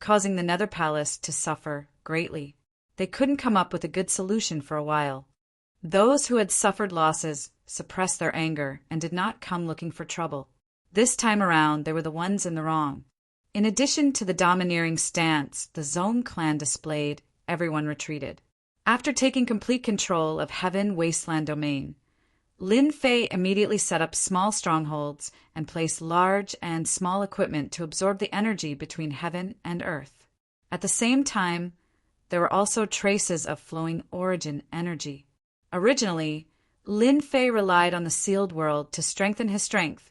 causing the Nether Palace to suffer greatly. They couldn't come up with a good solution for a while. Those who had suffered losses suppressed their anger and did not come looking for trouble. This time around, they were the ones in the wrong. In addition to the domineering stance the Zong clan displayed, everyone retreated. After taking complete control of Heaven Wasteland domain, Lin Fei immediately set up small strongholds and placed large and small equipment to absorb the energy between heaven and earth. At the same time, there were also traces of flowing origin energy. Originally, Lin Fei relied on the sealed world to strengthen his strength,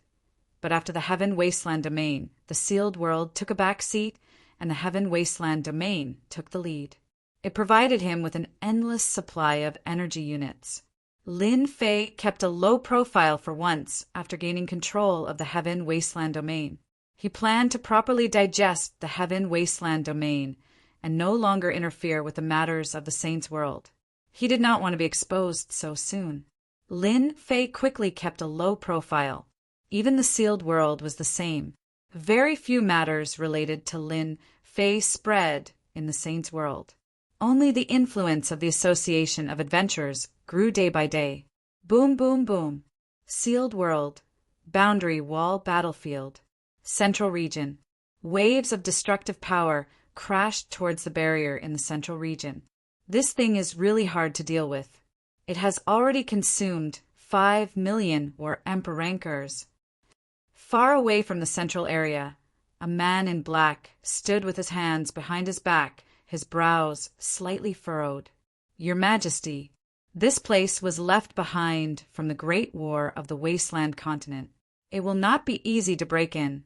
but after the Heaven Wasteland domain, the sealed world took a back seat and the Heaven Wasteland domain took the lead. It provided him with an endless supply of energy units. Lin Fei kept a low profile for once after gaining control of the Heaven Wasteland domain. He planned to properly digest the Heaven Wasteland domain and no longer interfere with the matters of the Saints' world. He did not want to be exposed so soon. Lin Fei quickly kept a low profile. Even the sealed world was the same. Very few matters related to Lin Fei spread in the Saints' world. Only the influence of the Association of Adventurers grew day by day. Boom, boom, boom. Sealed world. Boundary wall battlefield. Central region. Waves of destructive power crashed towards the barrier in the central region. This thing is really hard to deal with. It has already consumed 5 million war emperors. Far away from the central area, a man in black stood with his hands behind his back, his brows slightly furrowed. Your Majesty, this place was left behind from the Great War of the Wasteland continent. It will not be easy to break in.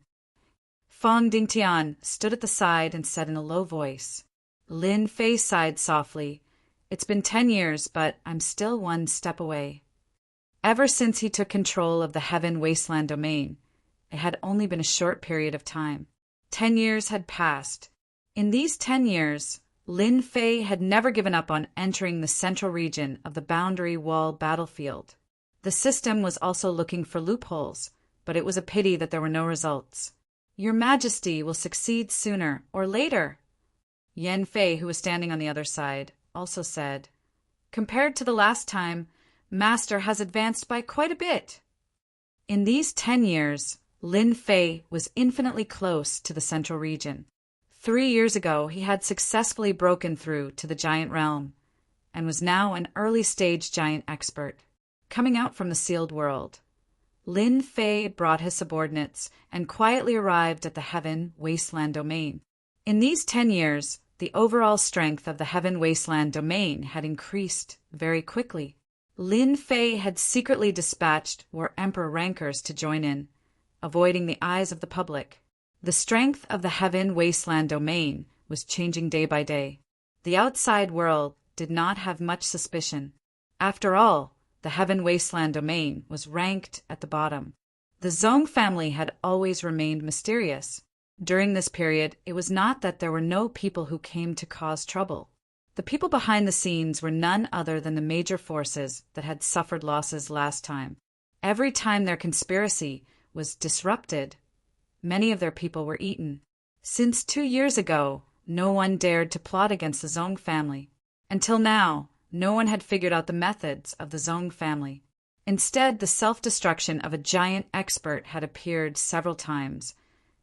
Fong Dingtian stood at the side and said in a low voice. Lin Fei sighed softly. It's been 10 years, but I'm still one step away. Ever since he took control of the Heaven Wasteland domain, it had only been a short period of time. 10 years had passed. In these 10 years, Lin Fei had never given up on entering the central region of the boundary wall battlefield. The system was also looking for loopholes, but it was a pity that there were no results. Your Majesty will succeed sooner or later, Yan Fei, who was standing on the other side, also said. Compared to the last time, Master has advanced by quite a bit. In these 10 years, Lin Fei was infinitely close to the central region. 3 years ago, he had successfully broken through to the giant realm, and was now an early-stage giant expert, coming out from the sealed world. Lin Fei brought his subordinates and quietly arrived at the Heaven Wasteland domain. In these 10 years, the overall strength of the Heaven Wasteland domain had increased very quickly. Lin Fei had secretly dispatched War Emperor rankers to join in, avoiding the eyes of the public. The strength of the Heaven Wasteland domain was changing day by day. The outside world did not have much suspicion. After all, the Heaven Wasteland domain was ranked at the bottom. The Zhong family had always remained mysterious. During this period, it was not that there were no people who came to cause trouble. The people behind the scenes were none other than the major forces that had suffered losses last time. Every time their conspiracy was disrupted, many of their people were eaten. Since 2 years ago, no one dared to plot against the Zhong family. Until now, no one had figured out the methods of the Zhong family. Instead, the self-destruction of a giant expert had appeared several times,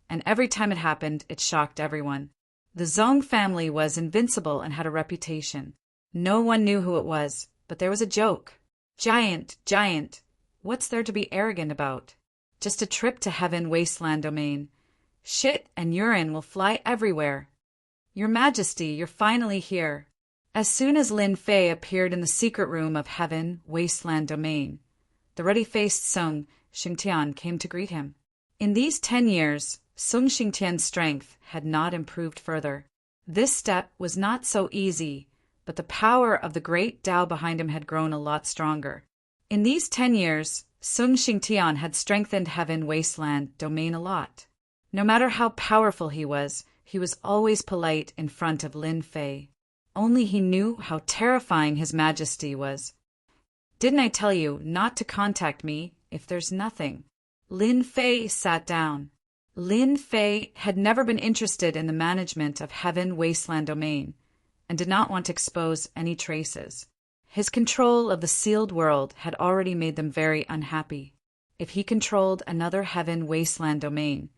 and every time it happened, it shocked everyone. The Zhong family was invincible and had a reputation. No one knew who it was, but there was a joke. Giant, giant. What's there to be arrogant about? Just a trip to Heaven Wasteland domain. Shit and urine will fly everywhere. Your Majesty, you're finally here. As soon as Lin Fei appeared in the secret room of Heaven Wasteland domain, the ruddy-faced Sung Xingtian came to greet him. In these 10 years, Sung Xingtian's strength had not improved further. This step was not so easy, but the power of the great Tao behind him had grown a lot stronger. In these 10 years, Sung Xingtian had strengthened Heaven Wasteland domain a lot. No matter how powerful he was always polite in front of Lin Fei. Only he knew how terrifying His Majesty was. Didn't I tell you not to contact me if there's nothing? Lin Fei sat down. Lin Fei had never been interested in the management of Heaven Wasteland domain and did not want to expose any traces. His control of the sealed world had already made them very unhappy. If he controlled another Heaven Wasteland domain,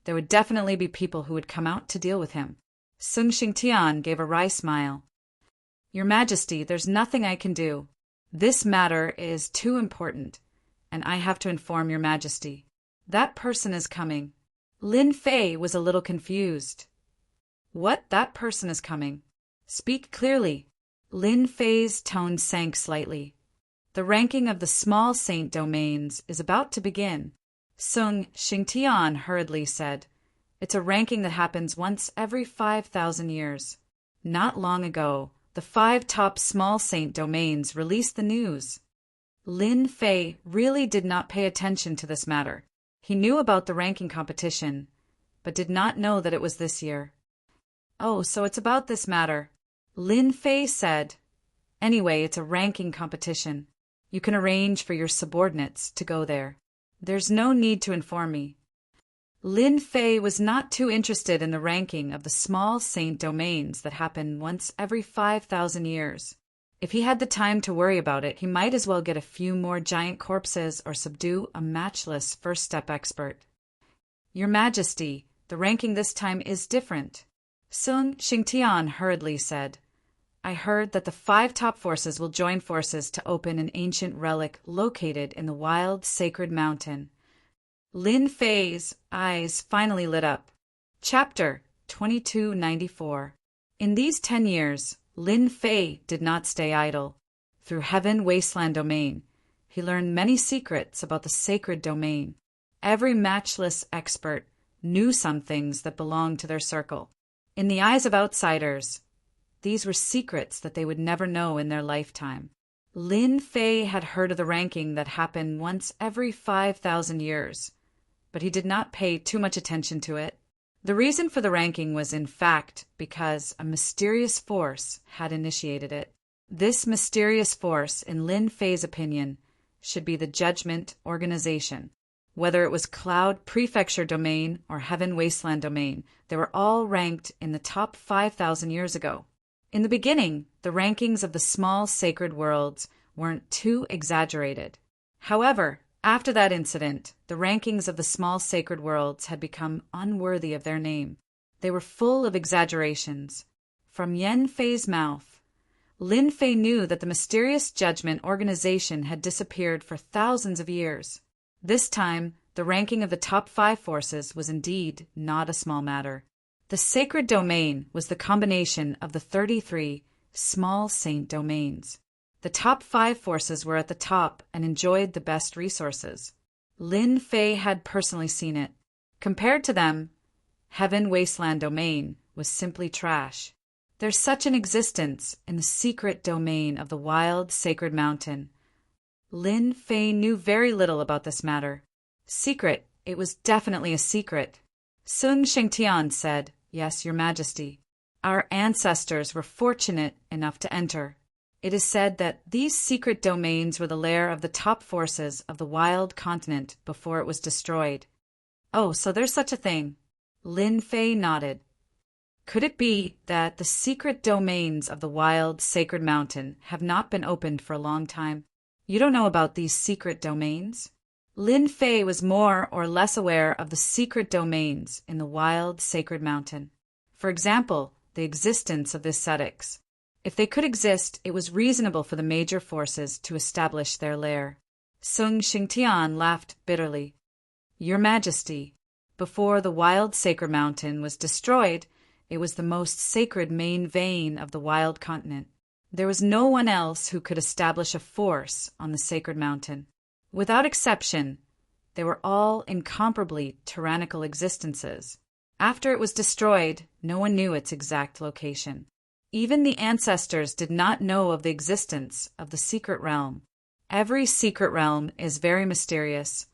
there would definitely be people who would come out to deal with him. Sung Xingtian gave a wry smile. Your Majesty, there's nothing I can do. This matter is too important, and I have to inform Your Majesty. That person is coming. Lin Fei was a little confused. What? That person is coming? Speak clearly. Lin Fei's tone sank slightly. The ranking of the small saint domains is about to begin. Sung Xingtian hurriedly said. It's a ranking that happens once every 5,000 years. Not long ago, the 5 top small saint domains released the news. Lin Fei really did not pay attention to this matter. He knew about the ranking competition, but did not know that it was this year. Oh, so it's about this matter. Lin Fei said. Anyway, it's a ranking competition. You can arrange for your subordinates to go there. There's no need to inform me. Lin Fei was not too interested in the ranking of the small saint domains that happen once every 5,000 years. If he had the time to worry about it, he might as well get a few more giant corpses or subdue a matchless first-step expert. Your Majesty, the ranking this time is different. Sung Xingtian hurriedly said. I heard that the 5 top forces will join forces to open an ancient relic located in the wild sacred mountain. Lin Fei's eyes finally lit up. Chapter 2294. In these 10 years, Lin Fei did not stay idle. Through Heaven Wasteland domain, he learned many secrets about the sacred domain. Every matchless expert knew some things that belonged to their circle. In the eyes of outsiders, these were secrets that they would never know in their lifetime. Lin Fei had heard of the ranking that happened once every 5,000 years, but he did not pay too much attention to it. The reason for the ranking was in fact because a mysterious force had initiated it. This mysterious force, in Lin Fei's opinion, should be the Judgment Organization. Whether it was Cloud Prefecture Domain or Heaven Wasteland Domain, they were all ranked in the top 5,000 years ago. In the beginning, the rankings of the small sacred worlds weren't too exaggerated. However, after that incident, the rankings of the small sacred worlds had become unworthy of their name. They were full of exaggerations. From Yen Fei's mouth, Lin Fei knew that the mysterious Judgment Organization had disappeared for thousands of years. This time, the ranking of the top 5 forces was indeed not a small matter. The sacred domain was the combination of the 33 small saint domains. The top 5 forces were at the top and enjoyed the best resources. Lin Fei had personally seen it. Compared to them, Heaven Wasteland Domain was simply trash. There's such an existence in the secret domain of the wild sacred mountain. Lin Fei knew very little about this matter. Secret, it was definitely a secret. Sun Shengtian said, "Yes, Your Majesty. Our ancestors were fortunate enough to enter. It is said that these secret domains were the lair of the top forces of the wild continent before it was destroyed." "Oh, so there's such a thing." Lin Fei nodded. Could it be that the secret domains of the wild sacred mountain have not been opened for a long time? You don't know about these secret domains? Lin Fei was more or less aware of the secret domains in the wild sacred mountain. For example, the existence of the ascetics. If they could exist, it was reasonable for the major forces to establish their lair. Sung Xingtian laughed bitterly. "Your Majesty, before the wild sacred mountain was destroyed, it was the most sacred main vein of the wild continent. There was no one else who could establish a force on the sacred mountain. Without exception, they were all incomparably tyrannical existences. After it was destroyed, no one knew its exact location. Even the ancestors did not know of the existence of the secret realm. Every secret realm is very mysterious,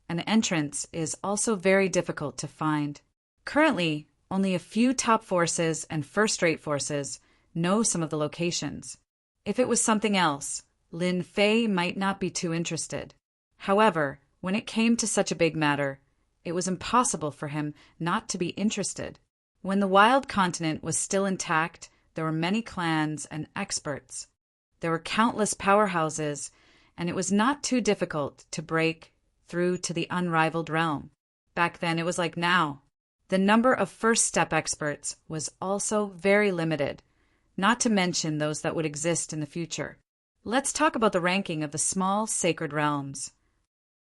and entrance is also very difficult to find. Currently, only a few top forces and first-rate forces know some of the locations. If it was something else, Lin Fei might not be too interested. However, when it came to such a big matter, it was impossible for him not to be interested. When the wild continent was still intact, there were many clans and experts. There were countless powerhouses, and it was not too difficult to break through to the unrivaled realm. Back then, it was like now. The number of first-step experts was also very limited, not to mention those that would exist in the future. Let's talk about the ranking of the small sacred realms.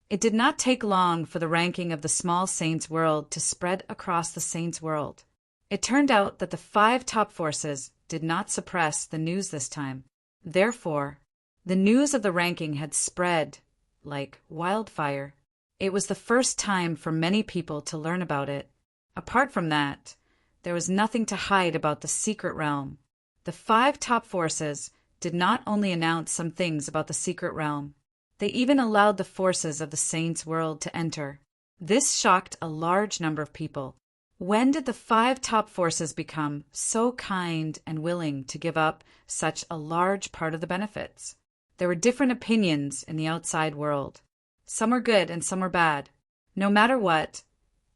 It did not take long for the ranking of the small saints' world to spread across the saints' world. It turned out that the 5 top forces did not suppress the news this time. Therefore, the news of the ranking had spread like wildfire. It was the first time for many people to learn about it. Apart from that, there was nothing to hide about the secret realm. The 5 top forces did not only announce some things about the secret realm, they even allowed the forces of the saints' world to enter. This shocked a large number of people. When did the 5 top forces become so kind and willing to give up such a large part of the benefits? There were different opinions in the outside world. Some were good and some were bad. No matter what,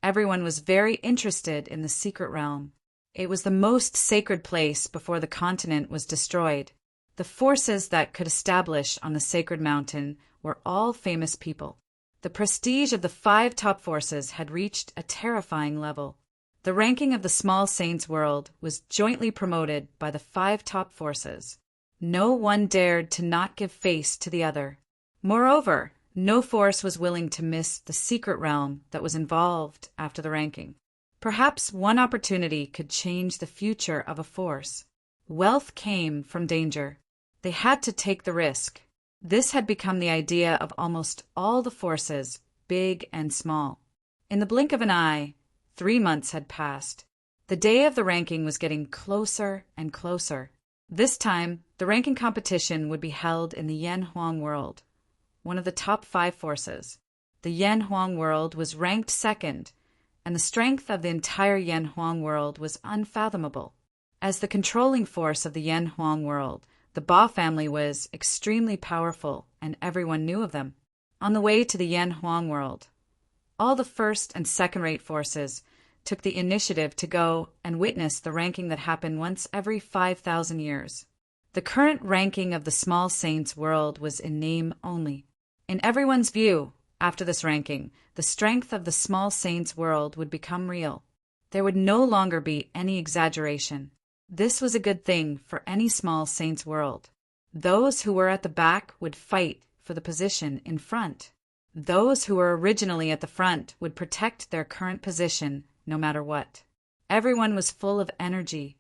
everyone was very interested in the secret realm. It was the most sacred place before the continent was destroyed. The forces that could establish on the sacred mountain were all famous people. The prestige of the 5 top forces had reached a terrifying level. The ranking of the small saints' world was jointly promoted by the 5 top forces. No one dared to not give face to the other. Moreover, no force was willing to miss the secret realm that was involved after the ranking. Perhaps one opportunity could change the future of a force. Wealth came from danger. They had to take the risk. This had become the idea of almost all the forces, big and small. In the blink of an eye, 3 months had passed. The day of the ranking was getting closer and closer. This time, the ranking competition would be held in the Yanhuang world, one of the top 5 forces. The Yanhuang world was ranked second, and the strength of the entire Yan Huang world was unfathomable. As the controlling force of the Yan Huang world, the Ba family was extremely powerful, and everyone knew of them. On the way to the Yan Huang world, all the first and second-rate forces took the initiative to go and witness the ranking that happened once every 5,000 years. The current ranking of the small saints world was in name only. In everyone's view, after this ranking, the strength of the small saints world would become real. There would no longer be any exaggeration. This was a good thing for any small saints world. Those who were at the back would fight for the position in front. Those who were originally at the front would protect their current position no matter what. Everyone was full of energy,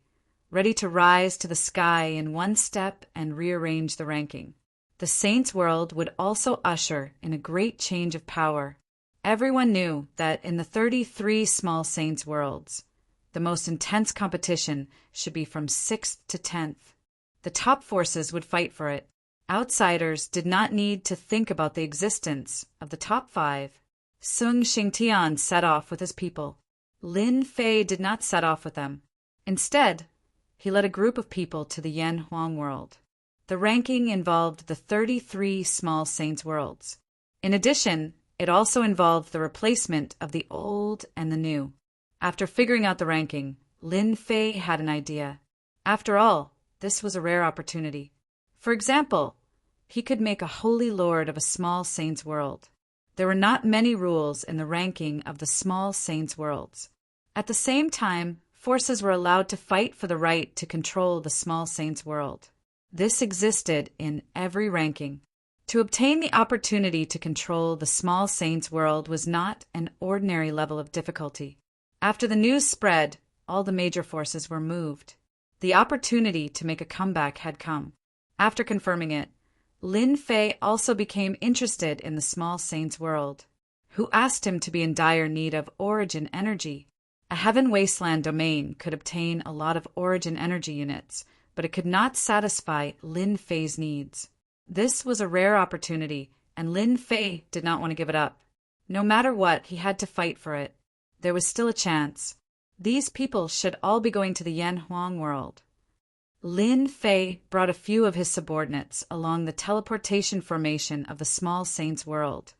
ready to rise to the sky in one step and rearrange the ranking. The saints world would also usher in a great change of power. Everyone knew that in the 33 small saints worlds, the most intense competition should be from 6th to 10th. The top forces would fight for it. Outsiders did not need to think about the existence of the top 5. Sung Xingtian set off with his people. Lin Fei did not set off with them. Instead, he led a group of people to the Yan Huang world. The ranking involved the 33 small saints worlds. In addition, it also involved the replacement of the old and the new. After figuring out the ranking, Lin Fei had an idea. After all, this was a rare opportunity. For example, he could make a holy lord of a small saints world. There were not many rules in the ranking of the small saints worlds. At the same time, forces were allowed to fight for the right to control the small saints world. This existed in every ranking. To obtain the opportunity to control the small saints world was not an ordinary level of difficulty. After the news spread, all the major forces were moved. The opportunity to make a comeback had come. After confirming it, Lin Fei also became interested in the small saints world, who asked him to be in dire need of origin energy. A heaven wasteland domain could obtain a lot of origin energy units, but it could not satisfy Lin Fei's needs. This was a rare opportunity, and Lin Fei did not want to give it up. No matter what, he had to fight for it. There was still a chance. These people should all be going to the Yan Huang world. Lin Fei brought a few of his subordinates along the teleportation formation of the small saints world,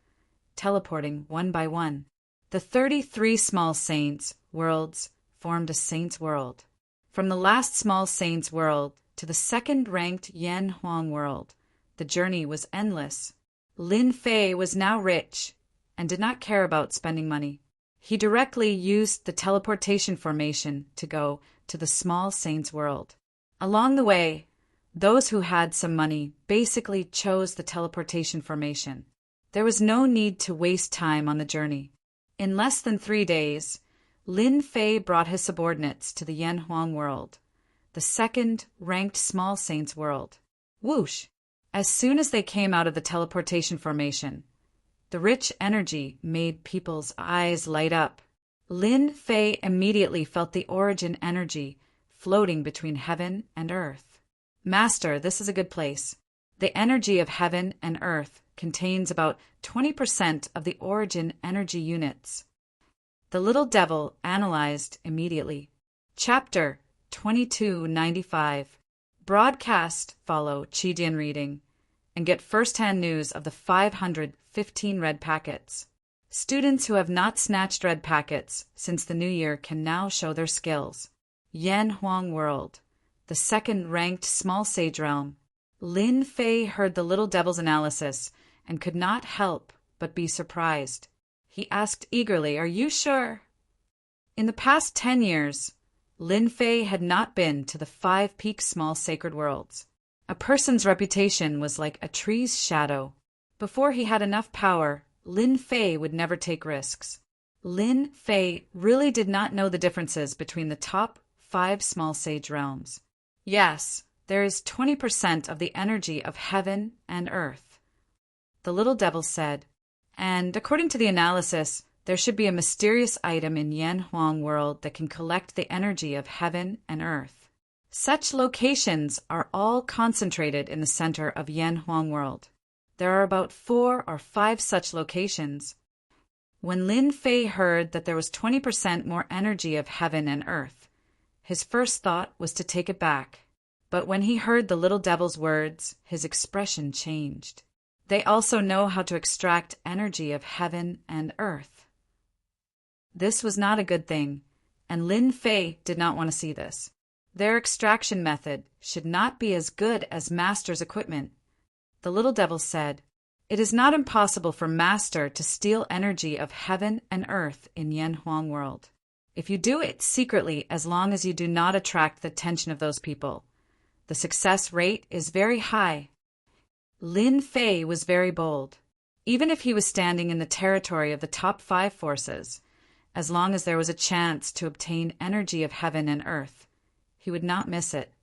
teleporting one by one. The 33 small saints worlds formed a saints world. From the last small saints world to the second-ranked Yan Huang world, the journey was endless. Lin Fei was now rich and did not care about spending money. He directly used the teleportation formation to go to the small saints world. Along the way, those who had some money basically chose the teleportation formation. There was no need to waste time on the journey. In less than 3 days, Lin Fei brought his subordinates to the Yan Huang world, the second-ranked small saints world. Whoosh! As soon as they came out of the teleportation formation, the rich energy made people's eyes light up. Lin Fei immediately felt the origin energy floating between heaven and earth. Master, this is a good place. The energy of heaven and earth contains about 20% of the origin energy units. The little devil analyzed immediately. Chapter 2295. Broadcast follow Qijian reading and get first-hand news of the 515 red packets. Students who have not snatched red packets since the new year can now show their skills. Yan Huang World, the second-ranked small sage realm. Lin Fei heard the little devil's analysis and could not help but be surprised. He asked eagerly, "Are you sure?" In the past 10 years, Lin Fei had not been to the 5 peak small sacred worlds. A person's reputation was like a tree's shadow. Before he had enough power, Lin Fei would never take risks. Lin Fei really did not know the differences between the top 5 small sage realms. Yes, there is 20% of the energy of heaven and earth. The little devil said, and according to the analysis, there should be a mysterious item in Yan Huang world that can collect the energy of heaven and earth. Such locations are all concentrated in the center of Yan Huang world. There are about 4 or 5 such locations. When Lin Fei heard that there was 20% more energy of heaven and earth, his first thought was to take it back. But when he heard the little devil's words, his expression changed. They also know how to extract energy of heaven and earth. This was not a good thing, and Lin Fei did not want to see this. Their extraction method should not be as good as Master's equipment. The little devil said, "It is not impossible for Master to steal energy of heaven and earth in Yanhuang world. If you do it secretly, as long as you do not attract the attention of those people, the success rate is very high." Lin Fei was very bold. Even if he was standing in the territory of the top 5 forces, as long as there was a chance to obtain energy of heaven and earth, he would not miss it.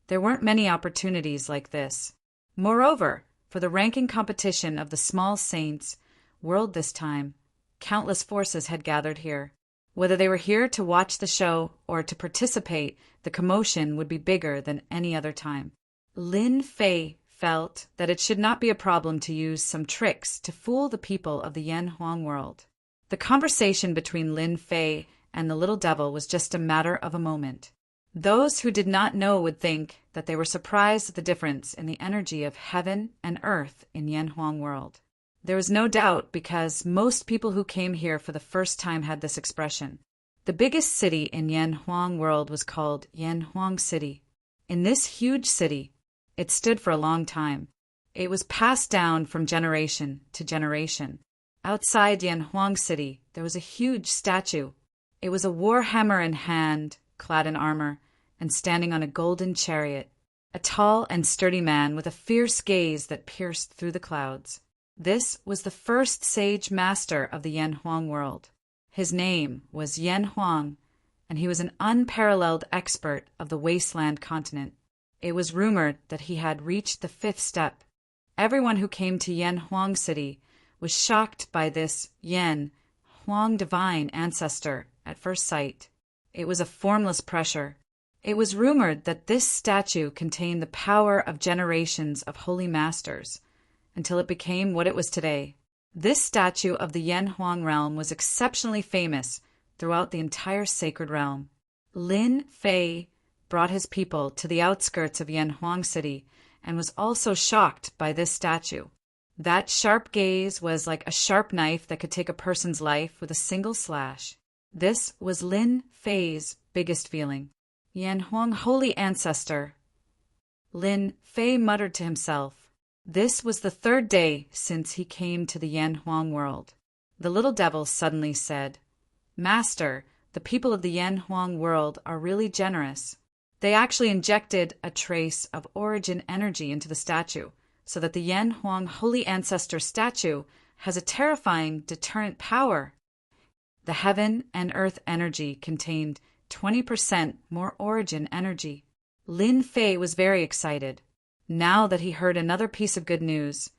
There weren't many opportunities like this. Moreover, for the ranking competition of the small saints world this time, countless forces had gathered here. Whether they were here to watch the show or to participate, the commotion would be bigger than any other time. Lin Fei felt that it should not be a problem to use some tricks to fool the people of the Yanhuang world. The conversation between Lin Fei and the little devil was just a matter of a moment. Those who did not know would think that they were surprised at the difference in the energy of heaven and earth in Yanhuang world. There was no doubt, because most people who came here for the first time had this expression. The biggest city in Yanhuang world was called Yanhuang City. In this huge city, it stood for a long time. It was passed down from generation to generation. Outside Yanhuang City, there was a huge statue. It was a war hammer in hand, clad in armor, and standing on a golden chariot. A tall and sturdy man with a fierce gaze that pierced through the clouds. This was the first sage master of the Yanhuang world. His name was Yanhuang, and he was an unparalleled expert of the wasteland continent. It was rumored that he had reached the 5th step. Everyone who came to Yanhuang City was shocked by this Yan Huang divine ancestor at first sight. It was a formless pressure. It was rumored that this statue contained the power of generations of holy masters, until it became what it was today. This statue of the Yanhuang realm was exceptionally famous throughout the entire sacred realm. Lin Fei brought his people to the outskirts of Yanhuang City and was also shocked by this statue. That sharp gaze was like a sharp knife that could take a person's life with a single slash. This was Lin Fei's biggest feeling. Yanhuang holy ancestor. Lin Fei muttered to himself. This was the 3rd day since he came to the Yanhuang world. The little devil suddenly said, "Master, the people of the Yanhuang world are really generous. They actually injected a trace of origin energy into the statue, so that the Yanhuang holy ancestor statue has a terrifying deterrent power." The heaven and earth energy contained 20% more origin energy. Lin Fei was very excited. Now that he heard another piece of good news,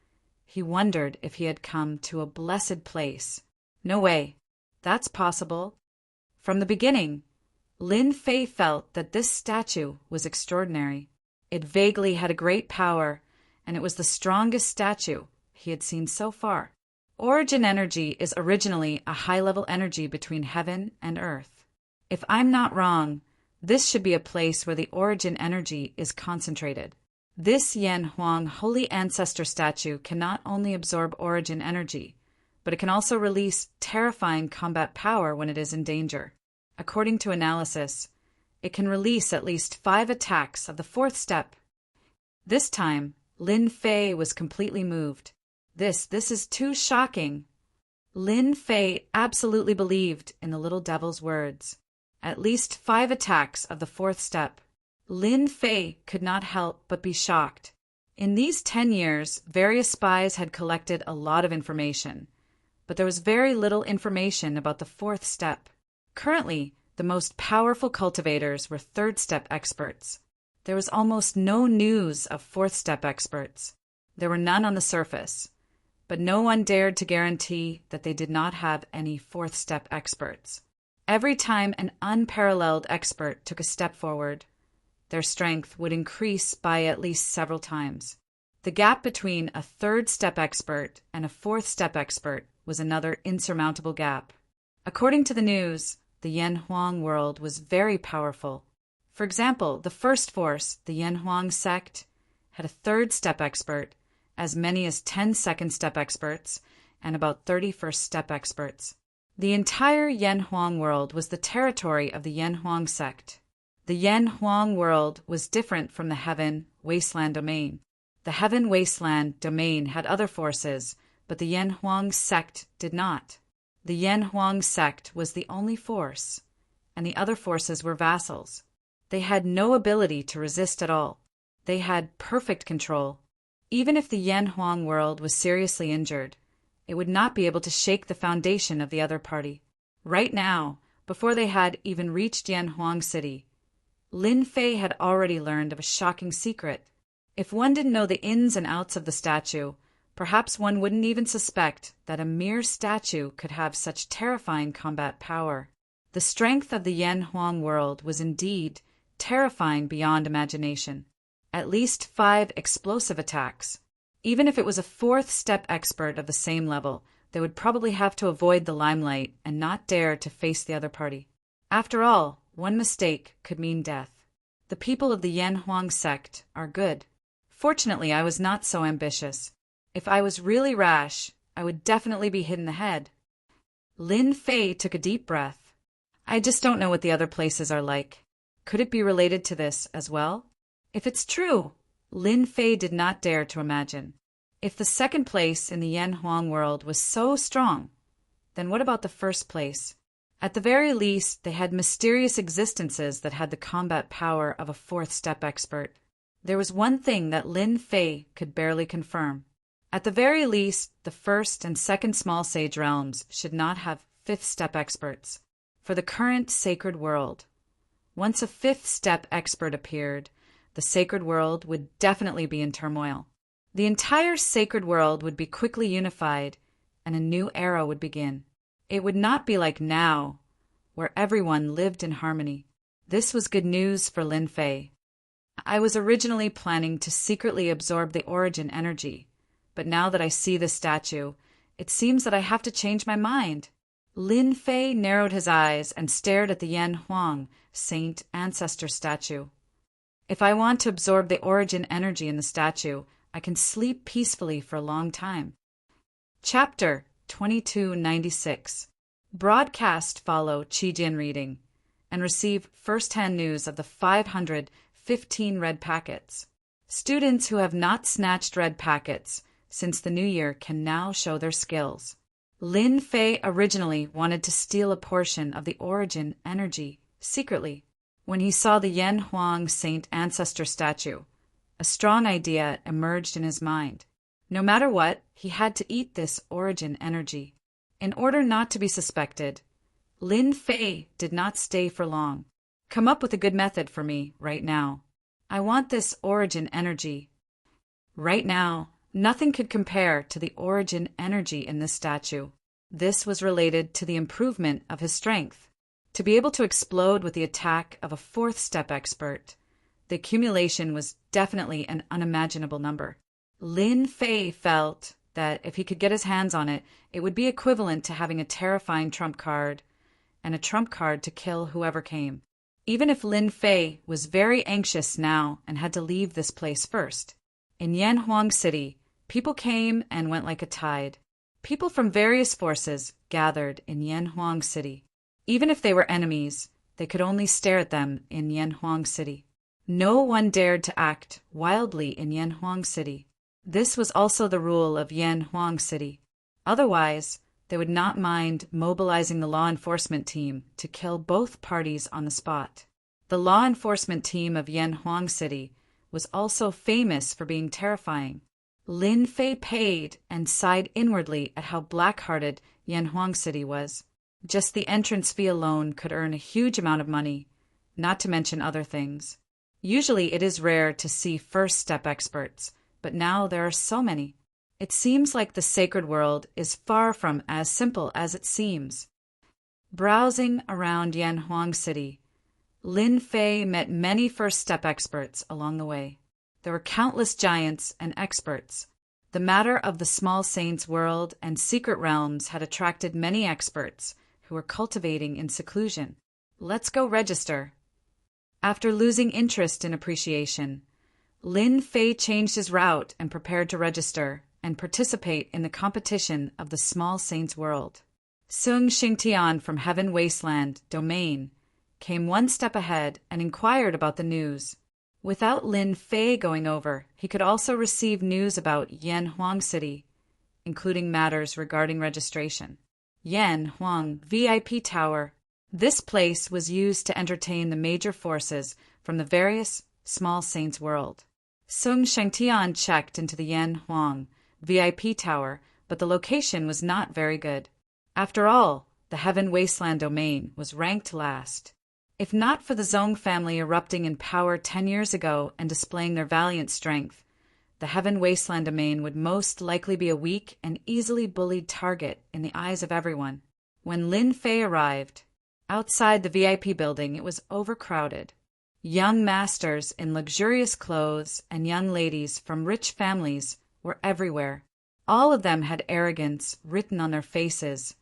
he wondered if he had come to a blessed place. No way. That's possible. From the beginning, Lin Fei felt that this statue was extraordinary. It vaguely had a great power, and it was the strongest statue he had seen so far. Origin energy is originally a high-level energy between heaven and earth. If I'm not wrong, this should be a place where the origin energy is concentrated. This Yanhuang holy ancestor statue can not only absorb origin energy, but it can also release terrifying combat power when it is in danger. According to analysis, it can release at least 5 attacks of the 4th step. This time, Lin Fei was completely moved. This is too shocking. Lin Fei absolutely believed in the little devil's words. At least 5 attacks of the 4th step. Lin Fei could not help but be shocked. In these 10 years, various spies had collected a lot of information, but there was very little information about the 4th step. Currently, the most powerful cultivators were 3rd step experts. There was almost no news of 4th step experts. There were none on the surface, but no one dared to guarantee that they did not have any 4th step experts. Every time an unparalleled expert took a step forward, their strength would increase by at least several times. The gap between a 3rd step expert and a 4th step expert was another insurmountable gap. According to the news, the Yanhuang world was very powerful. For example, the first force, the Yanhuang sect, had a third step expert, as many as 10 second step experts, and about 30 first step experts. The entire Yanhuang world was the territory of the Yanhuang sect. The Yanhuang world was different from the Heaven Wasteland domain. The Heaven Wasteland domain had other forces, but the Yanhuang sect did not. The Yanhuang sect was the only force, and the other forces were vassals. They had no ability to resist at all. They had perfect control. Even if the Yanhuang world was seriously injured, it would not be able to shake the foundation of the other party. Right now, before they had even reached Yanhuang City, Lin Fei had already learned of a shocking secret. If one didn't know the ins and outs of the statue, perhaps one wouldn't even suspect that a mere statue could have such terrifying combat power. The strength of the Yanhuang world was indeed terrifying beyond imagination. At least 5 explosive attacks. Even if it was a 4th step expert of the same level, they would probably have to avoid the limelight and not dare to face the other party. After all, one mistake could mean death. The people of the Yanhuang sect are good. Fortunately, I was not so ambitious. If I was really rash, I would definitely be hit in the head. Lin Fei took a deep breath. I just don't know what the other places are like. Could it be related to this as well? If it's true, Lin Fei did not dare to imagine. If the second place in the Yanhuang world was so strong, then what about the first place? At the very least, they had mysterious existences that had the combat power of a 4th step expert. There was one thing that Lin Fei could barely confirm. At the very least, the 1st and 2nd small sage realms should not have 5th step experts. For the current sacred world, once a 5th step expert appeared, the sacred world would definitely be in turmoil. The entire sacred world would be quickly unified, and a new era would begin. It would not be like now, where everyone lived in harmony. This was good news for Lin Fei. I was originally planning to secretly absorb the origin energy, but now that I see the statue, it seems that I have to change my mind. Lin Fei narrowed his eyes and stared at the Yanhuang Saint Ancestor statue. If I want to absorb the origin energy in the statue, I can sleep peacefully for a long time. Chapter 2296. Broadcast follow Qijian reading and receive first-hand news of the 515 red packets. Students who have not snatched red packets since the new year can now show their skills. Lin Fei originally wanted to steal a portion of the origin energy secretly. When he saw the Yanhuang Saint Ancestor statue, a strong idea emerged in his mind. No matter what, he had to eat this origin energy. In order not to be suspected, Lin Fei did not stay for long. Come up with a good method for me right now. I want this origin energy. Right now, nothing could compare to the origin energy in this statue. This was related to the improvement of his strength. To be able to explode with the attack of a 4th step expert, the accumulation was definitely an unimaginable number. Lin Fei felt that if he could get his hands on it, it would be equivalent to having a terrifying trump card and a trump card to kill whoever came. Even if Lin Fei was very anxious now and had to leave this place first. In Yanhuang City, people came and went like a tide. People from various forces gathered in Yanhuang City. Even if they were enemies, they could only stare at them in Yanhuang City. No one dared to act wildly in Yanhuang City. This was also the rule of Yanhuang City. Otherwise, they would not mind mobilizing the law enforcement team to kill both parties on the spot. The law enforcement team of Yanhuang City was also famous for being terrifying. Lin Fei paid and sighed inwardly at how black-hearted Yanhuang City was. Just the entrance fee alone could earn a huge amount of money, not to mention other things. Usually it is rare to see first-step experts, but now there are so many. It seems like the sacred world is far from as simple as it seems. Browsing around Yanhuang City, Lin Fei met many first-step experts along the way. There were countless giants and experts. The matter of the small saint's world and secret realms had attracted many experts who were cultivating in seclusion. Let's go register. After losing interest in appreciation, Lin Fei changed his route and prepared to register and participate in the competition of the small saint's world. Sung Xingtian from Heaven Wasteland Domain came one step ahead and inquired about the news. Without Lin Fei going over, he could also receive news about Yanhuang City, including matters regarding registration. Yanhuang VIP Tower. This place was used to entertain the major forces from the various small saints' world. Sung Shengtian checked into the Yanhuang VIP Tower, but the location was not very good. After all, the Heaven Wasteland Domain was ranked last. If not for the Zong family erupting in power 10 years ago and displaying their valiant strength, the Heaven Wasteland Domain would most likely be a weak and easily bullied target in the eyes of everyone. When Lin Fei arrived, outside the VIP building, it was overcrowded. Young masters in luxurious clothes and young ladies from rich families were everywhere. All of them had arrogance written on their faces,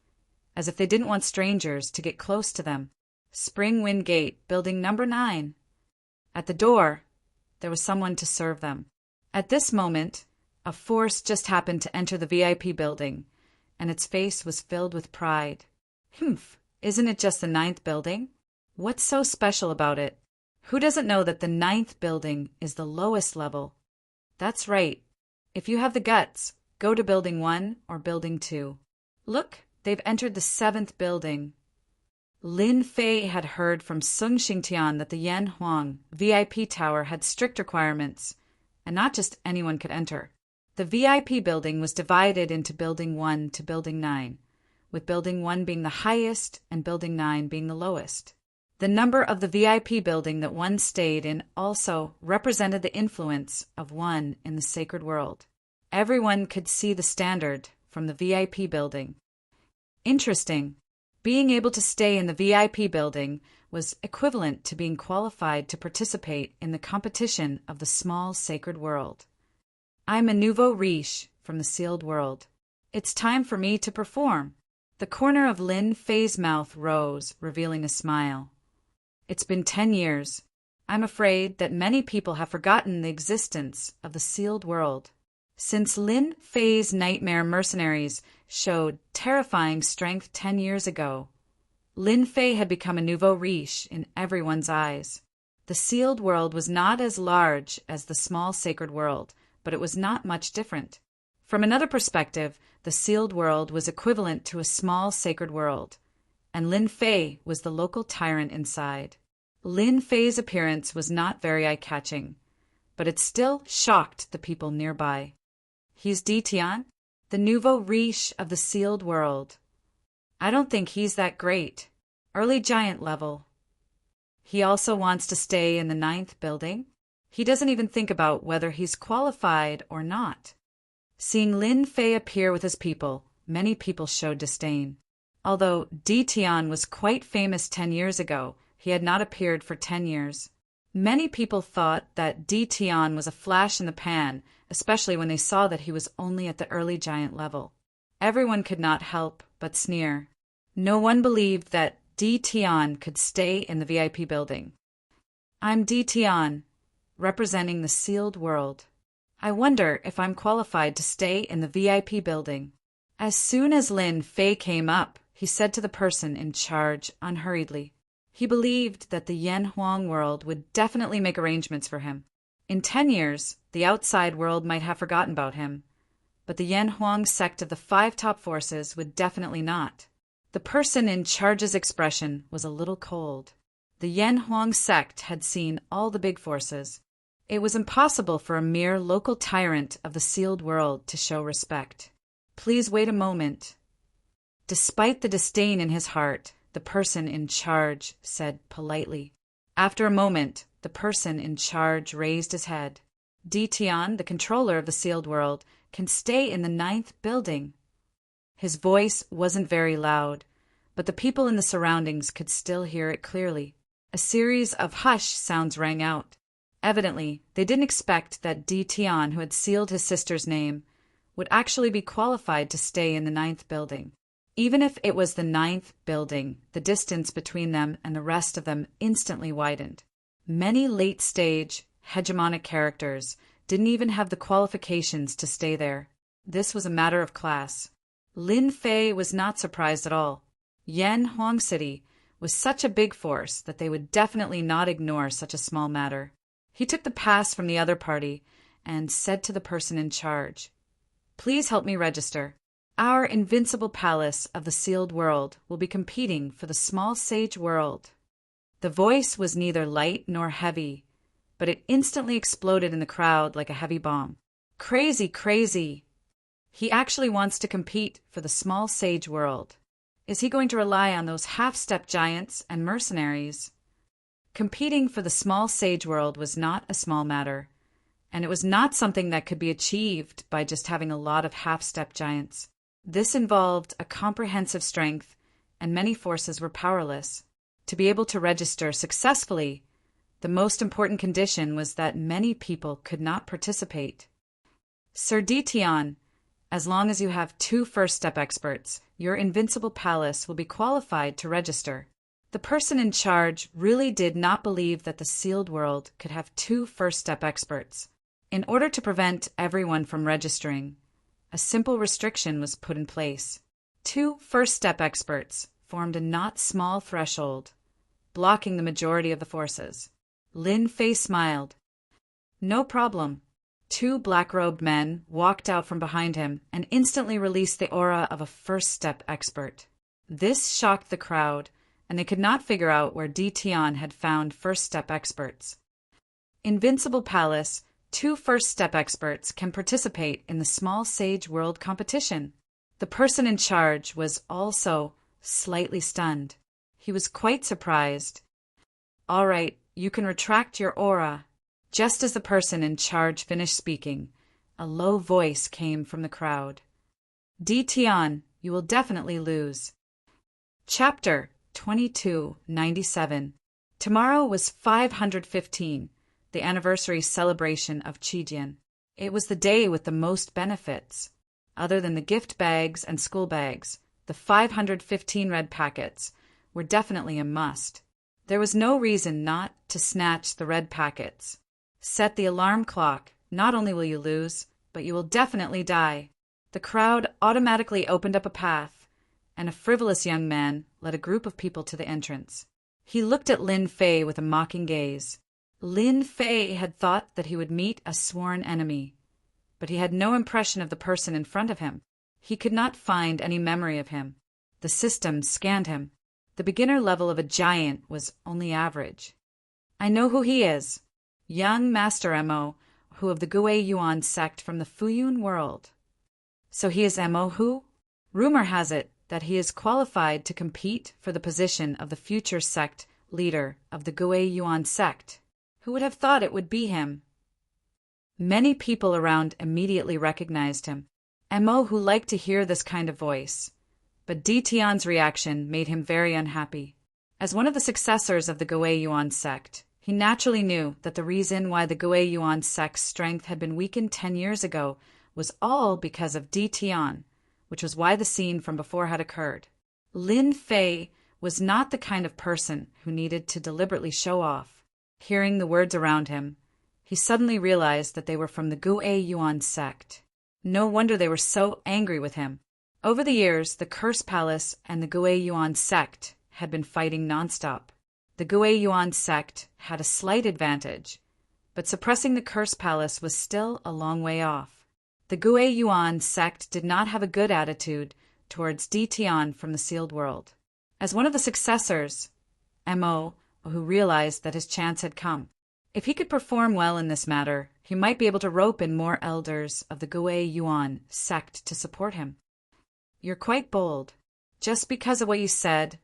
as if they didn't want strangers to get close to them. Spring Wind Gate, building number 9. At the door, there was someone to serve them. At this moment, a force just happened to enter the VIP building, and its face was filled with pride. Humph, isn't it just the 9th building? What's so special about it? Who doesn't know that the 9th building is the lowest level? That's right. If you have the guts, go to building 1 or building 2. Look, they've entered the 7th building. Lin Fei had heard from Sung Xingtian that the Yanhuang VIP Tower had strict requirements, and not just anyone could enter. The VIP building was divided into building 1 to building 9, with building 1 being the highest and building 9 being the lowest. The number of the VIP building that one stayed in also represented the influence of one in the sacred world. Everyone could see the standard from the VIP building. Interesting. Being able to stay in the VIP building was equivalent to being qualified to participate in the competition of the small sacred world. I'm a nouveau riche from the sealed world. It's time for me to perform. The corner of Lin Fei's mouth rose, revealing a smile. It's been 10 years. I'm afraid that many people have forgotten the existence of the sealed world. Since Lin Fei's nightmare mercenaries showed terrifying strength 10 years ago, Lin Fei had become a nouveau riche in everyone's eyes. The sealed world was not as large as the small sacred world, but it was not much different. From another perspective, the sealed world was equivalent to a small sacred world, and Lin Fei was the local tyrant inside. Lin Fei's appearance was not very eye-catching, but it still shocked the people nearby. He's Di Tian, the nouveau riche of the sealed world. I don't think he's that great. Early giant level. He also wants to stay in the 9th building. He doesn't even think about whether he's qualified or not. Seeing Lin Fei appear with his people, many people showed disdain. Although Di Tian was quite famous 10 years ago, he had not appeared for 10 years. Many people thought that Di Tian was a flash in the pan, especially when they saw that he was only at the early giant level. Everyone could not help but sneer. No one believed that Di Tian could stay in the VIP building. I'm Di Tian, representing the sealed world. I wonder if I'm qualified to stay in the VIP building. As soon as Lin Fei came up, he said to the person in charge unhurriedly. He believed that the Yanhuang world would definitely make arrangements for him. In 10 years, the outside world might have forgotten about him, but the Yanhuang sect of the 5 top forces would definitely not. The person in charge's expression was a little cold. The Yanhuang sect had seen all the big forces. It was impossible for a mere local tyrant of the sealed world to show respect. Please wait a moment. Despite the disdain in his heart, the person in charge said politely. After a moment, the person in charge raised his head. Di Tian, the controller of the sealed world, can stay in the 9th building. His voice wasn't very loud, but the people in the surroundings could still hear it clearly. A series of hush sounds rang out. Evidently, they didn't expect that Di Tian, who had sealed his sister's name, would actually be qualified to stay in the ninth building. Even if it was the ninth building, the distance between them and the rest of them instantly widened. Many late-stage, hegemonic characters didn't even have the qualifications to stay there. This was a matter of class. Lin Fei was not surprised at all. Yan Huang City was such a big force that they would definitely not ignore such a small matter. He took the pass from the other party and said to the person in charge, "Please help me register. Our invincible palace of the sealed world will be competing for the small sage world." The voice was neither light nor heavy, but it instantly exploded in the crowd like a heavy bomb. Crazy, crazy! He actually wants to compete for the small sage world. Is he going to rely on those half-step giants and mercenaries? Competing for the small sage world was not a small matter, and it was not something that could be achieved by just having a lot of half-step giants. This involved a comprehensive strength, and many forces were powerless. To be able to register successfully, the most important condition was that many people could not participate. Sir Ditian, as long as you have 2 first-step experts, your invincible palace will be qualified to register. The person in charge really did not believe that the sealed world could have 2 first-step experts. In order to prevent everyone from registering, a simple restriction was put in place. 2 first-step experts formed a not small threshold, blocking the majority of the forces. Lin Fei smiled. No problem. 2 black-robed men walked out from behind him and instantly released the aura of a first-step expert. This shocked the crowd, and they could not figure out where Ditian had found first-step experts. Invincible Palace, 2 first-step experts can participate in the Small Sage World competition. The person in charge was also slightly stunned. He was quite surprised. "All right, you can retract your aura." Just as the person in charge finished speaking, a low voice came from the crowd. "Ditian, you will definitely lose." Chapter 2297. Tomorrow was 515, the anniversary celebration of Qijian. It was the day with the most benefits. Other than the gift bags and school bags, the 515 red packets were definitely a must. There was no reason not to snatch the red packets. Set the alarm clock. Not only will you lose, but you will definitely die. The crowd automatically opened up a path, and a frivolous young man led a group of people to the entrance. He looked at Lin Fei with a mocking gaze. Lin Fei had thought that he would meet a sworn enemy, but he had no impression of the person in front of him. He could not find any memory of him. The system scanned him. The beginner level of a giant was only average. "I know who he is. Young Master Mo, who of the Gui Yuan sect from the Fuyun world." "So he is Mo who?" "Rumor has it that he is qualified to compete for the position of the future sect leader of the Gui Yuan sect." Who would have thought it would be him? Many people around immediately recognized him. Mo who liked to hear this kind of voice, but Ditian's reaction made him very unhappy. As one of the successors of the Gui Yuan sect, he naturally knew that the reason why the Gui Yuan sect's strength had been weakened 10 years ago was all because of Ditian, which was why the scene from before had occurred. Lin Fei was not the kind of person who needed to deliberately show off. Hearing the words around him, he suddenly realized that they were from the Gui Yuan sect. No wonder they were so angry with him. Over the years, the Curse Palace and the Gui Yuan sect had been fighting nonstop. The Gui Yuan sect had a slight advantage, but suppressing the Curse Palace was still a long way off. The Gui Yuan sect did not have a good attitude towards Ditian from the sealed world. As one of the successors, Mo, who realized that his chance had come. If he could perform well in this matter, he might be able to rope in more elders of the Gui Yuan sect to support him. "You're quite bold. Just because of what you said,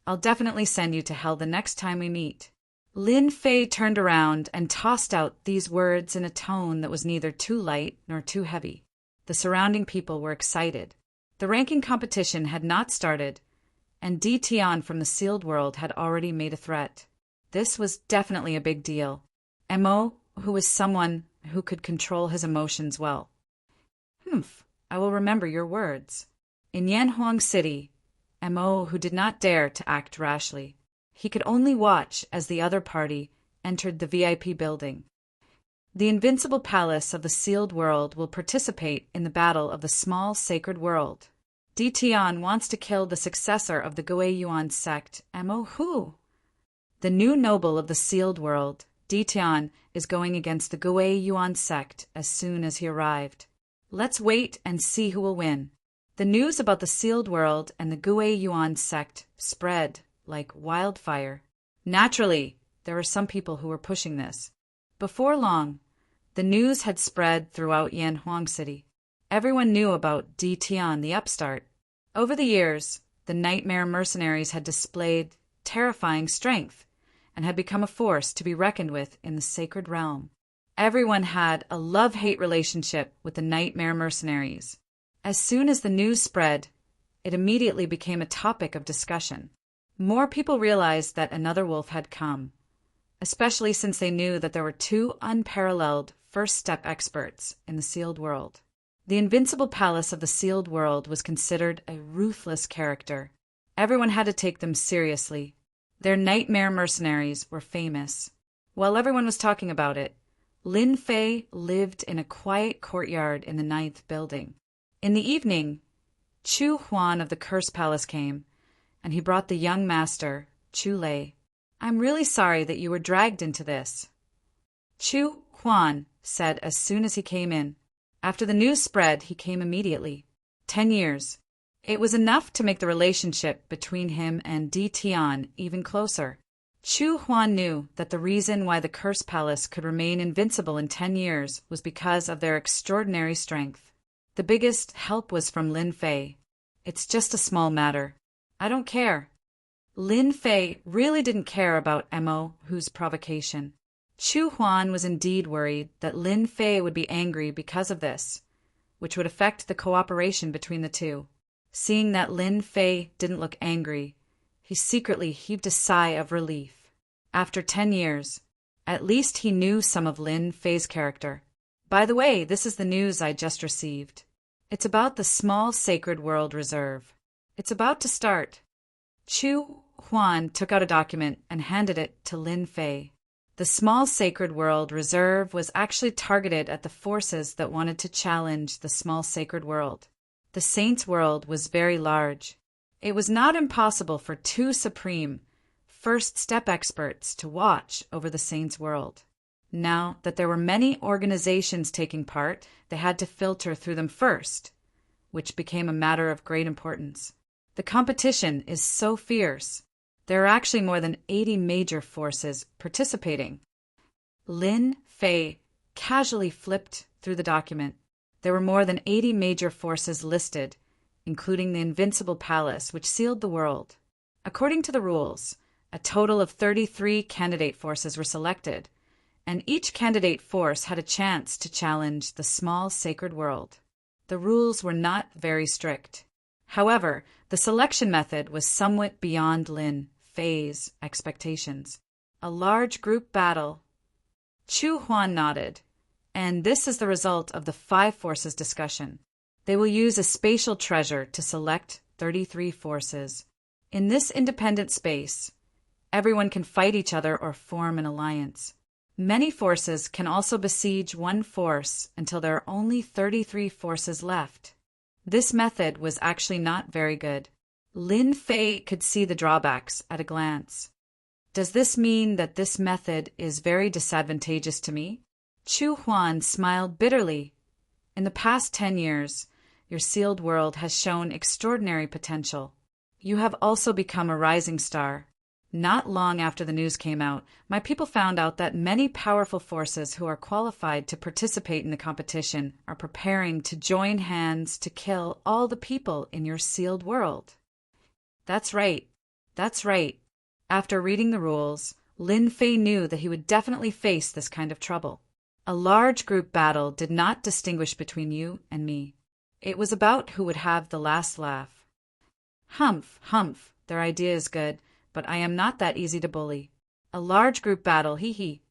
I'll definitely send you to hell the next time we meet." Lin Fei turned around and tossed out these words in a tone that was neither too light nor too heavy. The surrounding people were excited. The ranking competition had not started, and Ditian from the sealed world had already made a threat. This was definitely a big deal. Mo, who was someone who could control his emotions well. I will remember your words. In Yanhuang City, Mo, who did not dare to act rashly, he could only watch as the other party entered the VIP building. The invincible palace of the sealed world will participate in the battle of the small sacred world. Di Tian wants to kill the successor of the Gui Yuan sect, Mo who? The new noble of the sealed world, Di Tian, is going against the Gui Yuan sect as soon as he arrived. Let's wait and see who will win. The news about the sealed world and the Gui Yuan sect spread like wildfire. Naturally, there were some people who were pushing this. Before long, the news had spread throughout Yanhuang City. Everyone knew about Di Tian, the upstart. Over the years, the nightmare mercenaries had displayed terrifying strength and had become a force to be reckoned with in the sacred realm. Everyone had a love-hate relationship with the nightmare mercenaries. As soon as the news spread, it immediately became a topic of discussion. More people realized that another wolf had come, especially since they knew that there were two unparalleled first-step experts in the sealed world. The invincible palace of the sealed world was considered a ruthless character. Everyone had to take them seriously. Their nightmare mercenaries were famous. While everyone was talking about it, Lin Fei lived in a quiet courtyard in the 9th building. In the evening, Chu Huan of the Curse Palace came, and he brought the young master, Chu Lei. I'm really sorry that you were dragged into this, Chu Huan said as soon as he came in. After the news spread, he came immediately. 10 years. It was enough to make the relationship between him and Di Tian even closer. Chu Huan knew that the reason why the Curse Palace could remain invincible in 10 years was because of their extraordinary strength. The biggest help was from Lin Fei. It's just a small matter. I don't care. Lin Fei really didn't care about Mo Hu's provocation. Chu Huan was indeed worried that Lin Fei would be angry because of this, which would affect the cooperation between the two. Seeing that Lin Fei didn't look angry, he secretly heaved a sigh of relief. After 10 years, at least he knew some of Lin Fei's character. By the way, this is the news I just received. It's about the small sacred world reserve. It's about to start. Chu Huan took out a document and handed it to Lin Fei. The small sacred world reserve was actually targeted at the forces that wanted to challenge the small sacred world. The saints' world was very large. It was not impossible for two supreme, first-step experts to watch over the saints' world. Now that there were many organizations taking part, they had to filter through them first, which became a matter of great importance. The competition is so fierce. There are actually more than 80 major forces participating. Lin Fei casually flipped through the document. There were more than 80 major forces listed, including the Invincible Palace, which sealed the world. According to the rules, a total of 33 candidate forces were selected, and each candidate force had a chance to challenge the small sacred world. The rules were not very strict. However, the selection method was somewhat beyond Lin Fei's expectations. A large group battle. Chu Huan nodded. And this is the result of the 5 forces discussion. They will use a spatial treasure to select 33 forces. In this independent space, everyone can fight each other or form an alliance. Many forces can also besiege one force until there are only 33 forces left. This method was actually not very good. Lin Fei could see the drawbacks at a glance. Does this mean that this method is very disadvantageous to me? Chu Huan smiled bitterly. In the past 10 years, your sealed world has shown extraordinary potential. You have also become a rising star. Not long after the news came out, my people found out that many powerful forces who are qualified to participate in the competition are preparing to join hands to kill all the people in your sealed world. That's right. That's right. After reading the rules, Lin Fei knew that he would definitely face this kind of trouble. A large group battle did not distinguish between you and me. It was about who would have the last laugh. Humph, humph, their idea is good, but I am not that easy to bully. A large group battle, hee.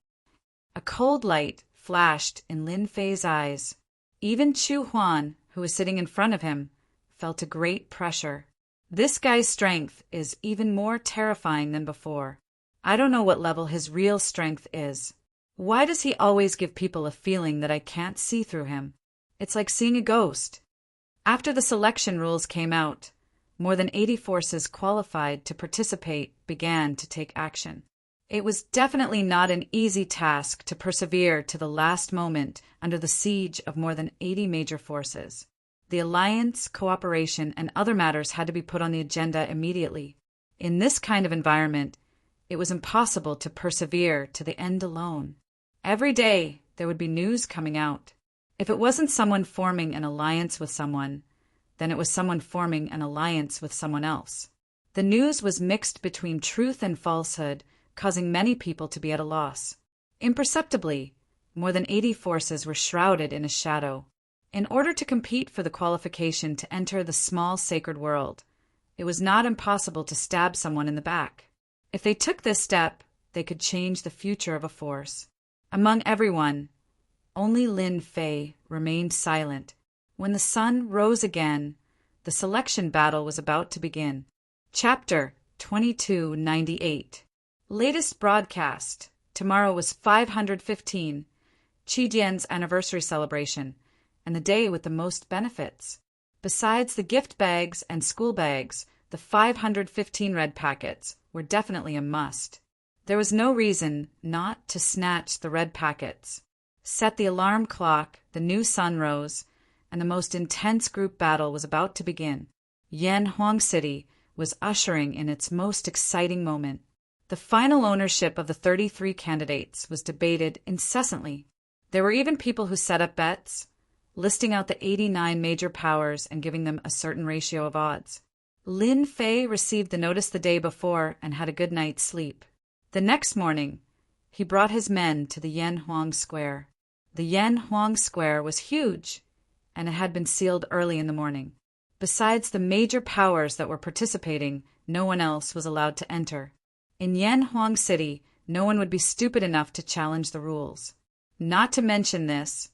A cold light flashed in Lin Fei's eyes. Even Chu Huan, who was sitting in front of him, felt a great pressure. This guy's strength is even more terrifying than before. I don't know what level his real strength is. Why does he always give people a feeling that I can't see through him? It's like seeing a ghost. After the selection rules came out, more than 80 forces qualified to participate began to take action. It was definitely not an easy task to persevere to the last moment under the siege of more than 80 major forces. The alliance, cooperation, and other matters had to be put on the agenda immediately. In this kind of environment, it was impossible to persevere to the end alone. Every day, there would be news coming out. If it wasn't someone forming an alliance with someone, then it was someone forming an alliance with someone else. The news was mixed between truth and falsehood, causing many people to be at a loss. Imperceptibly, more than 80 forces were shrouded in a shadow. In order to compete for the qualification to enter the small sacred world, it was not impossible to stab someone in the back. If they took this step, they could change the future of a force. Among everyone, only Lin Fei remained silent. When the sun rose again, the selection battle was about to begin. Chapter 2298. Latest broadcast. Tomorrow was 515, Qijian's anniversary celebration, and the day with the most benefits. Besides the gift bags and school bags, the 515 red packets were definitely a must. There was no reason not to snatch the red packets. Set the alarm clock, the new sun rose, and the most intense group battle was about to begin. Yanhuang City was ushering in its most exciting moment. The final ownership of the 33 candidates was debated incessantly. There were even people who set up bets, listing out the 89 major powers and giving them a certain ratio of odds. Lin Fei received the notice the day before and had a good night's sleep. The next morning, he brought his men to the Yanhuang Square. The Yanhuang Square was huge, and it had been sealed early in the morning. Besides the major powers that were participating, no one else was allowed to enter. In Yanhuang City, no one would be stupid enough to challenge the rules. Not to mention this,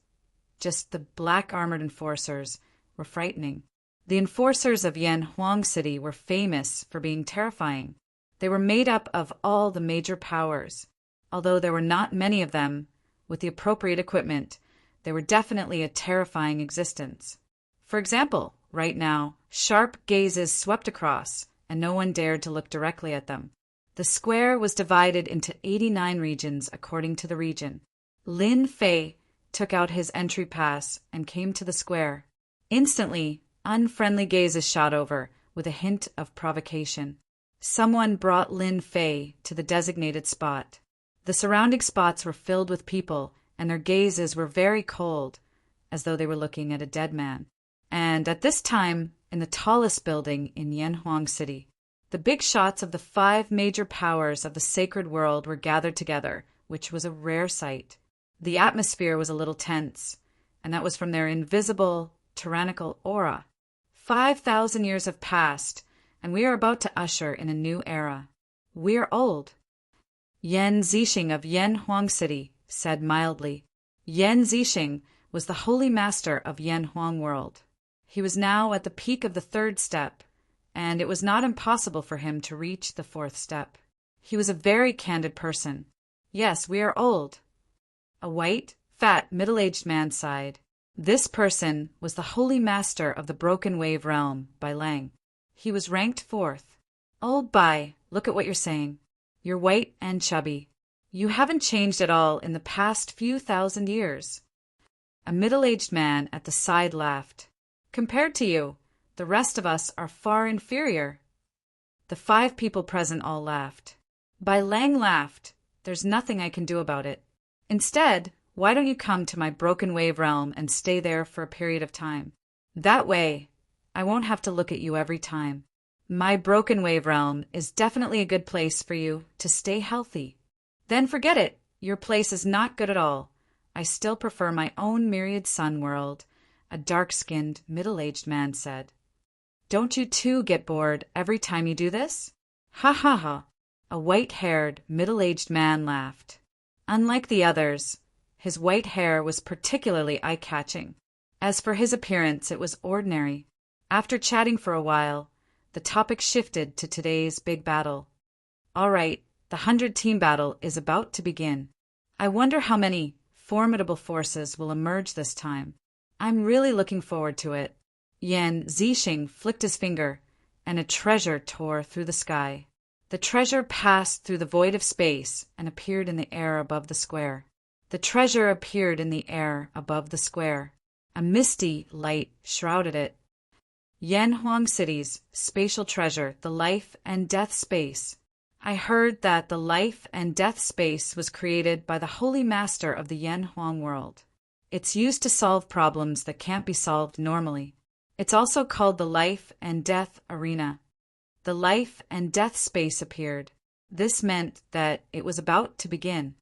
just the black-armored enforcers were frightening. The enforcers of Yanhuang City were famous for being terrifying. They were made up of all the major powers. Although there were not many of them, with the appropriate equipment, they were definitely a terrifying existence. For example, right now, sharp gazes swept across, and no one dared to look directly at them. The square was divided into 89 regions according to the region. Lin Fei took out his entry pass and came to the square. Instantly, unfriendly gazes shot over, with a hint of provocation. Someone brought Lin Fei to the designated spot. The surrounding spots were filled with people, and their gazes were very cold, as though they were looking at a dead man. And at this time, in the tallest building in Yanhuang City, the big shots of the 5 major powers of the sacred world were gathered together, which was a rare sight. The atmosphere was a little tense, and that was from their invisible, tyrannical aura. 5,000 years have passed, and we are about to usher in a new era. We are old. Yan Zixing of Yanhuang City said mildly. Yan Zixing was the holy master of Yanhuang world. He was now at the peak of the 3rd step, and it was not impossible for him to reach the 4th step. He was a very candid person. Yes, we are old. A white, fat, middle-aged man sighed. This person was the holy master of the Broken Wave Realm by Lang. He was ranked 4th. Old Bai, look at what you're saying. You're white and chubby. You haven't changed at all in the past few thousand years. A middle-aged man at the side laughed. Compared to you, the rest of us are far inferior. The 5 people present all laughed. Bai Lang laughed. There's nothing I can do about it. Instead, why don't you come to my Broken Wave Realm and stay there for a period of time? That way, I won't have to look at you every time. My Broken Wave Realm is definitely a good place for you to stay healthy. Then forget it. Your place is not good at all. I still prefer my own Myriad Sun world, a dark-skinned, middle-aged man said. Don't you too get bored every time you do this? Ha ha ha. A white-haired, middle-aged man laughed. Unlike the others, his white hair was particularly eye-catching. As for his appearance, it was ordinary. After chatting for a while, the topic shifted to today's big battle. All right, the 100-team battle is about to begin. I wonder how many formidable forces will emerge this time. I'm really looking forward to it. Yan Zixing flicked his finger, and a treasure tore through the sky. The treasure passed through the void of space and appeared in the air above the square. The treasure appeared in the air above the square. A misty light shrouded it. Yanhuang City's spatial treasure, the life and death space. I heard that the life and death space was created by the holy master of the Yanhuang world. It's used to solve problems that can't be solved normally. It's also called the life and death arena. The life and death space appeared. This meant that it was about to begin.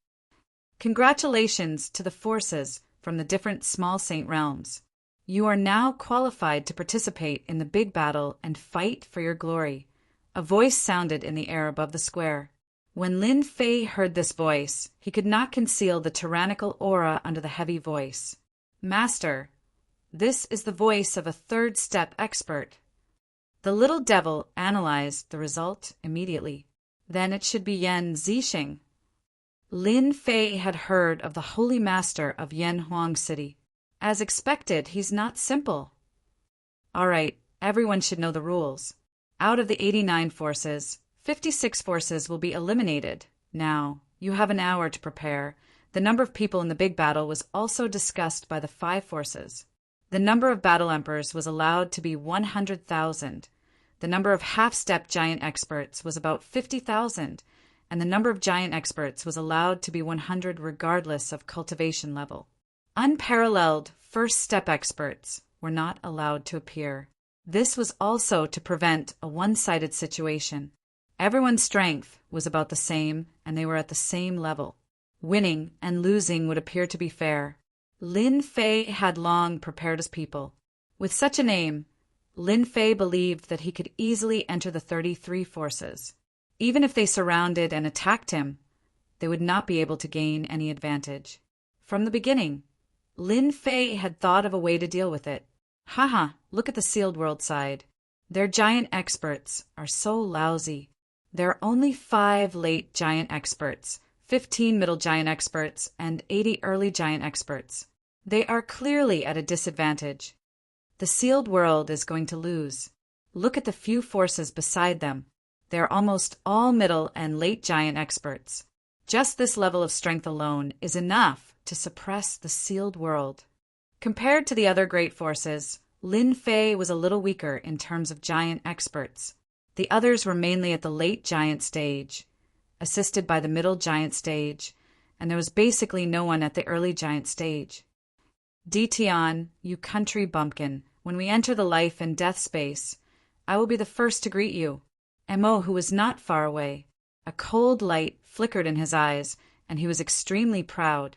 Congratulations to the forces from the different small saint realms. You are now qualified to participate in the big battle and fight for your glory. A voice sounded in the air above the square. When Lin Fei heard this voice, he could not conceal the tyrannical aura under the heavy voice. Master, this is the voice of a third-step expert. The little devil analyzed the result immediately. Then it should be Yan Zixing. Lin Fei had heard of the holy master of Yanhuang City. As expected, he's not simple. All right, everyone should know the rules. Out of the 89 forces, 56 forces will be eliminated. Now, you have an hour to prepare. The number of people in the big battle was also discussed by the 5 forces. The number of battle emperors was allowed to be 100,000. The number of half-step giant experts was about 50,000, and the number of giant experts was allowed to be 100 regardless of cultivation level. Unparalleled first-step experts were not allowed to appear. This was also to prevent a one-sided situation. Everyone's strength was about the same, and they were at the same level. Winning and losing would appear to be fair. Lin Fei had long prepared his people. With such a name, Lin Fei believed that he could easily enter the 33 forces. Even if they surrounded and attacked him, they would not be able to gain any advantage. From the beginning, Lin Fei had thought of a way to deal with it. Haha, look at the sealed world side. Their giant experts are so lousy. There are only 5 late giant experts, 15 middle giant experts, and 80 early giant experts. They are clearly at a disadvantage. The sealed world is going to lose. Look at the few forces beside them. They are almost all middle and late giant experts. Just this level of strength alone is enough to suppress the sealed world. Compared to the other great forces, Lin Fei was a little weaker in terms of giant experts. The others were mainly at the late giant stage, assisted by the middle giant stage, and there was basically no one at the early giant stage. Dition, you country bumpkin, when we enter the life and death space, I will be the first to greet you. Mo, who was not far away. A cold light flickered in his eyes, and he was extremely proud.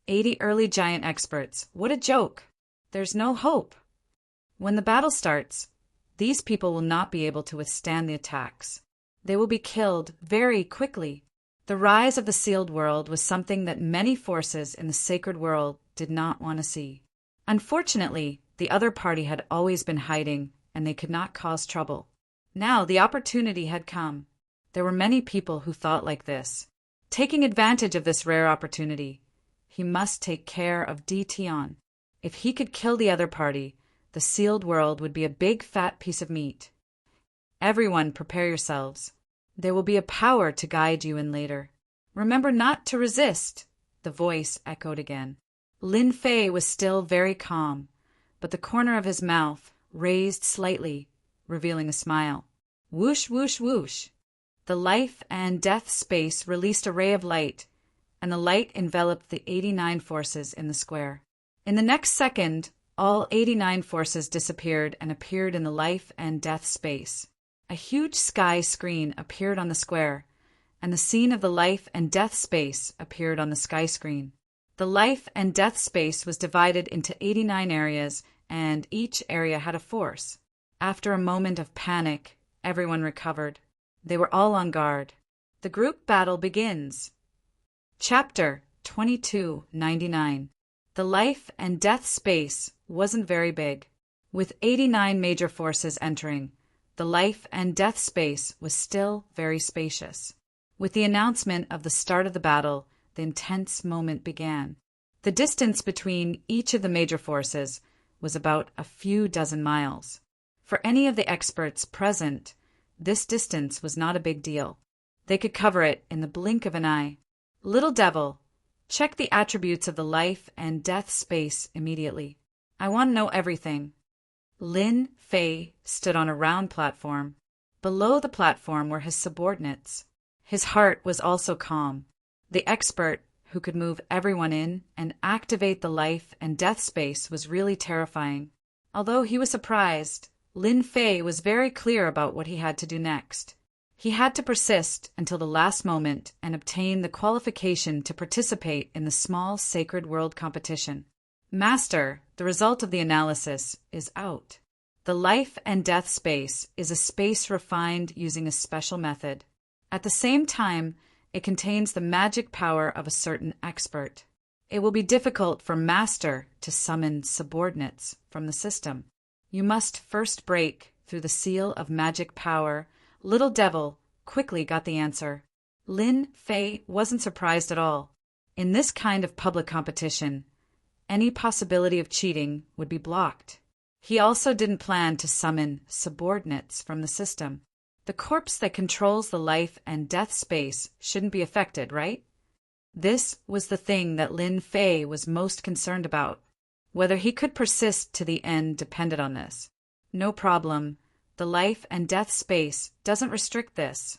80 early giant experts. What a joke! There's no hope. When the battle starts, these people will not be able to withstand the attacks. They will be killed very quickly. The rise of the sealed world was something that many forces in the sacred world did not want to see. Unfortunately, the other party had always been hiding, and they could not cause trouble. Now the opportunity had come. There were many people who thought like this. Taking advantage of this rare opportunity, he must take care of Dition. If he could kill the other party, the sealed world would be a big fat piece of meat. Everyone prepare yourselves. There will be a power to guide you in later. Remember not to resist, the voice echoed again. Lin Fei was still very calm, but the corner of his mouth raised slightly, revealing a smile. Whoosh, whoosh, whoosh. The life and death space released a ray of light, and the light enveloped the 89 forces in the square. In the next second, all 89 forces disappeared and appeared in the life and death space. A huge sky screen appeared on the square, and the scene of the life and death space appeared on the sky screen. The life and death space was divided into 89 areas, and each area had a force. After a moment of panic, everyone recovered. They were all on guard. The group battle begins. Chapter 2299. The life and death space wasn't very big. With 89 major forces entering, the life and death space was still very spacious. With the announcement of the start of the battle, the intense moment began. The distance between each of the major forces was about a few dozen miles. For any of the experts present, this distance was not a big deal. They could cover it in the blink of an eye. Little Devil, check the attributes of the life and death space immediately. I want to know everything. Lin Fei stood on a round platform. Below the platform were his subordinates. His heart was also calm. The expert, who could move everyone in and activate the life and death space, was really terrifying. Although he was surprised, Lin Fei was very clear about what he had to do next. He had to persist until the last moment and obtain the qualification to participate in the small sacred world competition. Master, the result of the analysis is out. The life and death space is a space refined using a special method. At the same time, it contains the magic power of a certain expert. It will be difficult for Master to summon subordinates from the system. You must first break through the seal of magic power. Little Devil quickly got the answer. Lin Fei wasn't surprised at all. In this kind of public competition, any possibility of cheating would be blocked. He also didn't plan to summon subordinates from the system. The corpse that controls the life and death space shouldn't be affected, right? This was the thing that Lin Fei was most concerned about. Whether he could persist to the end depended on this. No problem. The life and death space doesn't restrict this.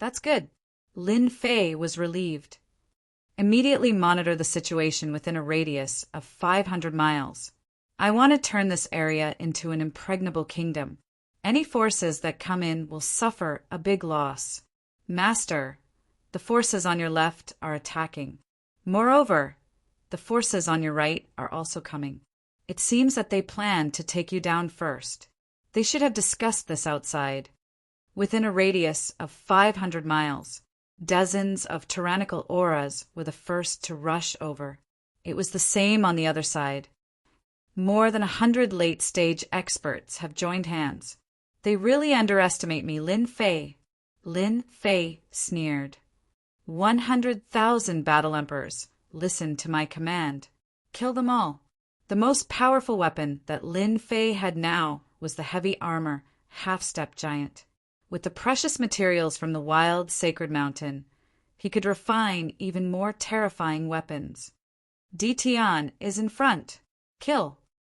That's good. Lin Fei was relieved. Immediately monitor the situation within a radius of 500 miles. I want to turn this area into an impregnable kingdom. Any forces that come in will suffer a big loss. Master, the forces on your left are attacking. Moreover, the forces on your right are also coming. It seems that they plan to take you down first. They should have discussed this outside. Within a radius of 500 miles, dozens of tyrannical auras were the first to rush over. It was the same on the other side. More than 100 late-stage experts have joined hands. They really underestimate me, Lin Fei. Lin Fei sneered. 100,000 battle emperors listened to my command. Kill them all. The most powerful weapon that Lin Fei had now was the heavy armor half-step giant. With the precious materials from the wild sacred mountain, he could refine even more terrifying weapons. Ditian is in front. Kill.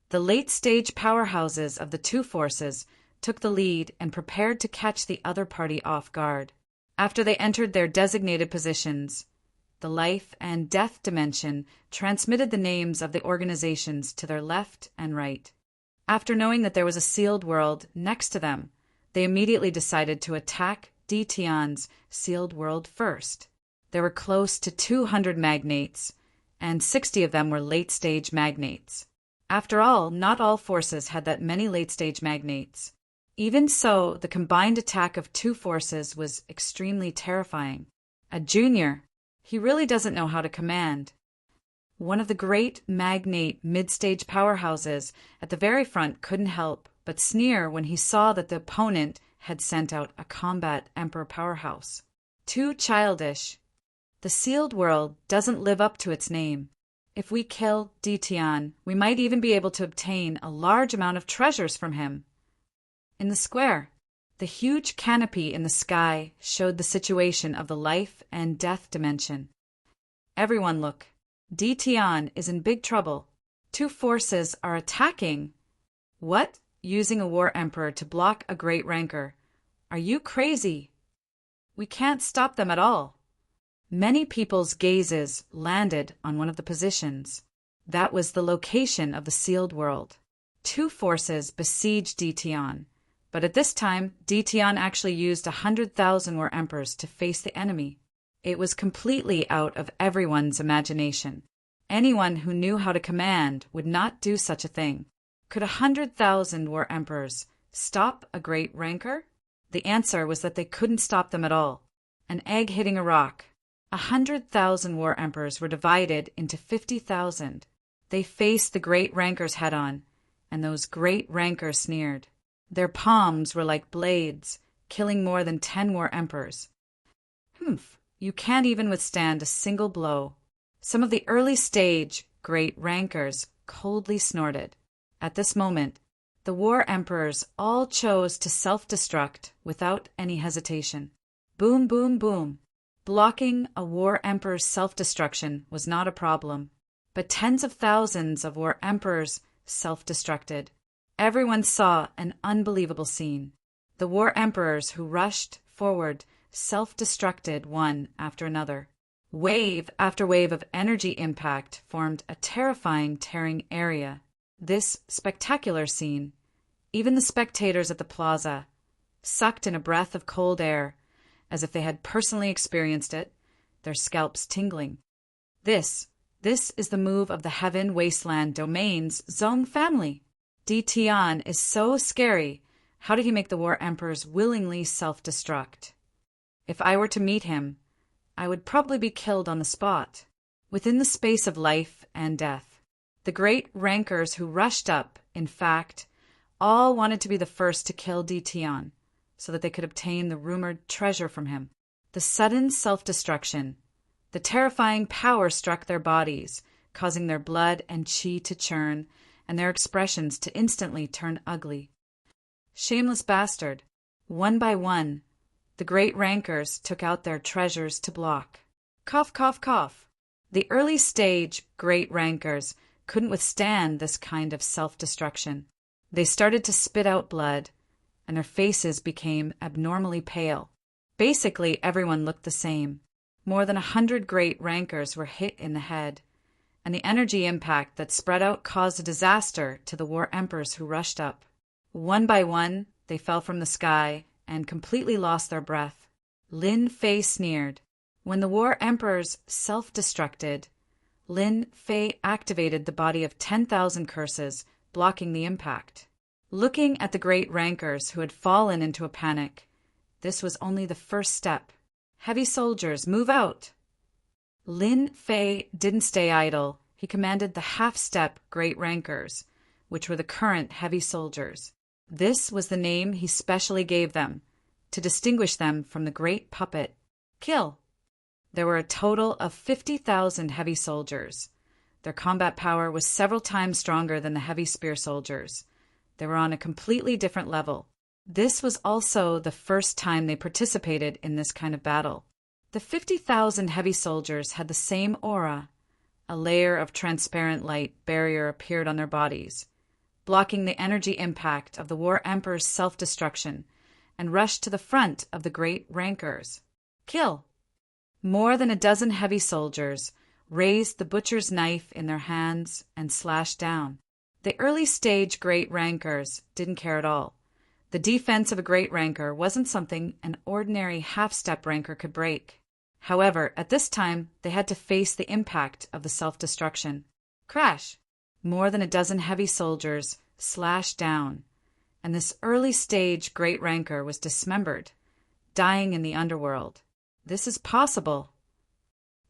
The late-stage powerhouses of the two forces took the lead and prepared to catch the other party off guard. After they entered their designated positions, the life and death dimension transmitted the names of the organizations to their left and right. After knowing that there was a sealed world next to them, they immediately decided to attack Ditian's sealed world first. There were close to 200 magnates, and 60 of them were late-stage magnates. After all, not all forces had that many late-stage magnates. Even so, the combined attack of two forces was extremely terrifying. A junior, he really doesn't know how to command. One of the great magnate mid-stage powerhouses at the very front couldn't help but sneer when he saw that the opponent had sent out a combat emperor powerhouse. Too childish. The sealed world doesn't live up to its name. If we kill Ditian, we might even be able to obtain a large amount of treasures from him. In the square, the huge canopy in the sky showed the situation of the life and death dimension. Everyone look. Ditian is in big trouble. Two forces are attacking. What? Using a war emperor to block a great rancor. Are you crazy? We can't stop them at all. Many people's gazes landed on one of the positions. That was the location of the sealed world. Two forces besieged Ditian, but at this time, Ditian actually used 100,000 war emperors to face the enemy. It was completely out of everyone's imagination. Anyone who knew how to command would not do such a thing. Could 100,000 war emperors stop a great rancor? The answer was that they couldn't stop them at all. An egg hitting a rock. 100,000 war emperors were divided into 50,000. They faced the great rankers head-on, and those great rankers sneered. Their palms were like blades, killing more than 10 war emperors. Humph, you can't even withstand a single blow. Some of the early stage great rankers coldly snorted. At this moment, the war emperors all chose to self-destruct without any hesitation. Boom, boom, boom. Blocking a war emperor's self-destruction was not a problem, but tens of thousands of war emperors self-destructed. Everyone saw an unbelievable scene. The war emperors who rushed forward self-destructed one after another. Wave after wave of energy impact formed a terrifying tearing area. This spectacular scene, even the spectators at the plaza, sucked in a breath of cold air, as if they had personally experienced it, their scalps tingling. This is the move of the Heaven Wasteland Domain's Zong family. Di Tian is so scary. How did he make the war emperors willingly self-destruct? If I were to meet him, I would probably be killed on the spot, within the space of life and death. The great rankers who rushed up, in fact, all wanted to be the first to kill Di Tian, so that they could obtain the rumored treasure from him. The sudden self-destruction, the terrifying power struck their bodies, causing their blood and chi to churn, and their expressions to instantly turn ugly. Shameless bastard. One by one, the great rankers took out their treasures to block. Cough, cough, cough. The early stage great rankers couldn't withstand this kind of self-destruction. They started to spit out blood, and their faces became abnormally pale. Basically, everyone looked the same. More than 100 great rankers were hit in the head, and the energy impact that spread out caused a disaster to the war emperors who rushed up. One by one, they fell from the sky and completely lost their breath. Lin Fei sneered. When the war emperors self-destructed, Lin Fei activated the body of 10,000 curses, blocking the impact. Looking at the great rankers who had fallen into a panic, this was only the first step. Heavy soldiers, move out! Lin Fei didn't stay idle. He commanded the half-step great rankers, which were the current heavy soldiers. This was the name he specially gave them, to distinguish them from the great puppet. Kill! There were a total of 50,000 heavy soldiers. Their combat power was several times stronger than the heavy spear soldiers. They were on a completely different level. This was also the first time they participated in this kind of battle. The 50,000 heavy soldiers had the same aura. A layer of transparent light barrier appeared on their bodies, blocking the energy impact of the war emperor's self-destruction, and rushed to the front of the great rankers. Kill! More than a dozen heavy soldiers raised the butcher's knife in their hands and slashed down. The early stage great rankers didn't care at all. The defense of a great ranker wasn't something an ordinary half-step ranker could break. However, at this time, they had to face the impact of the self-destruction. Crash! More than a dozen heavy soldiers slashed down, and this early stage great ranker was dismembered, dying in the underworld. This is possible.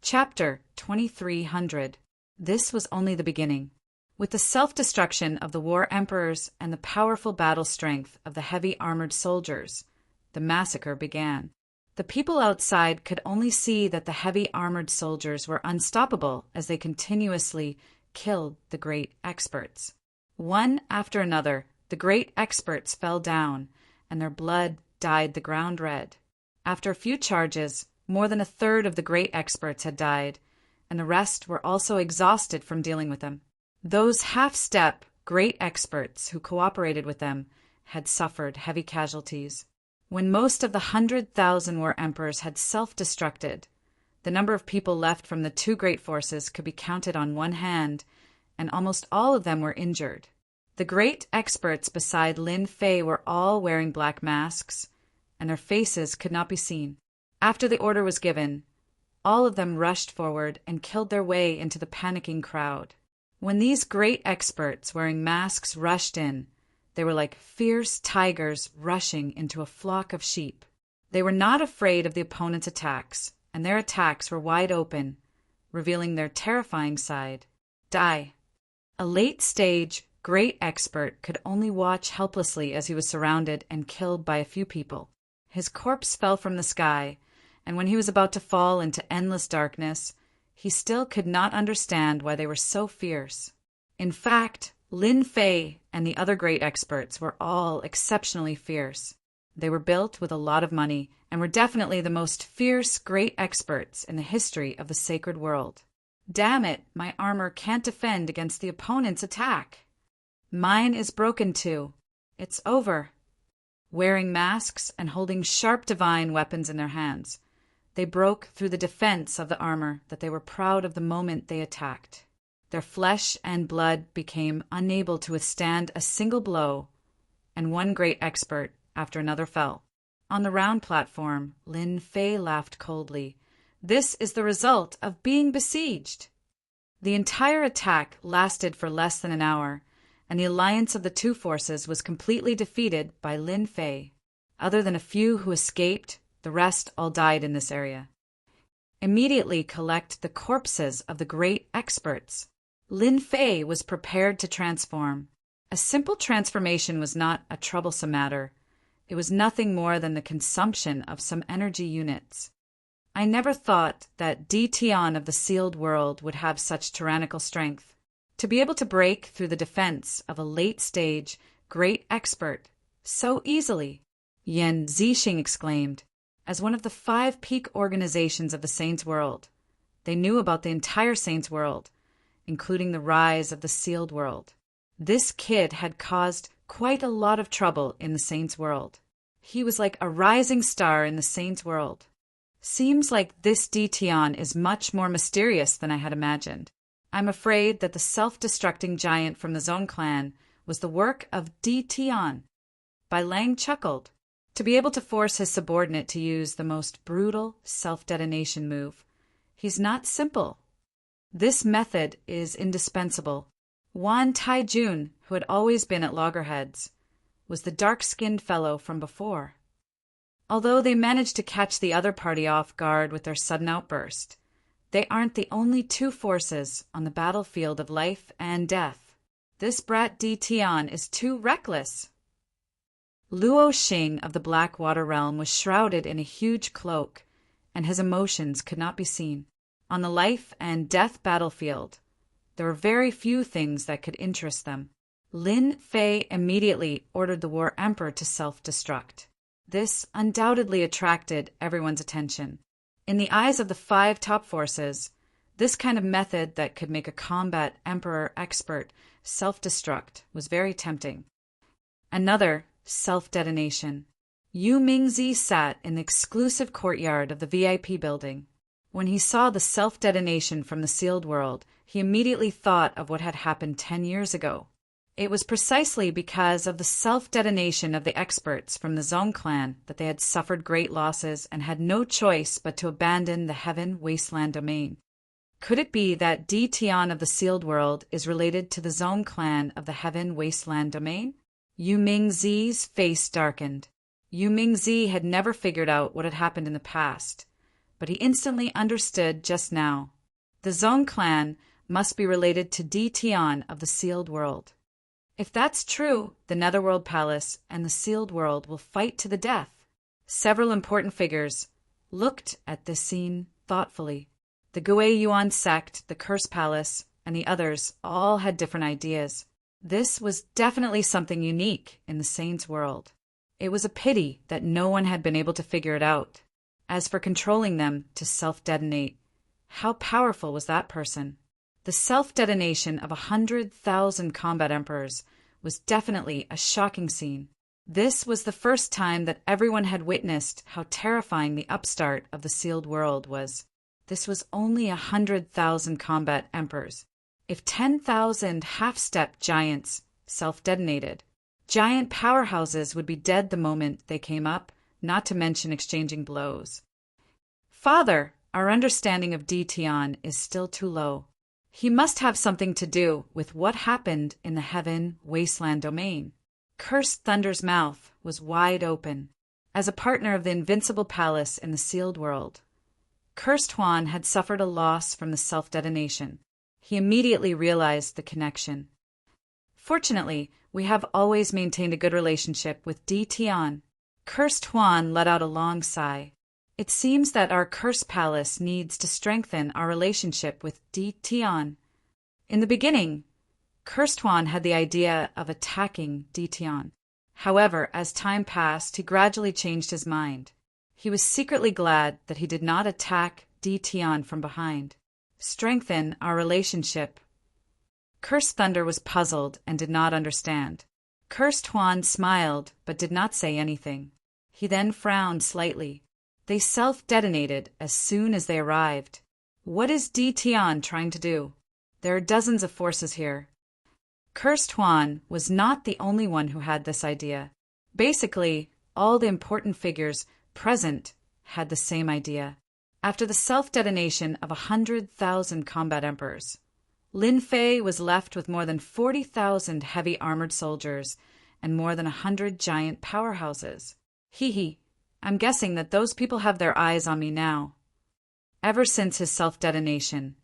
Chapter 2300. This was only the beginning. With the self-destruction of the war emperors and the powerful battle strength of the heavy armored soldiers, the massacre began. The people outside could only see that the heavy armored soldiers were unstoppable as they continuously killed the great experts. One after another, the great experts fell down, and their blood dyed the ground red. After a few charges, more than a third of the great experts had died, and the rest were also exhausted from dealing with them. Those half-step great experts who cooperated with them had suffered heavy casualties. When most of the 100,000 war emperors had self-destructed, the number of people left from the two great forces could be counted on one hand, and almost all of them were injured. The great experts beside Lin Fei were all wearing black masks, and their faces could not be seen. After the order was given, all of them rushed forward and killed their way into the panicking crowd. When these great experts wearing masks rushed in, they were like fierce tigers rushing into a flock of sheep. They were not afraid of the opponent's attacks, and their attacks were wide open, revealing their terrifying side. Die! A late-stage, great expert could only watch helplessly as he was surrounded and killed by a few people. His corpse fell from the sky, and when he was about to fall into endless darkness, he still could not understand why they were so fierce. In fact, Lin Fei and the other great experts were all exceptionally fierce. They were built with a lot of money and were definitely the most fierce great experts in the history of the sacred world. Damn it, my armor can't defend against the opponent's attack. Mine is broken too. It's over. Wearing masks and holding sharp divine weapons in their hands, they broke through the defense of the armor that they were proud of the moment they attacked. Their flesh and blood became unable to withstand a single blow, and one great expert after another fell. On the round platform, Lin Fei laughed coldly. This is the result of being besieged. The entire attack lasted for less than an hour, and the alliance of the two forces was completely defeated by Lin Fei. Other than a few who escaped, the rest all died in this area. Immediately collect the corpses of the great experts. Lin Fei was prepared to transform. A simple transformation was not a troublesome matter. It was nothing more than the consumption of some energy units. I never thought that Tian of the sealed world would have such tyrannical strength. To be able to break through the defense of a late-stage, great expert so easily, Yan Zixing exclaimed. As one of the 5 peak organizations of the Saints' world, they knew about the entire Saints' world, including the rise of the sealed world. This kid had caused quite a lot of trouble in the Saints' world. He was like a rising star in the Saints' world. Seems like this Tian is much more mysterious than I had imagined. I'm afraid that the self-destructing giant from the Zone clan was the work of Tian. Bai Lang chuckled. To be able to force his subordinate to use the most brutal self-detonation move, he's not simple. This method is indispensable. Wan Taijun, who had always been at loggerheads, was the dark-skinned fellow from before. Although they managed to catch the other party off guard with their sudden outburst, they aren't the only two forces on the battlefield of life and death. This brat Tian is too reckless. Luo Xing of the Blackwater realm was shrouded in a huge cloak, and his emotions could not be seen. On the life and death battlefield, there were very few things that could interest them. Lin Fei immediately ordered the War Emperor to self-destruct. This undoubtedly attracted everyone's attention. In the eyes of the 5 top forces, this kind of method that could make a combat emperor expert self-destruct was very tempting. Another self-detonation. Yu Mingzi sat in the exclusive courtyard of the VIP building. When he saw the self-detonation from the sealed world, he immediately thought of what had happened 10 years ago. It was precisely because of the self-detonation of the experts from the Zone clan that they had suffered great losses and had no choice but to abandon the Heaven Wasteland domain. Could it be that Tian of the sealed world is related to the Zone clan of the Heaven Wasteland domain? Yu Mingzi's face darkened. Yu Mingzi had never figured out what had happened in the past, but he instantly understood just now. The Zone clan must be related to Tian of the sealed world. If that's true, the Netherworld Palace and the sealed world will fight to the death. Several important figures looked at this scene thoughtfully. The Gui Yuan sect, the Curse Palace, and the others all had different ideas. This was definitely something unique in the Saints' world. It was a pity that no one had been able to figure it out. As for controlling them to self-detonate, how powerful was that person? The self-detonation of 100,000 combat emperors was definitely a shocking scene. This was the first time that everyone had witnessed how terrifying the upstart of the sealed world was. This was only 100,000 combat emperors. If 10,000 half-step giants self-detonated, giant powerhouses would be dead the moment they came up, not to mention exchanging blows. Father, our understanding of Tian is still too low. He must have something to do with what happened in the Heaven Wasteland domain. Cursed Thunder's mouth was wide open. As a partner of the Invincible Palace in the sealed world, Cursed Huan had suffered a loss from the self-detonation. He immediately realized the connection. Fortunately, we have always maintained a good relationship with Di Tian. Cursed Huan let out a long sigh. It seems that our Cursed Palace needs to strengthen our relationship with Di Tian. In the beginning, Cursed Huan had the idea of attacking Di Tian. However, as time passed, he gradually changed his mind. He was secretly glad that he did not attack Di Tian from behind. Strengthen our relationship. Cursed Thunder was puzzled and did not understand. Cursed Huan smiled but did not say anything. He then frowned slightly. They self-detonated as soon as they arrived. What is Di Tian trying to do? There are dozens of forces here. Cursed Huan was not the only one who had this idea. Basically, all the important figures present had the same idea. After the self-detonation of 100,000 combat emperors, Lin Fei was left with more than 40,000 heavy armored soldiers and more than 100 giant powerhouses. Hee, I'm guessing that those people have their eyes on me now. Ever since his self-detonation,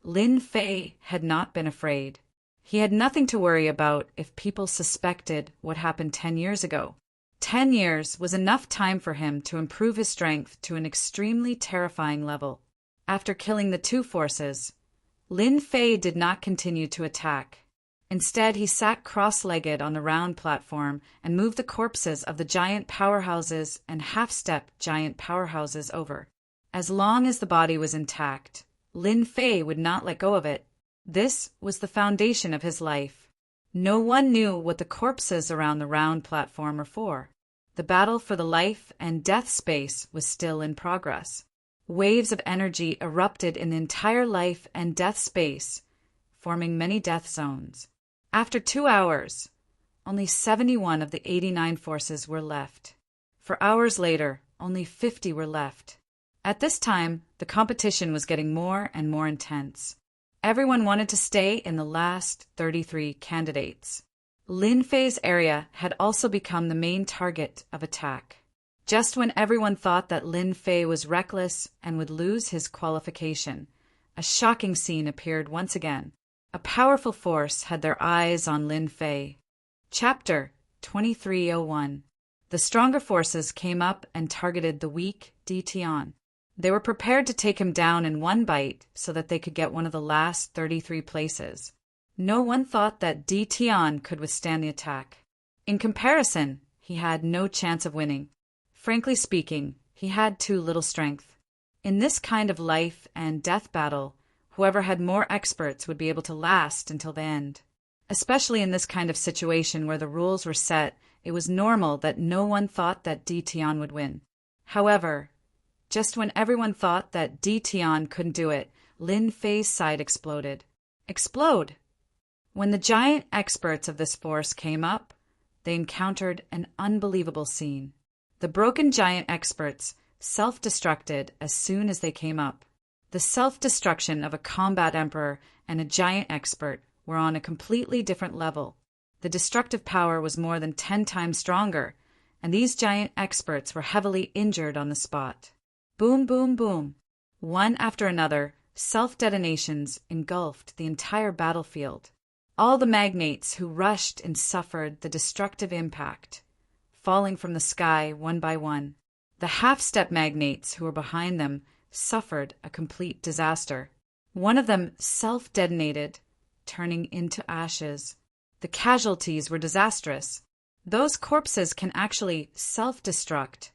Lin Fei had not been afraid. He had nothing to worry about if people suspected what happened 10 years ago. 10 years was enough time for him to improve his strength to an extremely terrifying level. After killing the two forces, Lin Fei did not continue to attack. Instead, he sat cross-legged on the round platform and moved the corpses of the giant powerhouses and half-step giant powerhouses over. As long as the body was intact, Lin Fei would not let go of it. This was the foundation of his life. No one knew what the corpses around the round platform were for. The battle for the life and death space was still in progress. Waves of energy erupted in the entire life and death space, forming many death zones. After 2 hours, only 71 of the 89 forces were left. For hours later, only 50 were left. At this time, the competition was getting more and more intense. Everyone wanted to stay in the last 33 candidates. Lin Fei's area had also become the main target of attack. Just when everyone thought that Lin Fei was reckless and would lose his qualification, a shocking scene appeared once again. A powerful force had their eyes on Lin Fei. Chapter 2301. The stronger forces came up and targeted the weak Di Tian. They were prepared to take him down in one bite so that they could get one of the last 33 places. No one thought that Di Tian could withstand the attack. In comparison, he had no chance of winning. Frankly speaking, he had too little strength. In this kind of life and death battle, whoever had more experts would be able to last until the end. Especially in this kind of situation where the rules were set, it was normal that no one thought that Di Tian would win. However, just when everyone thought that Di Tian couldn't do it, Lin Fei's side exploded. Explode! When the giant experts of this force came up, they encountered an unbelievable scene. The broken giant experts self-destructed as soon as they came up. The self-destruction of a combat emperor and a giant expert were on a completely different level. The destructive power was more than 10 times stronger, and these giant experts were heavily injured on the spot. Boom, boom, boom. One after another, self-detonations engulfed the entire battlefield. All the magnates who rushed and suffered the destructive impact, falling from the sky one by one. The half-step magnates who were behind them suffered a complete disaster. One of them self-detonated, turning into ashes. The casualties were disastrous. Those corpses can actually self-destruct.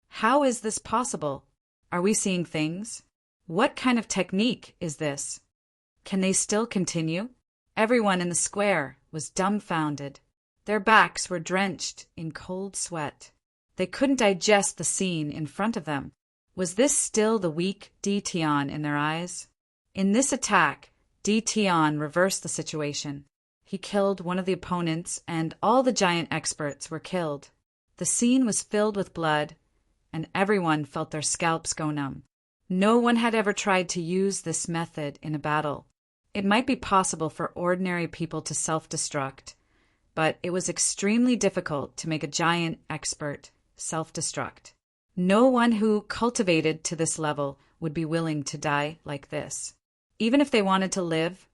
How is this possible? Are we seeing things? What kind of technique is this? Can they still continue? Everyone in the square was dumbfounded. Their backs were drenched in cold sweat. They couldn't digest the scene in front of them. Was this still the weak Di Tian in their eyes? In this attack, Di Tian reversed the situation. He killed one of the opponents, and all the giant experts were killed. The scene was filled with blood, and everyone felt their scalps go numb. No one had ever tried to use this method in a battle. It might be possible for ordinary people to self-destruct, but it was extremely difficult to make a giant expert self-destruct. No one who cultivated to this level would be willing to die like this. Even if they wanted to live,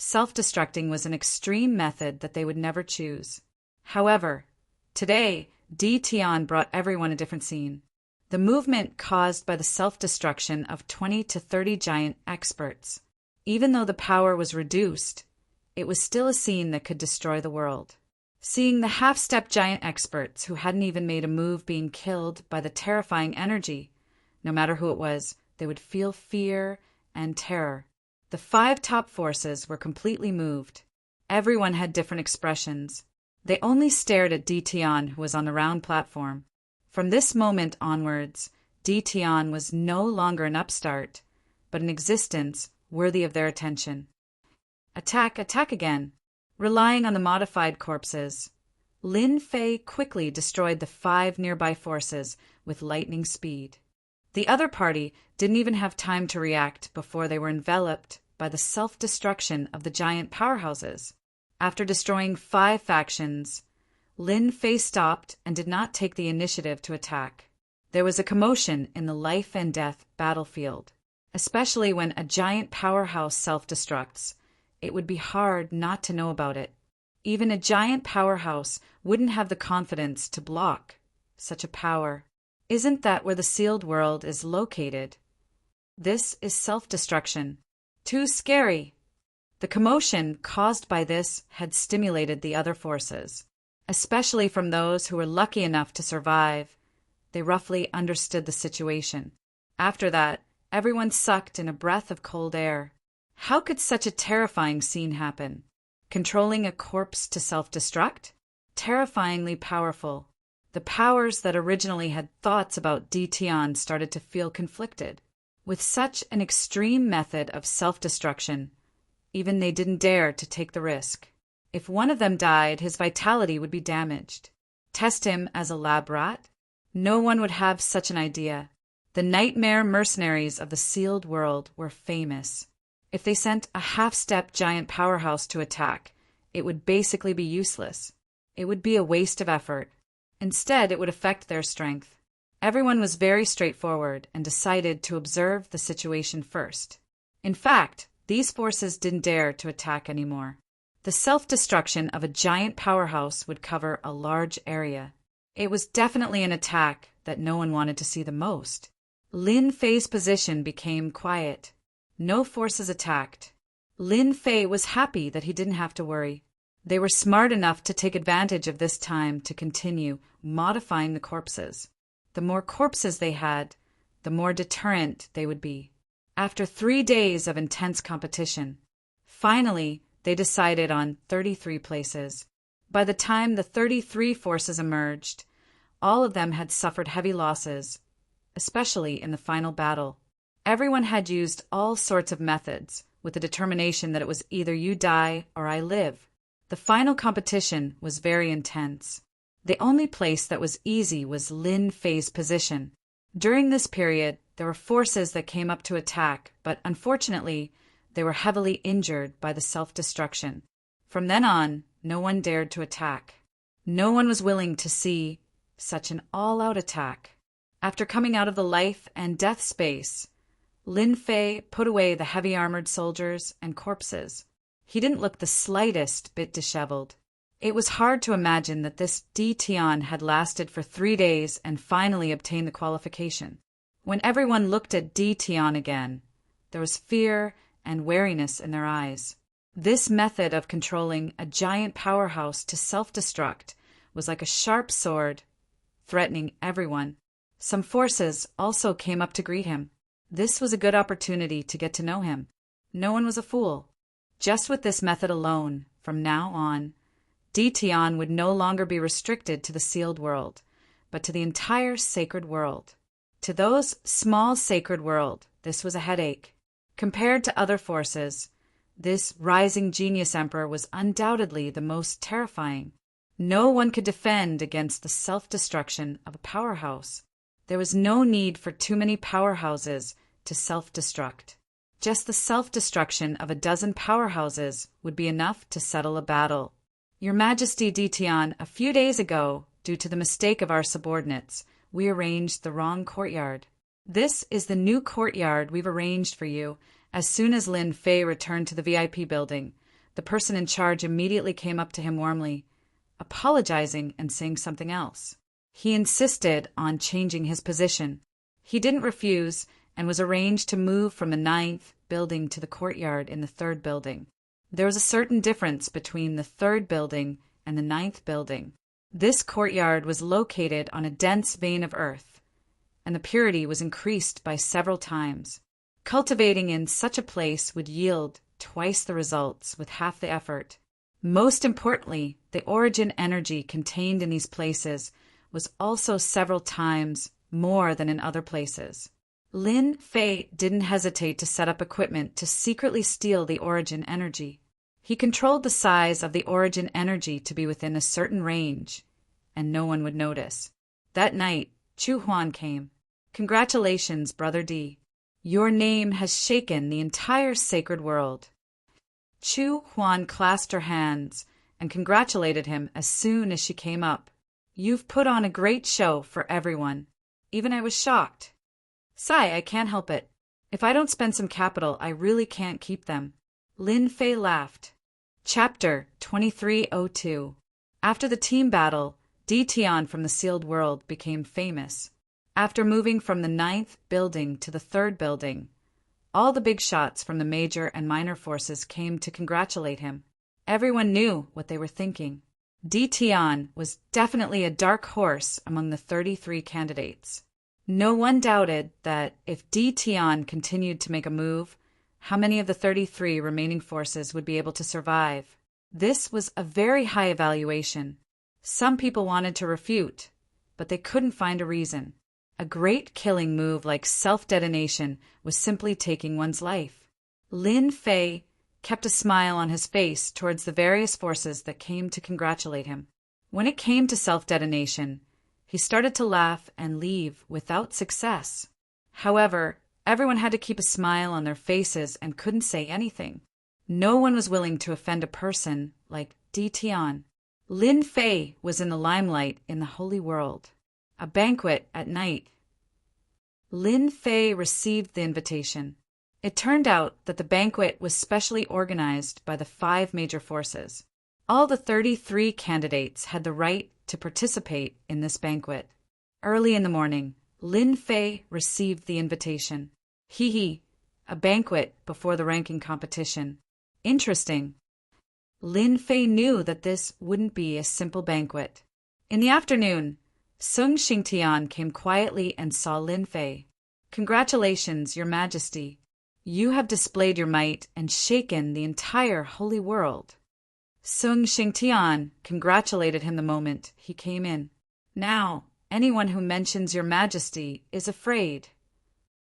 Self-destructing was an extreme method that they would never choose. However, today, DTON brought everyone a different scene. The movement caused by the self-destruction of 20 to 30 giant experts. Even though the power was reduced, it was still a scene that could destroy the world. Seeing the half-step giant experts who hadn't even made a move being killed by the terrifying energy, no matter who it was, they would feel fear and terror. The 5 top forces were completely moved. Everyone had different expressions. They only stared at DTON, who was on the round platform. From this moment onwards, DTON was no longer an upstart, but an existence worthy of their attention. Attack, attack again. Relying on the modified corpses, Lin Fei quickly destroyed the 5 nearby forces with lightning speed. The other party didn't even have time to react before they were enveloped by the self-destruction of the giant powerhouses. After destroying 5 factions, Lin Fei stopped and did not take the initiative to attack. There was a commotion in the life and death battlefield. Especially when a giant powerhouse self-destructs, it would be hard not to know about it. Even a giant powerhouse wouldn't have the confidence to block such a power. Isn't that where the sealed world is located? This is self-destruction. Too scary. The commotion caused by this had stimulated the other forces, especially from those who were lucky enough to survive. They roughly understood the situation. After that, everyone sucked in a breath of cold air. How could such a terrifying scene happen? Controlling a corpse to self-destruct? Terrifyingly powerful. The powers that originally had thoughts about DTON started to feel conflicted. With such an extreme method of self-destruction, even they didn't dare to take the risk. If one of them died, his vitality would be damaged. Test him as a lab rat? No one would have such an idea. The nightmare mercenaries of the sealed world were famous. If they sent a half-step giant powerhouse to attack, it would basically be useless. It would be a waste of effort. Instead, it would affect their strength. Everyone was very straightforward and decided to observe the situation first. In fact, these forces didn't dare to attack anymore. The self-destruction of a giant powerhouse would cover a large area. It was definitely an attack that no one wanted to see the most. Lin Fei's position became quiet. No forces attacked. Lin Fei was happy that he didn't have to worry. They were smart enough to take advantage of this time to continue modifying the corpses. The more corpses they had, the more deterrent they would be. After 3 days of intense competition, finally they decided on 33 places. By the time the 33 forces emerged, all of them had suffered heavy losses, especially in the final battle. Everyone had used all sorts of methods, with the determination that it was either you die or I live. The final competition was very intense. The only place that was easy was Lin Fei's position. During this period, there were forces that came up to attack, but unfortunately, they were heavily injured by the self-destruction. From then on, no one dared to attack. No one was willing to see such an all-out attack. After coming out of the life and death space, Lin Fei put away the heavy-armored soldiers and corpses. He didn't look the slightest bit disheveled. It was hard to imagine that this DTON had lasted for 3 days and finally obtained the qualification. When everyone looked at DTON again, there was fear and wariness in their eyes. This method of controlling a giant powerhouse to self-destruct was like a sharp sword, threatening everyone. Some forces also came up to greet him. This was a good opportunity to get to know him. No one was a fool. Just with this method alone, from now on, DTON would no longer be restricted to the sealed world, but to the entire sacred world. To those small sacred world, this was a headache. Compared to other forces, this rising genius emperor was undoubtedly the most terrifying. No one could defend against the self-destruction of a powerhouse. There was no need for too many powerhouses to self-destruct. Just the self-destruction of a dozen powerhouses would be enough to settle a battle. Your Majesty DTON, a few days ago, due to the mistake of our subordinates, we arranged the wrong courtyard. This is the new courtyard we've arranged for you as soon as Lin Fei returned to the VIP building. the person in charge immediately came up to him warmly, apologizing and saying something else. He insisted on changing his position. He didn't refuse and was arranged to move from the 9th building to the courtyard in the 3rd building. There was a certain difference between the 3rd building and the 9th building. This courtyard was located on a dense vein of earth, and the purity was increased by several times. Cultivating in such a place would yield twice the results with half the effort. Most importantly, the origin energy contained in these places was also several times more than in other places. Lin Fei didn't hesitate to set up equipment to secretly steal the origin energy. He controlled the size of the origin energy to be within a certain range, and no one would notice. That night, Chu Huan came. "Congratulations, Brother D. Your name has shaken the entire sacred world." Chu Huan clasped her hands and congratulated him as soon as she came up. "You've put on a great show for everyone. Even I was shocked." "Sigh, I can't help it. If I don't spend some capital, I really can't keep them." Lin Fei laughed. Chapter 2302. After the team battle, Di Tian from the sealed world became famous. After moving from the 9th building to the 3rd building, all the big shots from the major and minor forces came to congratulate him. Everyone knew what they were thinking. Di Tian was definitely a dark horse among the 33 candidates. No one doubted that if Di Tian continued to make a move, how many of the 33 remaining forces would be able to survive. This was a very high evaluation. Some people wanted to refute, but they couldn't find a reason. A great killing move like self-detonation was simply taking one's life. Lin Fei kept a smile on his face towards the various forces that came to congratulate him. When it came to self-detonation, he started to laugh and leave without success. However, everyone had to keep a smile on their faces and couldn't say anything. No one was willing to offend a person like Di Tian. Lin Fei was in the limelight in the holy world. A banquet at night. Lin Fei received the invitation. It turned out that the banquet was specially organized by the 5 major forces. All the 33 candidates had the right to participate in this banquet. Early in the morning, Lin Fei received the invitation. A banquet before the ranking competition. Interesting. Lin Fei knew that this wouldn't be a simple banquet. In the afternoon, Sung Xingtian came quietly and saw Lin Fei. "Congratulations, Your Majesty. You have displayed your might and shaken the entire holy world." Sung Xingtian congratulated him the moment he came in. "Now, anyone who mentions Your Majesty is afraid."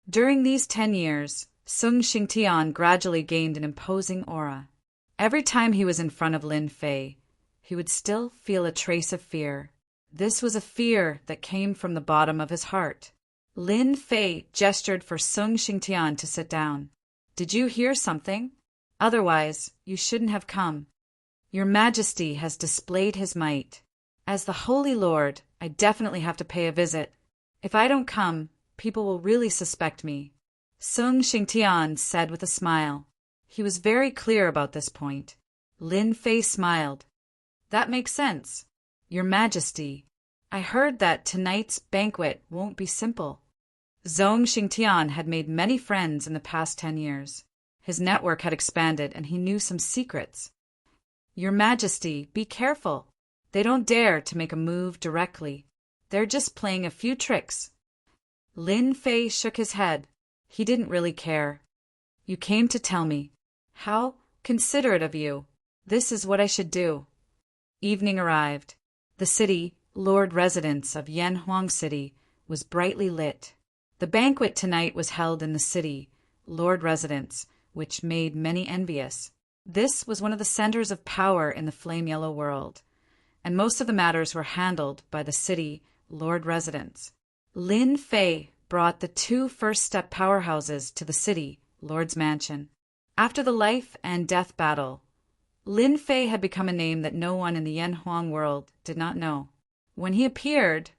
During these 10 years, Sung Xingtian gradually gained an imposing aura. Every time he was in front of Lin Fei, he would still feel a trace of fear. This was a fear that came from the bottom of his heart. Lin Fei gestured for Sung Xingtian to sit down. "Did you hear something? Otherwise, you shouldn't have come. Your Majesty has displayed his might. As the Holy Lord, I definitely have to pay a visit. If I don't come, people will really suspect me," Sung Xingtian said with a smile. He was very clear about this point. Lin Fei smiled. "That makes sense. Your Majesty, I heard that tonight's banquet won't be simple." Sung Xingtian had made many friends in the past 10 years. His network had expanded and he knew some secrets. "Your Majesty, be careful. They don't dare to make a move directly. They're just playing a few tricks." Lin Fei shook his head. He didn't really care. "You came to tell me. How considerate of you. This is what I should do." Evening arrived. The city, Lord Residence of Yanhuang City, was brightly lit. The banquet tonight was held in the city, Lord Residence, which made many envious. This was one of the centers of power in the flame yellow world, and most of the matters were handled by the city, Lord Residence. Lin Fei brought the 2 first-step powerhouses to the city, Lord's Mansion. After the life and death battle, Lin Fei had become a name that no one in the Yanhuang world did not know. When he appeared,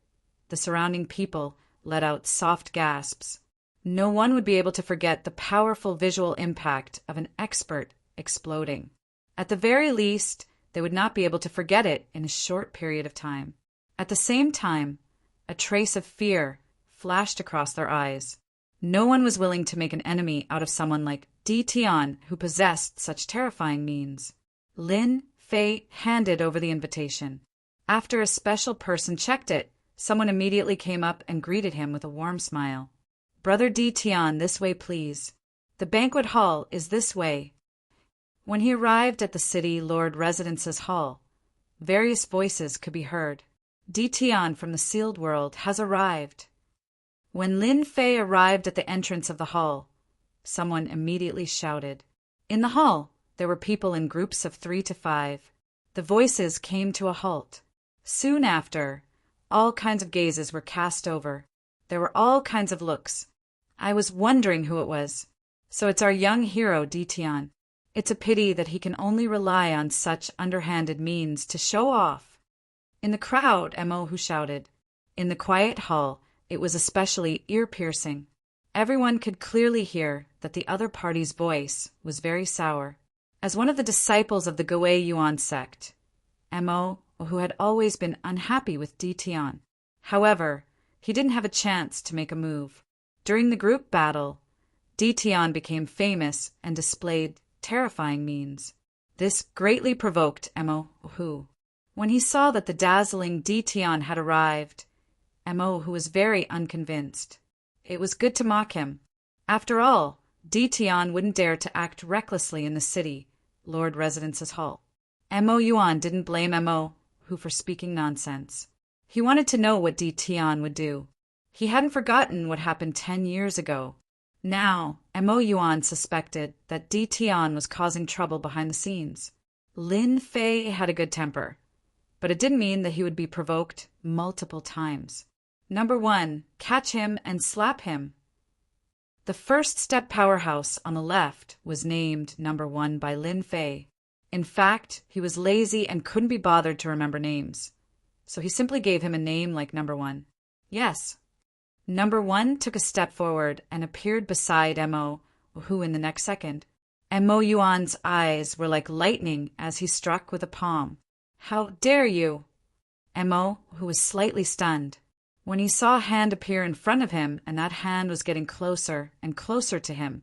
the surrounding people let out soft gasps. No one would be able to forget the powerful visual impact of an expert exploding. At the very least, they would not be able to forget it in a short period of time. At the same time, a trace of fear flashed across their eyes. No one was willing to make an enemy out of someone like Di Tian, who possessed such terrifying means. Lin Fei handed over the invitation. After a special person checked it, someone immediately came up and greeted him with a warm smile. "Brother Di Tian, this way, please. The banquet hall is this way." When he arrived at the city lord residence's hall, various voices could be heard. "Di Tian from the sealed world has arrived." When Lin Fei arrived at the entrance of the hall, someone immediately shouted. In the hall, there were people in groups of 3 to 5. The voices came to a halt. Soon after, all kinds of gazes were cast over. There were all kinds of looks. I was wondering who it was. So it's our young hero, Di Tian. It's a pity that he can only rely on such underhanded means to show off. In the crowd, Mo who shouted. In the quiet hall, it was especially ear-piercing. Everyone could clearly hear that the other party's voice was very sour. As one of the disciples of the Goei Yuan sect, Mo, who had always been unhappy with Di Tian. However, he didn't have a chance to make a move. During the group battle, Di Tian became famous and displayed terrifying means. This greatly provoked Mo Hu. When he saw that the dazzling Di Tian had arrived, Mo Hu was very unconvinced. It was good to mock him. After all, Di Tian wouldn't dare to act recklessly in the city, Lord Residence's hall. Mo Yuan didn't blame Mo Hu for speaking nonsense. He wanted to know what Di Tian would do. He hadn't forgotten what happened 10 years ago. Now, Mo Yuan suspected that Di Tian was causing trouble behind the scenes. Lin Fei had a good temper, but it didn't mean that he would be provoked multiple times. Number 1, catch him and slap him. The first step powerhouse on the left was named number 1 by Lin Fei. In fact, he was lazy and couldn't be bothered to remember names, so he simply gave him a name like number 1. Yes. Number 1 took a step forward and appeared beside Mo, who in the next second. Mo Yuan's eyes were like lightning as he struck with a palm. "How dare you?" Mo, who was slightly stunned. When he saw a hand appear in front of him and that hand was getting closer and closer to him,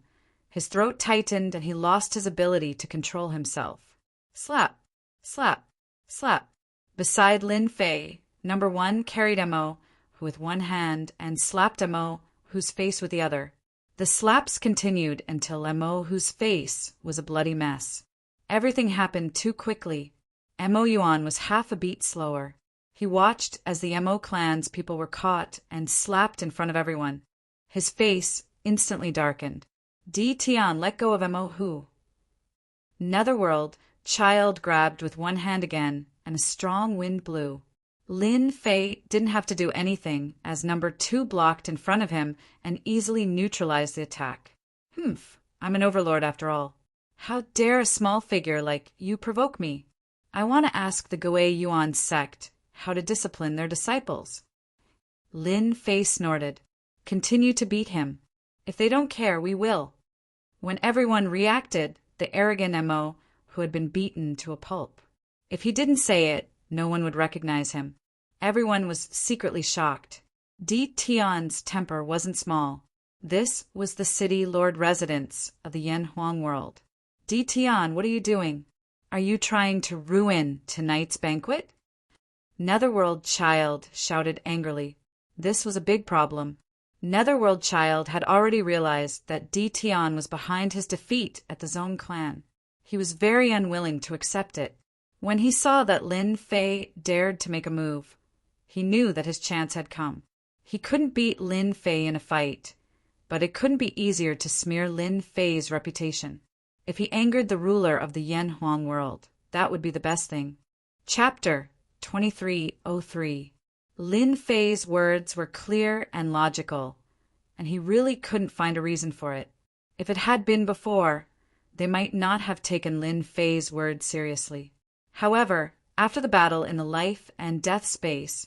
his throat tightened and he lost his ability to control himself. Slap, slap, slap. Beside Lin Fei, number 1 carried Mo, who with one hand, and slapped Mo, whose face with the other. The slaps continued until Mo, whose face was a bloody mess. Everything happened too quickly. Mo Yuan was half a beat slower. He watched as the Mo clan's people were caught and slapped in front of everyone. His face instantly darkened. Di Tian let go of Mo Hu. Netherworld, Child grabbed with one hand again, and a strong wind blew. Lin Fei didn't have to do anything, as number 2 blocked in front of him and easily neutralized the attack. I'm an overlord after all. How dare a small figure like you provoke me? I want to ask the Goei Yuan sect how to discipline their disciples. Lin Fei snorted. Continue to beat him. If they don't care, we will. When everyone reacted, the arrogant Mo, who had been beaten to a pulp. If he didn't say it, no one would recognize him. Everyone was secretly shocked. Di Tian's temper wasn't small. This was the city lord residence of the Yanhuang world. Di Tian, what are you doing? Are you trying to ruin tonight's banquet? Netherworld Child shouted angrily. This was a big problem. Netherworld Child had already realized that Di Tian was behind his defeat at the Zhong clan. He was very unwilling to accept it. When he saw that Lin Fei dared to make a move, he knew that his chance had come. He couldn't beat Lin Fei in a fight, but it couldn't be easier to smear Lin Fei's reputation. If he angered the ruler of the Yanhuang world, that would be the best thing. Chapter 2303. Lin Fei's words were clear and logical, and he really couldn't find a reason for it. If it had been before, they might not have taken Lin Fei's words seriously. However, after the battle in the life and death space,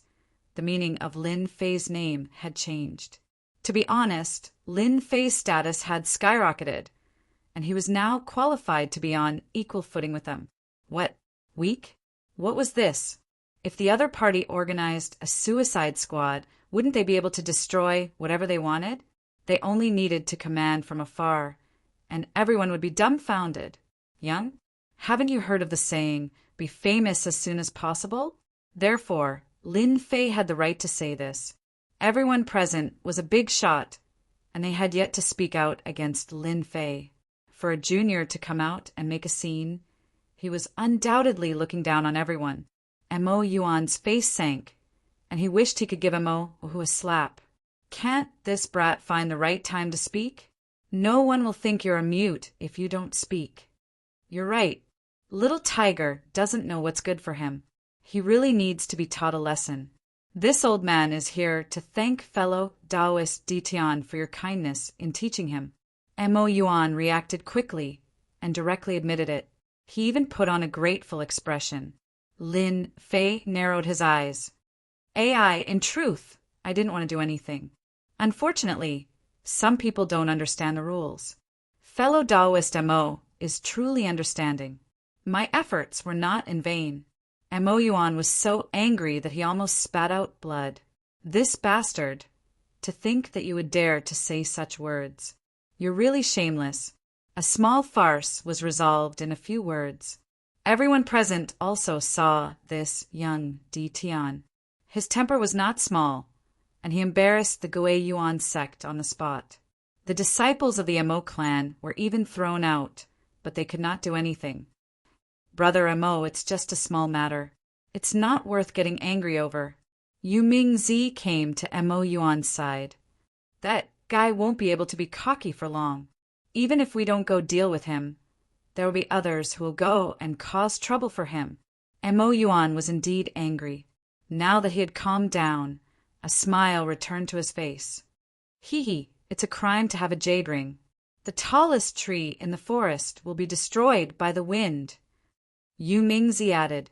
the meaning of Lin Fei's name had changed. To be honest, Lin Fei's status had skyrocketed, and he was now qualified to be on equal footing with them. What? Weak? What was this? If the other party organized a suicide squad, wouldn't they be able to destroy whatever they wanted? They only needed to command from afar, and everyone would be dumbfounded. Young? Haven't you heard of the saying, be famous as soon as possible? Therefore, Lin Fei had the right to say this. Everyone present was a big shot, and they had yet to speak out against Lin Fei. For a junior to come out and make a scene, he was undoubtedly looking down on everyone. Mo Yuan's face sank, and he wished he could give Mo a slap. Can't this brat find the right time to speak? No one will think you're a mute if you don't speak. You're right. Little Tiger doesn't know what's good for him. He really needs to be taught a lesson. This old man is here to thank fellow Taoist Ditian for your kindness in teaching him. Mo Yuan reacted quickly and directly admitted it. He even put on a grateful expression. Lin Fei narrowed his eyes. In truth, I didn't want to do anything. Unfortunately, some people don't understand the rules. Fellow Taoist Mo is truly understanding. My efforts were not in vain. Mo Yuan was so angry that he almost spat out blood. This bastard! To think that you would dare to say such words. You're really shameless. A small farce was resolved in a few words. Everyone present also saw this young Di Tian. His temper was not small, and he embarrassed the Gui Yuan sect on the spot. The disciples of the Mo clan were even thrown out, but they could not do anything. Brother Mo, it's just a small matter. It's not worth getting angry over. Yu Mingzi came to Mo Yuan's side. That guy won't be able to be cocky for long. Even if we don't go deal with him, there will be others who will go and cause trouble for him. Mo Yuan was indeed angry. Now that he had calmed down, a smile returned to his face. Hee, it's a crime to have a jade ring. The tallest tree in the forest will be destroyed by the wind. Yu Mingzi added,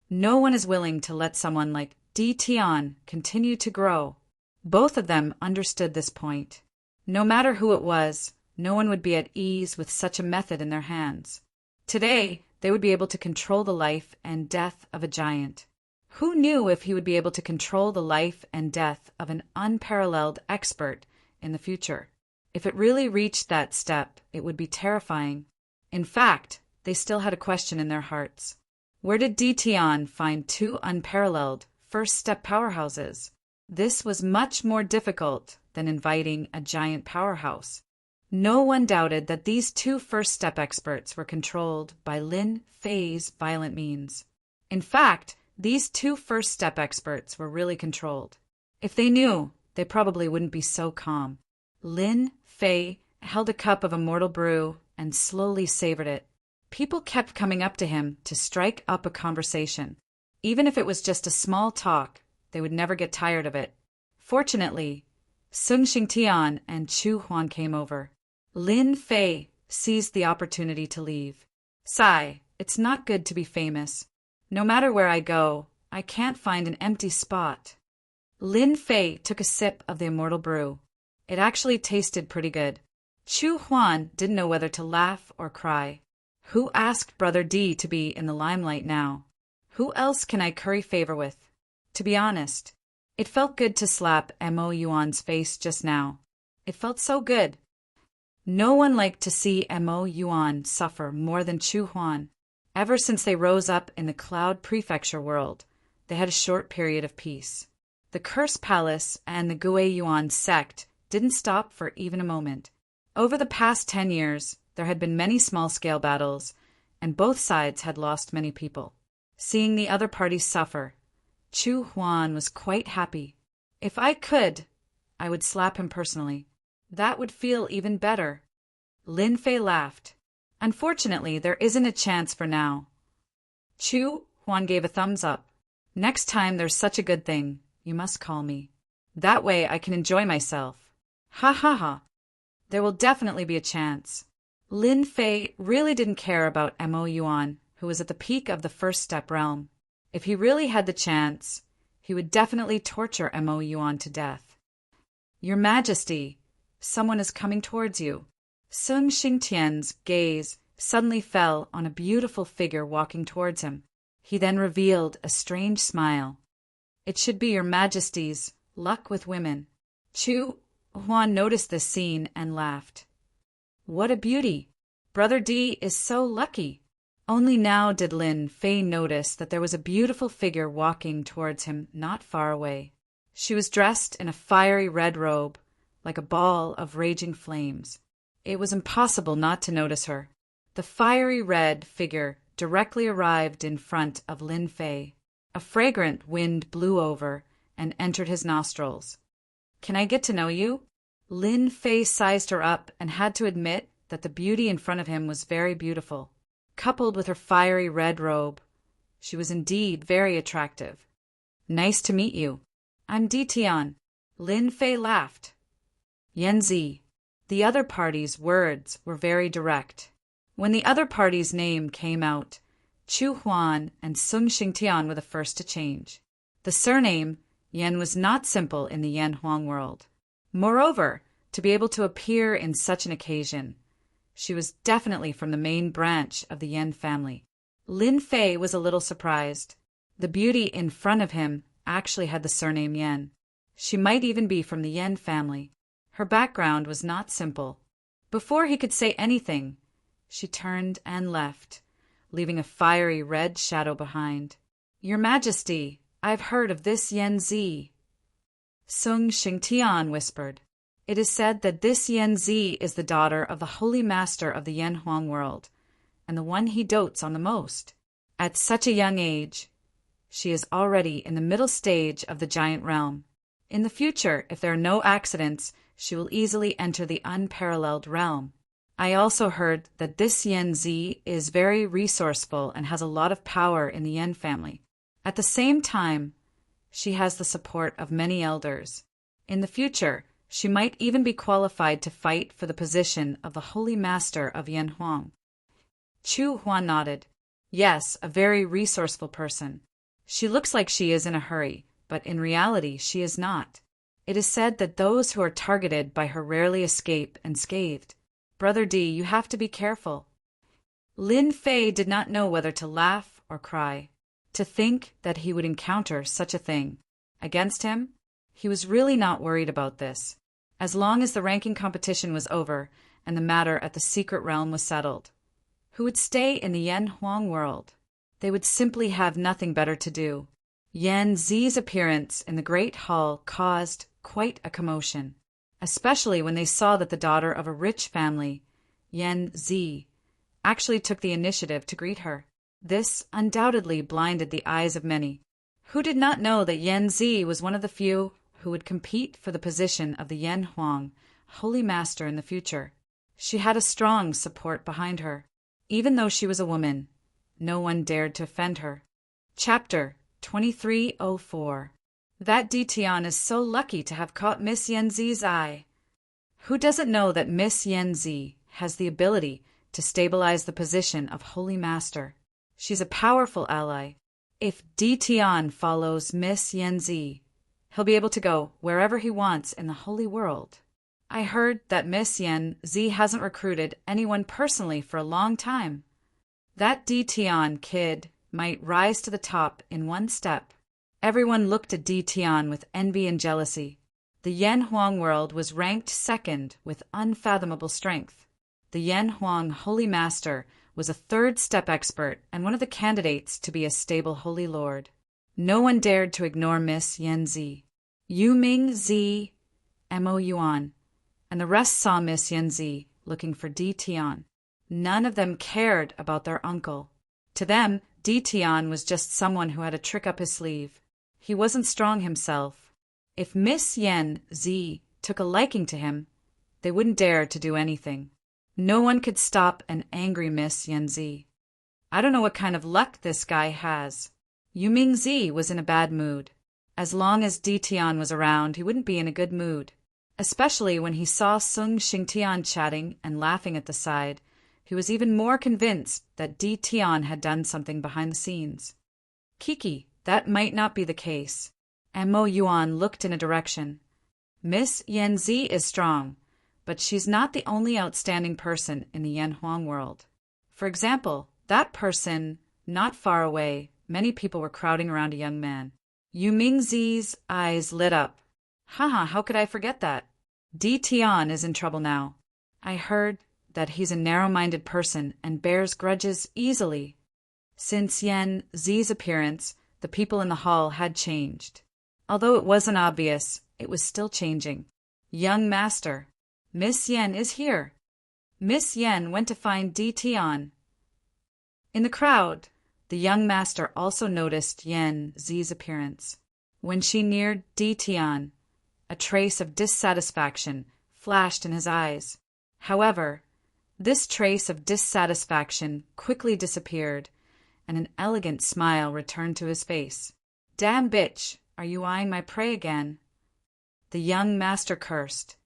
no one is willing to let someone like Di Tian continue to grow. Both of them understood this point. No matter who it was, no one would be at ease with such a method in their hands. Today, they would be able to control the life and death of a giant. Who knew if he would be able to control the life and death of an unparalleled expert in the future? If it really reached that step, it would be terrifying. In fact, they still had a question in their hearts. Where did Di Tian find two unparalleled first-step powerhouses? This was much more difficult than inviting a giant powerhouse. No one doubted that these two first-step experts were controlled by Lin Fei's violent means. In fact, these two first-step experts were really controlled. If they knew, they probably wouldn't be so calm. Lin Fei held a cup of immortal brew and slowly savored it. People kept coming up to him to strike up a conversation. Even if it was just a small talk, they would never get tired of it. Fortunately, Sun Xingtian and Chu Huan came over. Lin Fei seized the opportunity to leave. Sigh, it's not good to be famous. No matter where I go, I can't find an empty spot. Lin Fei took a sip of the immortal brew. It actually tasted pretty good. Chu Huan didn't know whether to laugh or cry. Who asked Brother D to be in the limelight now? Who else can I curry favor with? To be honest, it felt good to slap Mo Yuan's face just now. It felt so good. No one liked to see Mo Yuan suffer more than Chu Huan. Ever since they rose up in the Cloud Prefecture world, they had a short period of peace. The Curse Palace and the Gui Yuan sect didn't stop for even a moment. Over the past 10 years, there had been many small-scale battles, and both sides had lost many people. Seeing the other parties suffer, Chu Huan was quite happy. If I could, I would slap him personally. That would feel even better. Lin Fei laughed. Unfortunately, there isn't a chance for now. Chu Huan gave a thumbs up. Next time there's such a good thing, you must call me. That way I can enjoy myself. Ha ha ha. There will definitely be a chance. Lin Fei really didn't care about Mo Yuan, who was at the peak of the first step realm. If he really had the chance, he would definitely torture Mo Yuan to death. Your Majesty, someone is coming towards you. Sun Xingtian's gaze suddenly fell on a beautiful figure walking towards him. He then revealed a strange smile. "It should be your Majesty's luck with women." Chu Huan noticed this scene and laughed. "What a beauty! Brother D is so lucky." Only now did Lin Fei notice that there was a beautiful figure walking towards him not far away. She was dressed in a fiery red robe, like a ball of raging flames. It was impossible not to notice her. The fiery red figure directly arrived in front of Lin Fei. A fragrant wind blew over and entered his nostrils. "Can I get to know you?" Lin Fei sized her up and had to admit that the beauty in front of him was very beautiful. Coupled with her fiery red robe, she was indeed very attractive. "Nice to meet you. I'm Di Tian." Lin Fei laughed. "Yanzi." The other party's words were very direct. When the other party's name came out, Chu Huan and Sung Xingtian were the first to change. The surname Yan was not simple in the Yan Huang world. Moreover, to be able to appear in such an occasion, she was definitely from the main branch of the Yan family. Lin Fei was a little surprised. The beauty in front of him actually had the surname Yan. She might even be from the Yan family. Her background was not simple. Before he could say anything, she turned and left, leaving a fiery red shadow behind. "Your Majesty, I've heard of this Yan Zi," Sung Xingtian whispered. "It is said that this Yan Zi is the daughter of the Holy Master of the Yan Huang world, and the one he dotes on the most. At such a young age, she is already in the middle stage of the giant realm. In the future, if there are no accidents, she will easily enter the unparalleled realm. I also heard that this Yan Zi is very resourceful and has a lot of power in the Yan family. At the same time, she has the support of many elders. In the future, she might even be qualified to fight for the position of the Holy Master of Yan Huang." Chu Huan nodded. "Yes, a very resourceful person. She looks like she is in a hurry, but in reality she is not. It is said that those who are targeted by her rarely escape unscathed. Brother D, you have to be careful." Lin Fei did not know whether to laugh or cry. To think that he would encounter such a thing against him, he was really not worried about this, as long as the ranking competition was over and the matter at the secret realm was settled. Who would stay in the Yan Huang world? They would simply have nothing better to do. Yan Zi's appearance in the great hall caused quite a commotion, especially when they saw that the daughter of a rich family, Yan Zi, actually took the initiative to greet her. This undoubtedly blinded the eyes of many. Who did not know that Yan Zi was one of the few who would compete for the position of the Yan Huang Holy Master in the future? She had a strong support behind her. Even though she was a woman, no one dared to offend her. Chapter 2304. That Di Tian is so lucky to have caught Miss Yan Zi's eye. Who doesn't know that Miss Yan Zi has the ability to stabilize the position of Holy Master? She's a powerful ally. If Di Tian follows Miss Yan Zi, he'll be able to go wherever he wants in the Holy World. I heard that Miss Yan Zi hasn't recruited anyone personally for a long time. That Di Tian kid might rise to the top in one step. Everyone looked at Di Tian with envy and jealousy. The Yan Huang world was ranked second with unfathomable strength. The Yan Huang Holy Master was a third-step expert and one of the candidates to be a stable Holy Lord. No one dared to ignore Miss Yan Zi. Yu Ming Zi, Mo Yuan, and the rest saw Miss Yan Zi looking for Di Tian. None of them cared about their uncle. To them, Di Tian was just someone who had a trick up his sleeve. He wasn't strong himself. If Miss Yan Zi took a liking to him, they wouldn't dare to do anything. No one could stop an angry Miss Yan Zi. I don't know what kind of luck this guy has. Yu Ming Zi was in a bad mood. As long as Di Tian was around, he wouldn't be in a good mood. Especially when he saw Sung Xingtian chatting and laughing at the side, he was even more convinced that Di Tian had done something behind the scenes. Kiki, that might not be the case. Mo Yuan looked in a direction. Miss Yan Zi is strong, but she's not the only outstanding person in the Yan Huang world. For example, that person, not far away, many people were crowding around a young man. Yu Mingzi's eyes lit up. Haha, how could I forget that? Di Tian is in trouble now. I heard that he's a narrow-minded person and bears grudges easily. Since Yan Zi's appearance, the people in the hall had changed. Although it wasn't obvious, it was still changing. Young master, Miss Yan is here. Miss Yan went to find Di Tian. In the crowd, the young master also noticed Yan Zi's appearance. When she neared Di Tian, a trace of dissatisfaction flashed in his eyes. However, this trace of dissatisfaction quickly disappeared, and an elegant smile returned to his face. Damn bitch, are you eyeing my prey again? The young master cursed.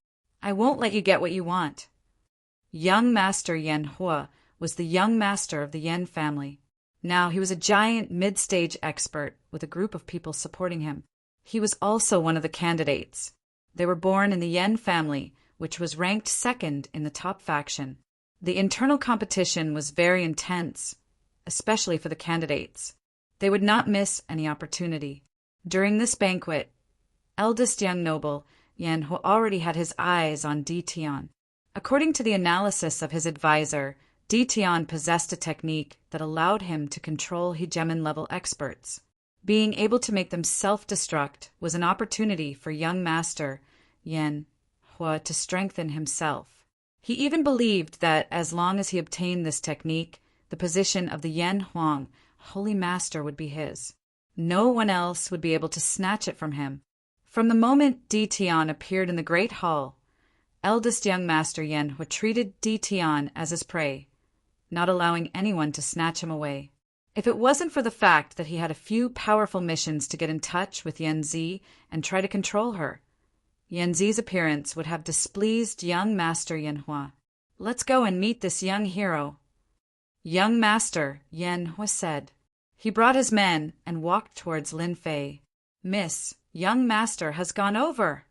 I won't let you get what you want. Young Master Yan Hua was the young master of the Yan family. Now he was a giant mid-stage expert with a group of people supporting him. He was also one of the candidates. They were born in the Yan family, which was ranked second in the top faction. The internal competition was very intense, especially for the candidates. They would not miss any opportunity. During this banquet, eldest young noble Yan Hua already had his eyes on Di Tian. According to the analysis of his advisor, Di Tian possessed a technique that allowed him to control hegemon-level experts. Being able to make them self-destruct was an opportunity for young master Yan Hua to strengthen himself. He even believed that as long as he obtained this technique, the position of the Yan Huang, Holy Master, would be his. No one else would be able to snatch it from him. From the moment Di Tian appeared in the Great Hall, eldest young master Yan Hua treated Di Tian as his prey, not allowing anyone to snatch him away. If it wasn't for the fact that he had a few powerful missions to get in touch with Yan Zi and try to control her, Yan Zi's appearance would have displeased young master Yan Hua. Let's go and meet this young hero. Young master, Yan Hua said. He brought his men and walked towards Lin Fei. Miss, young master has gone over.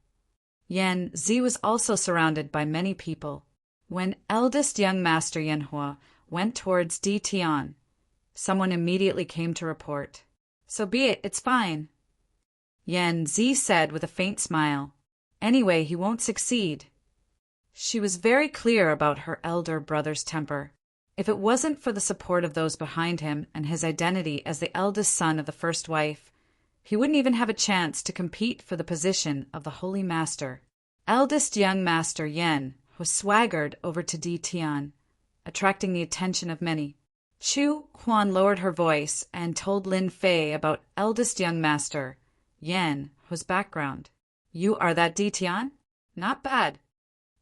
Yan Zi was also surrounded by many people. When eldest young master Yan Hua went towards Di Tian, someone immediately came to report. So be it, it's fine. Yan Zi said with a faint smile. Anyway, he won't succeed. She was very clear about her elder brother's temper. If it wasn't for the support of those behind him and his identity as the eldest son of the first wife, he wouldn't even have a chance to compete for the position of the Holy Master. Eldest young master Yan was swaggered over to Di Tian, attracting the attention of many. Chu Huan lowered her voice and told Lin Fei about eldest young master Yan Hua's background. You are that Di Tian? Not bad.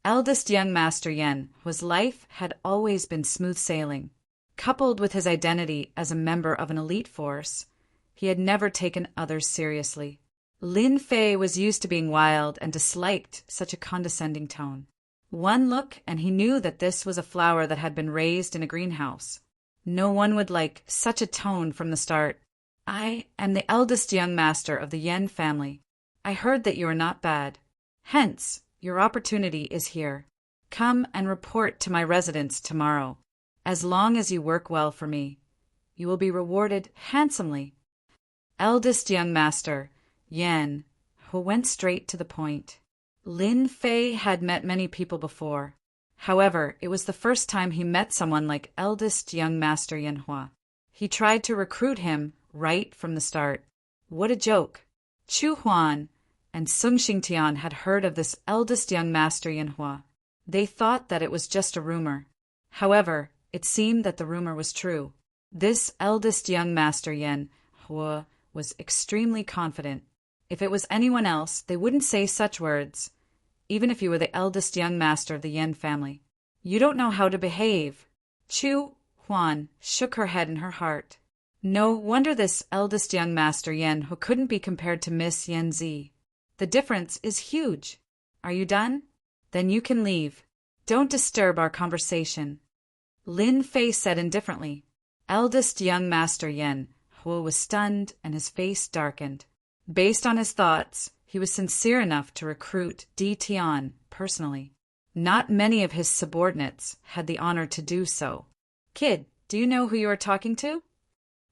Eldest young master Yan Hua's life had always been smooth sailing. Coupled with his identity as a member of an elite force, he had never taken others seriously. Lin Fei was used to being wild and disliked such a condescending tone. One look and he knew that this was a flower that had been raised in a greenhouse. No one would like such a tone from the start. I am the eldest young master of the Yan family. I heard that you are not bad. Hence, your opportunity is here. Come and report to my residence tomorrow. As long as you work well for me, you will be rewarded handsomely. Eldest young master, Yan, who went straight to the point. Lin Fei had met many people before. However, it was the first time he met someone like eldest young master Yan Hua. He tried to recruit him right from the start. What a joke. Chu Huan and Sung Xingtian had heard of this eldest young master Yan Hua. They thought that it was just a rumor. However, it seemed that the rumor was true. This eldest young master Yan Hua was extremely confident. If it was anyone else, they wouldn't say such words, even if you were the eldest young master of the Yan family. You don't know how to behave. Chu Huan shook her head in her heart. No wonder this eldest young master Yan who couldn't be compared to Miss Yan Zi. The difference is huge. Are you done? Then you can leave. Don't disturb our conversation. Lin Fei said indifferently. Eldest young master Yan Hua was stunned and his face darkened. Based on his thoughts, he was sincere enough to recruit Di Tian personally. Not many of his subordinates had the honor to do so. Kid, do you know who you are talking to?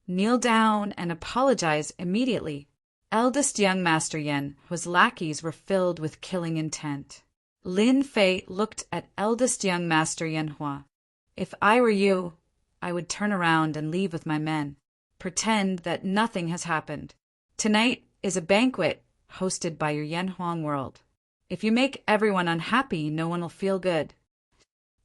Kneel down and apologize immediately. Eldest young Master Yen, whose lackeys were filled with killing intent. Lin Fei looked at eldest young Master Yen Hua. If I were you, I would turn around and leave with my men. Pretend that nothing has happened. Tonight is a banquet hosted by your Yen Huang world. If you make everyone unhappy, no one will feel good.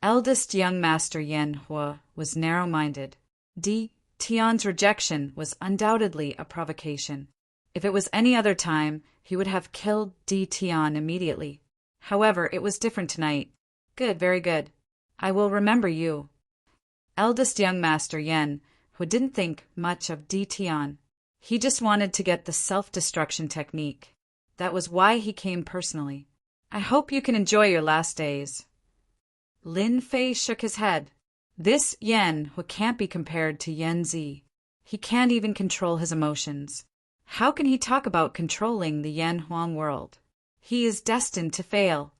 Eldest young Master Yen Hua was narrow-minded. Di Tian's rejection was undoubtedly a provocation. If it was any other time, he would have killed Di Tian immediately. However, it was different tonight. Good, very good. I will remember you. Eldest young Master Yen, who didn't think much of Di Tian. He just wanted to get the self-destruction technique. That was why he came personally. I hope you can enjoy your last days. Lin Fei shook his head. This Yen who can't be compared to Yen Zi. He can't even control his emotions. How can he talk about controlling the Yen Huang world? He is destined to fail.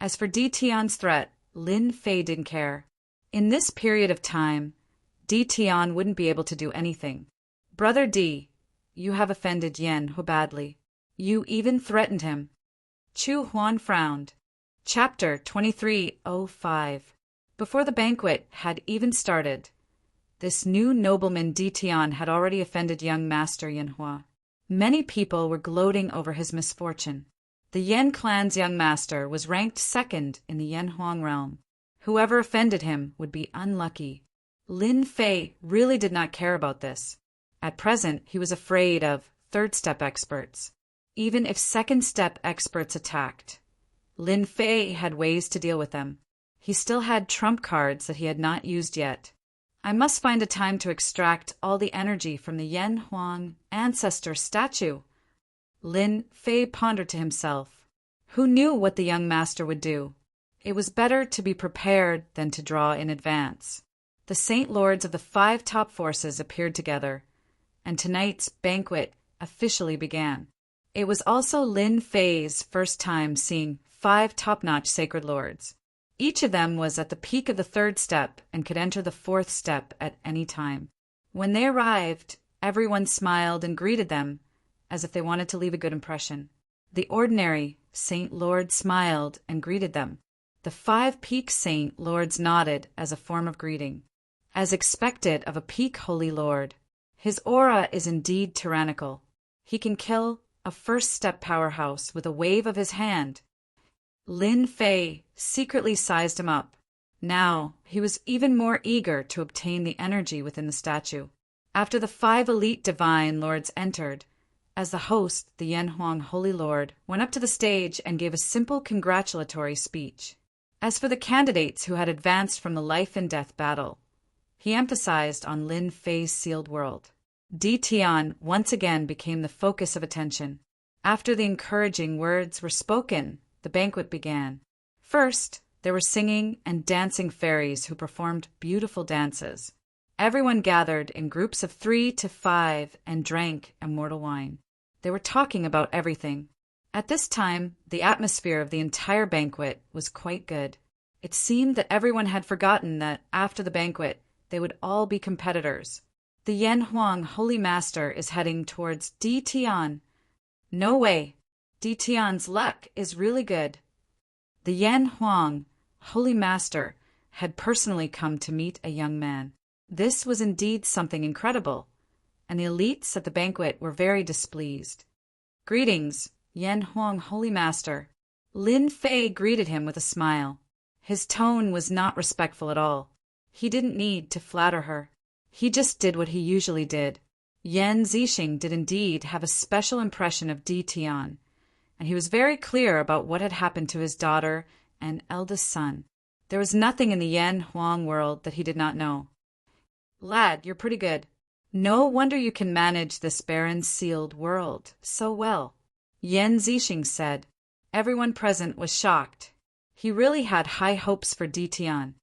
As for Di Tian's threat, Lin Fei didn't care. In this period of time, Di Tian wouldn't be able to do anything. Brother Di, you have offended Yen Hu badly. You even threatened him. Chu Huan frowned. Chapter 2305. Before the banquet had even started, this new nobleman Di Tian had already offended young Master Yen Hua. Many people were gloating over his misfortune. The Yen clan's young master was ranked second in the Yen Huang realm. Whoever offended him would be unlucky. Lin Fei really did not care about this. At present, he was afraid of third-step experts. Even if second-step experts attacked, Lin Fei had ways to deal with them. He still had trump cards that he had not used yet. I must find a time to extract all the energy from the Yen Huang ancestor statue. Lin Fei pondered to himself. Who knew what the young master would do? It was better to be prepared than to draw in advance. The Saint Lords of the 5 top forces appeared together, and tonight's banquet officially began. It was also Lin Fei's first time seeing 5 top-notch sacred lords. Each of them was at the peak of the 3rd step and could enter the 4th step at any time. When they arrived, everyone smiled and greeted them as if they wanted to leave a good impression. The ordinary Saint Lord smiled and greeted them. The 5 peak Saint Lords nodded as a form of greeting, as expected of a peak Holy Lord. His aura is indeed tyrannical. He can kill a 1st step powerhouse with a wave of his hand. Lin Fei secretly sized him up. Now, he was even more eager to obtain the energy within the statue. After the 5 elite divine lords entered, as the host, the Yen Huang Holy Lord, went up to the stage and gave a simple congratulatory speech. As for the candidates who had advanced from the life and death battle, he emphasized on Lin Fei's sealed world. Di Tian once again became the focus of attention. After the encouraging words were spoken, the banquet began. First, there were singing and dancing fairies who performed beautiful dances. Everyone gathered in groups of 3 to 5 and drank immortal wine. They were talking about everything. At this time, the atmosphere of the entire banquet was quite good. It seemed that everyone had forgotten that after the banquet, they would all be competitors. The Yen Huang Holy Master is heading towards Di Tian. No way. Di Tian's luck is really good. The Yen Huang Holy Master had personally come to meet a young man. This was indeed something incredible, and the elites at the banquet were very displeased. Greetings, Yen Huang Holy Master. Lin Fei greeted him with a smile. His tone was not respectful at all. He didn't need to flatter her. He just did what he usually did. Yen Zixing did indeed have a special impression of Di Tian, and he was very clear about what had happened to his daughter and eldest son. There was nothing in the Yen Huang world that he did not know. Lad, you're pretty good. No wonder you can manage this barren sealed world so well, Yen Zixing said. Everyone present was shocked. He really had high hopes for Di Tian.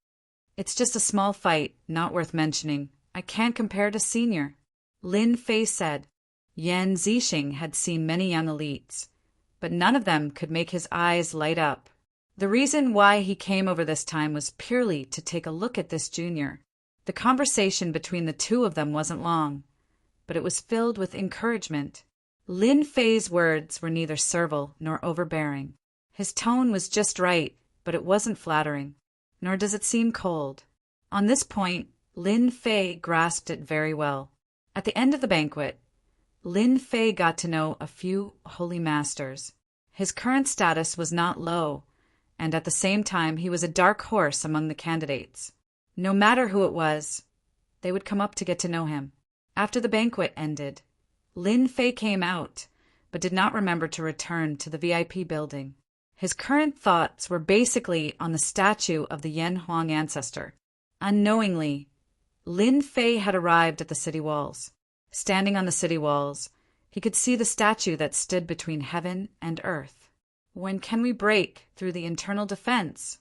It's just a small fight, not worth mentioning. I can't compare to senior, Lin Fei said. Yen Zixing had seen many young elites, but none of them could make his eyes light up. The reason why he came over this time was purely to take a look at this junior. The conversation between the two of them wasn't long, but it was filled with encouragement. Lin Fei's words were neither servile nor overbearing. His tone was just right, but it wasn't flattering, nor does it seem cold. On this point, Lin Fei grasped it very well. At the end of the banquet, Lin Fei got to know a few holy masters. His current status was not low, and at the same time he was a dark horse among the candidates. No matter who it was, they would come up to get to know him. After the banquet ended, Lin Fei came out, but did not remember to return to the VIP building. His current thoughts were basically on the statue of the Yan Huang ancestor. Unknowingly, Lin Fei had arrived at the city walls. Standing on the city walls, he could see the statue that stood between heaven and earth. "When can we break through the internal defense?"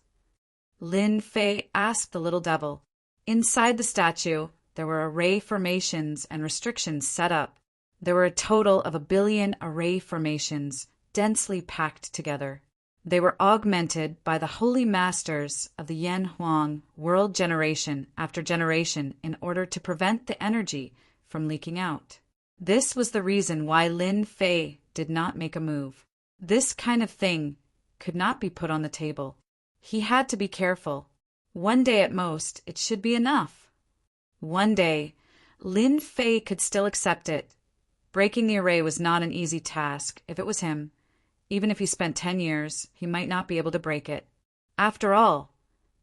Lin Fei asked the little devil. Inside the statue, there were array formations and restrictions set up. There were a total of 1 billion array formations, densely packed together. They were augmented by the holy masters of the Yan Huang world generation after generation in order to prevent the energy from leaking out. This was the reason why Lin Fei did not make a move. This kind of thing could not be put on the table. He had to be careful. One day at most, it should be enough. One day, Lin Fei could still accept it. Breaking the array was not an easy task. If it was him, even if he spent 10 years, he might not be able to break it. After all,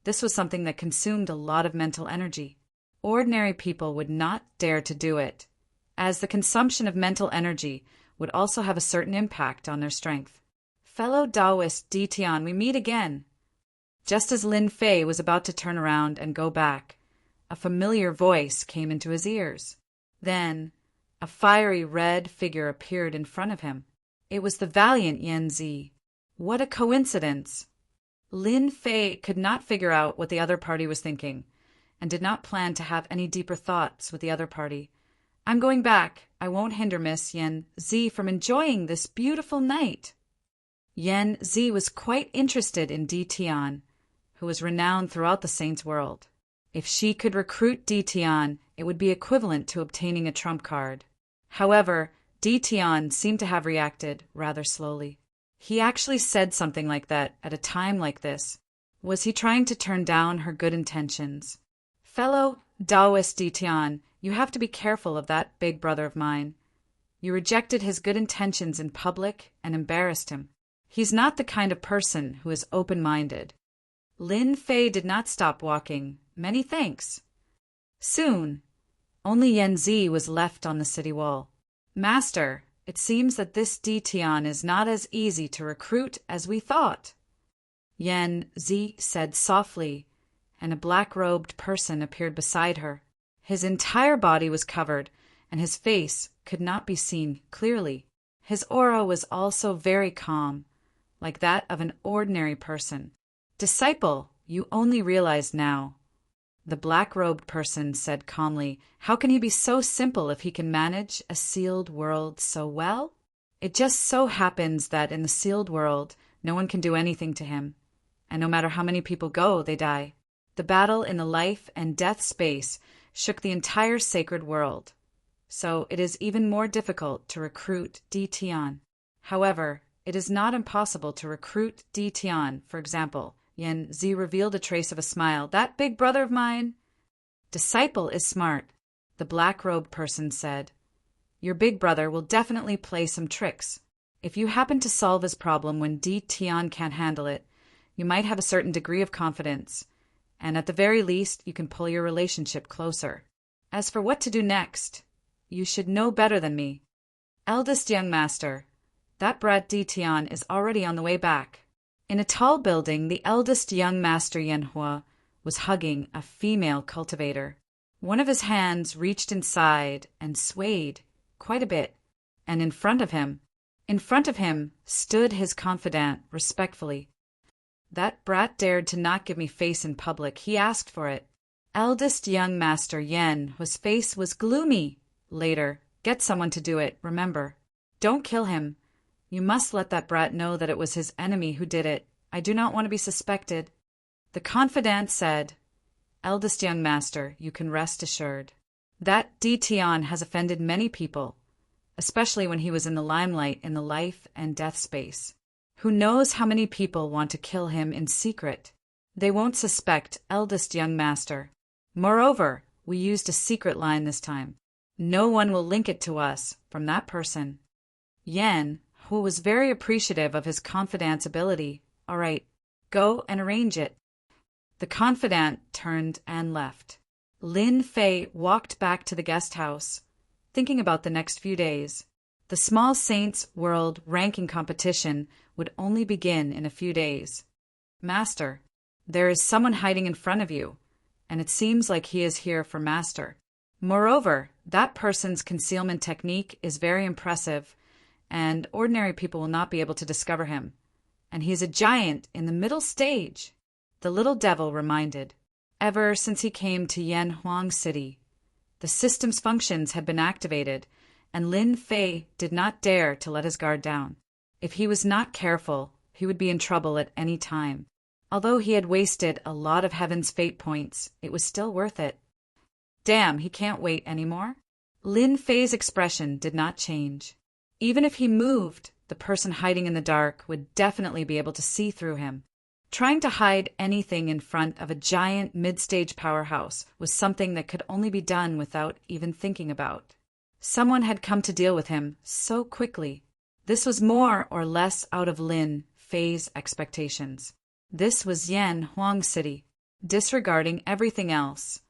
this was something that consumed a lot of mental energy. Ordinary people would not dare to do it, as the consumption of mental energy would also have a certain impact on their strength. "Fellow Taoist Ditian, we meet again." Just as Lin Fei was about to turn around and go back, a familiar voice came into his ears. Then, a fiery red figure appeared in front of him. It was the valiant Yan Zi. What a coincidence! Lin Fei could not figure out what the other party was thinking, and did not plan to have any deeper thoughts with the other party. "I'm going back. I won't hinder Miss Yan Zi from enjoying this beautiful night." Yan Zi was quite interested in Di Tian, who was renowned throughout the saints' world. If she could recruit Di Tian, it would be equivalent to obtaining a trump card. However, Di Tian seemed to have reacted rather slowly. He actually said something like that at a time like this. Was he trying to turn down her good intentions? "Fellow Taoist Di Tian, you have to be careful of that big brother of mine. You rejected his good intentions in public and embarrassed him. He's not the kind of person who is open-minded." Lin Fei did not stop walking. Many thanks. Soon, only Yan Zi was left on the city wall. "Master, it seems that this Di Tian is not as easy to recruit as we thought," Yan Zi said softly, and a black-robed person appeared beside her. His entire body was covered, and his face could not be seen clearly. His aura was also very calm, like that of an ordinary person. "Disciple, you only realize now," the black-robed person said calmly. "How can he be so simple if he can manage a sealed world so well? It just so happens that in the sealed world, no one can do anything to him, and no matter how many people go, they die. The battle in the life and death space shook the entire sacred world, so it is even more difficult to recruit Di Tian. However, it is not impossible to recruit Di Tian. For example," Yan Zi revealed a trace of a smile. "That big brother of mine?" "Disciple is smart," the black-robed person said. "Your big brother will definitely play some tricks. If you happen to solve his problem when Di Tian can't handle it, you might have a certain degree of confidence, and at the very least you can pull your relationship closer. As for what to do next, you should know better than me. Eldest young master, that brat Di Tian is already on the way back." In a tall building, the eldest young master Yanhua was hugging a female cultivator. One of his hands reached inside and swayed quite a bit, and in front of him stood his confidant respectfully. "That brat dared to not give me face in public. He asked for it." Eldest young master Yan, whose face was gloomy. "Later, get someone to do it, remember. Don't kill him. You must let that brat know that it was his enemy who did it. I do not want to be suspected." The confidant said, eldest young master, you can rest assured. That Dition has offended many people, especially when he was in the limelight in the life and death space. Who knows how many people want to kill him in secret? They won't suspect, eldest young master. Moreover, we used a secret line this time. No one will link it to us from that person. Yen, who was very appreciative of his confidant's ability, all right, go and arrange it. The confidant turned and left. Lin Fei walked back to the guest house, thinking about the next few days. The Small Saints World ranking competition would only begin in a few days. Master, there is someone hiding in front of you, and it seems like he is here for Master. Moreover, that person's concealment technique is very impressive, and ordinary people will not be able to discover him. And he is a giant in the middle stage, the little devil reminded. Ever since he came to Yanhuang City, the system's functions had been activated, and Lin Fei did not dare to let his guard down. If he was not careful, he would be in trouble at any time. Although he had wasted a lot of Heaven's fate points, it was still worth it. Damn, he can't wait anymore. Lin Fei's expression did not change. Even if he moved, the person hiding in the dark would definitely be able to see through him. Trying to hide anything in front of a giant mid-stage powerhouse was something that could only be done without even thinking about. Someone had come to deal with him so quickly. This was more or less out of Lin Fei's expectations. This was Yanhuang City, disregarding everything else.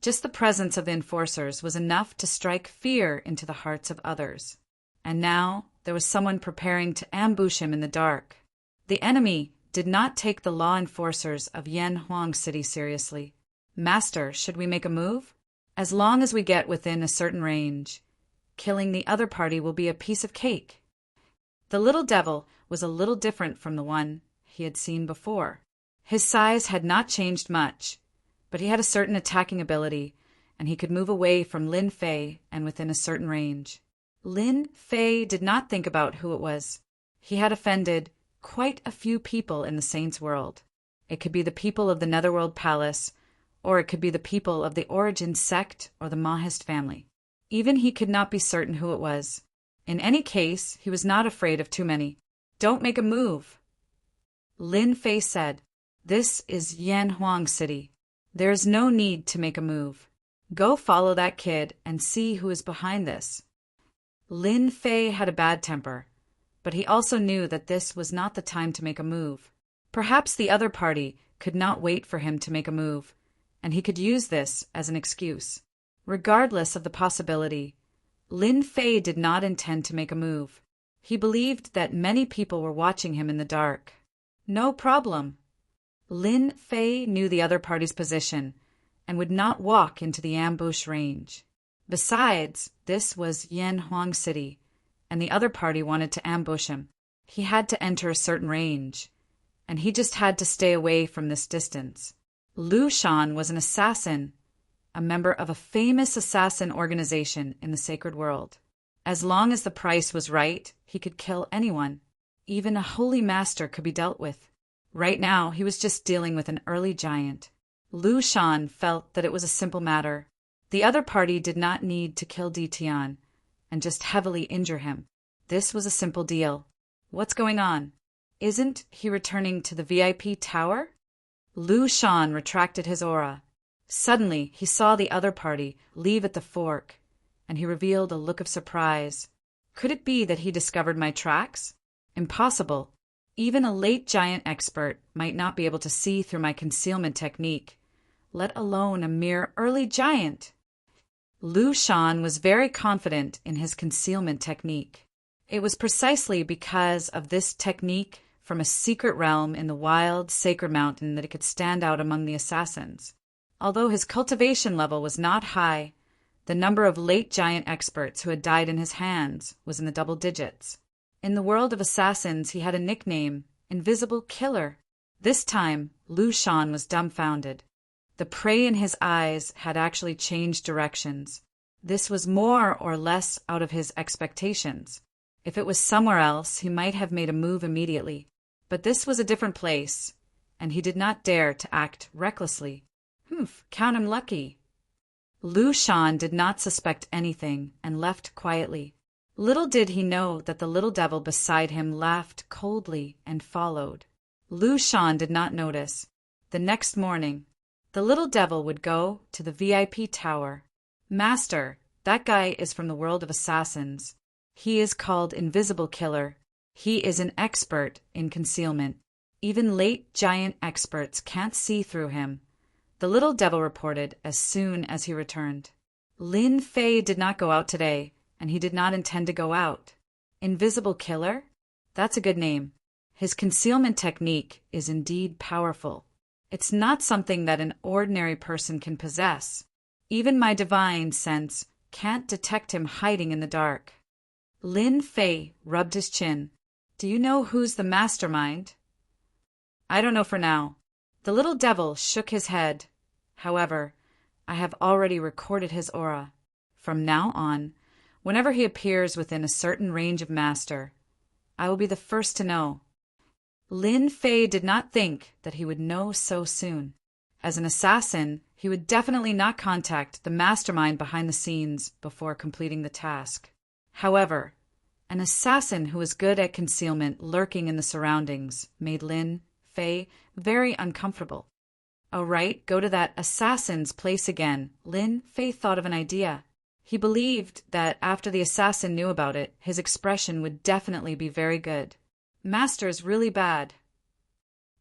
Just the presence of the enforcers was enough to strike fear into the hearts of others. And now there was someone preparing to ambush him in the dark. The enemy did not take the law enforcers of Yanhuang City seriously. Master, should we make a move? As long as we get within a certain range, killing the other party will be a piece of cake. The little devil was a little different from the one he had seen before. His size had not changed much, but he had a certain attacking ability, and he could move away from Lin Fei and within a certain range. Lin Fei did not think about who it was. He had offended quite a few people in the Saints' world. It could be the people of the Netherworld Palace, or it could be the people of the Origin sect or the Mahist family. Even he could not be certain who it was. In any case, he was not afraid of too many. Don't make a move. Lin Fei said, This is Yanhuang City. There is no need to make a move. Go follow that kid and see who is behind this. Lin Fei had a bad temper, but he also knew that this was not the time to make a move. Perhaps the other party could not wait for him to make a move, and he could use this as an excuse. Regardless of the possibility, Lin Fei did not intend to make a move. He believed that many people were watching him in the dark. No problem. Lin Fei knew the other party's position and would not walk into the ambush range. Besides, this was Yanhuang City, and the other party wanted to ambush him. He had to enter a certain range, and he just had to stay away from this distance. Lu Shan was an assassin, a member of a famous assassin organization in the sacred world. As long as the price was right, he could kill anyone. Even a holy master could be dealt with. Right now, he was just dealing with an early giant. Lu Shan felt that it was a simple matter. The other party did not need to kill Ditian and just heavily injure him. This was a simple deal. What's going on? Isn't he returning to the VIP tower? Lu Shan retracted his aura. Suddenly, he saw the other party leave at the fork, and he revealed a look of surprise. Could it be that he discovered my tracks? Impossible. Even a late giant expert might not be able to see through my concealment technique, let alone a mere early giant. Lu Shan was very confident in his concealment technique. It was precisely because of this technique from a secret realm in the wild, sacred mountain that it could stand out among the assassins. Although his cultivation level was not high, the number of late giant experts who had died in his hands was in the double digits. In the world of assassins, he had a nickname, Invisible Killer. This time, Lu Shan was dumbfounded. The prey in his eyes had actually changed directions. This was more or less out of his expectations. If it was somewhere else, he might have made a move immediately. But this was a different place, and he did not dare to act recklessly. Humph, count him lucky. Lu Shan did not suspect anything and left quietly. Little did he know that the little devil beside him laughed coldly and followed. Lu Shan did not notice. The next morning, the little devil would go to the VIP tower. Master, that guy is from the world of assassins. He is called Invisible Killer. He is an expert in concealment. Even late giant experts can't see through him. The little devil reported as soon as he returned. Lin Fei did not go out today, and he did not intend to go out. Invisible Killer? That's a good name. His concealment technique is indeed powerful. It's not something that an ordinary person can possess. Even my divine sense can't detect him hiding in the dark. Lin Fei rubbed his chin. Do you know who's the mastermind? I don't know for now. The little devil shook his head. However, I have already recorded his aura. From now on, whenever he appears within a certain range of master, I will be the first to know. Lin Fei did not think that he would know so soon. As an assassin, he would definitely not contact the mastermind behind the scenes before completing the task. However, an assassin who was good at concealment lurking in the surroundings made Lin Fei very uncomfortable. All right, go to that assassin's place again. Lin Fei thought of an idea. He believed that after the assassin knew about it, his expression would definitely be very good. Master is really bad.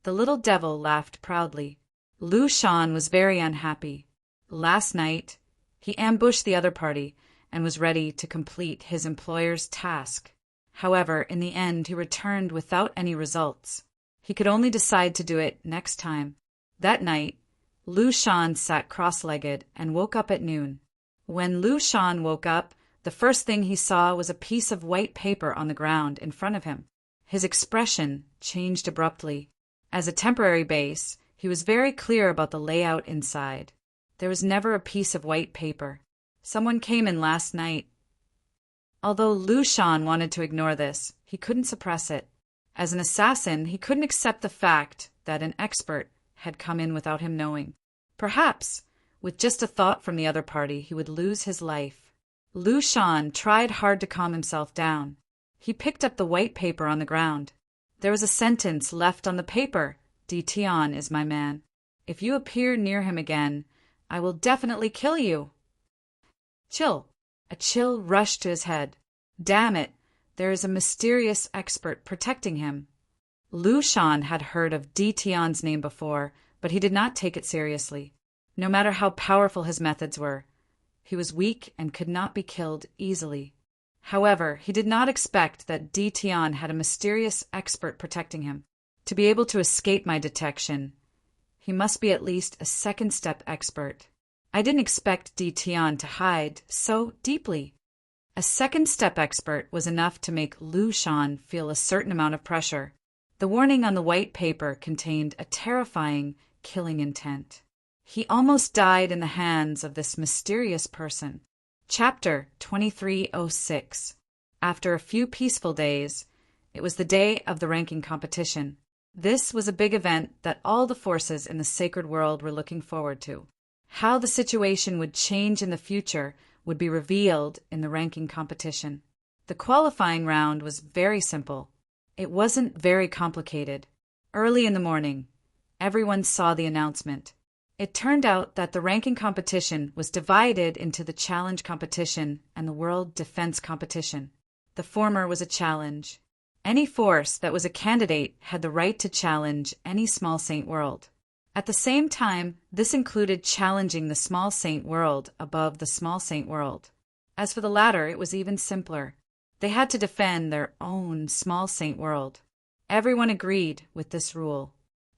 The little devil laughed proudly. Lu Shan was very unhappy. Last night, he ambushed the other party and was ready to complete his employer's task. However, in the end, he returned without any results. He could only decide to do it next time. That night, Lu Shan sat cross-legged and woke up at noon. When Lu Shan woke up, the first thing he saw was a piece of white paper on the ground in front of him. His expression changed abruptly. As a temporary base, he was very clear about the layout inside. There was never a piece of white paper. Someone came in last night. Although Lu Shan wanted to ignore this, he couldn't suppress it. As an assassin, he couldn't accept the fact that an expert had come in without him knowing. Perhaps, with just a thought from the other party, he would lose his life. Lu Shan tried hard to calm himself down. He picked up the white paper on the ground. There was a sentence left on the paper. Di Tian is my man. If you appear near him again, I will definitely kill you. Chill. A chill rushed to his head. Damn it, there is a mysterious expert protecting him. Lu Shan had heard of Di Tian's name before, but he did not take it seriously. No matter how powerful his methods were, he was weak and could not be killed easily. However, he did not expect that Di Tian had a mysterious expert protecting him. To be able to escape my detection, he must be at least a second-step expert. I didn't expect Di Tian to hide so deeply. A second-step expert was enough to make Lu Shan feel a certain amount of pressure. The warning on the white paper contained a terrifying, killing intent. He almost died in the hands of this mysterious person. Chapter 2306. After a few peaceful days, it was the day of the ranking competition. This was a big event that all the forces in the sacred world were looking forward to. How the situation would change in the future would be revealed in the ranking competition. The qualifying round was very simple. It wasn't very complicated. Early in the morning, everyone saw the announcement. It turned out that the ranking competition was divided into the challenge competition and the world defense competition. The former was a challenge. Any force that was a candidate had the right to challenge any small saint world. At the same time, this included challenging the small saint world above the small saint world. As for the latter, it was even simpler. They had to defend their own small saint world. Everyone agreed with this rule.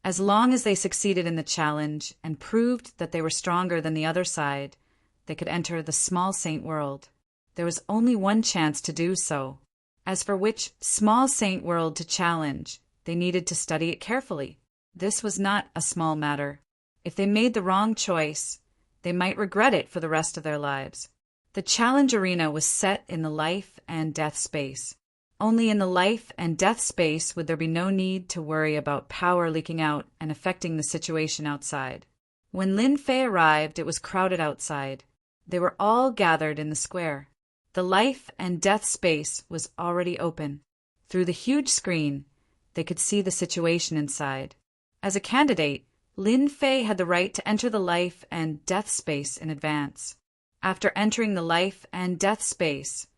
As long as they succeeded in the challenge and proved that they were stronger than the other side, they could enter the small saint world. There was only one chance to do so. As for which small saint world to challenge, they needed to study it carefully. This was not a small matter. If they made the wrong choice, they might regret it for the rest of their lives. The challenge arena was set in the life and death space. Only in the life and death space would there be no need to worry about power leaking out and affecting the situation outside. When Lin Fei arrived, it was crowded outside. They were all gathered in the square. The life and death space was already open. Through the huge screen, they could see the situation inside. As a candidate, Lin Fei had the right to enter the life and death space in advance. After entering the life and death space,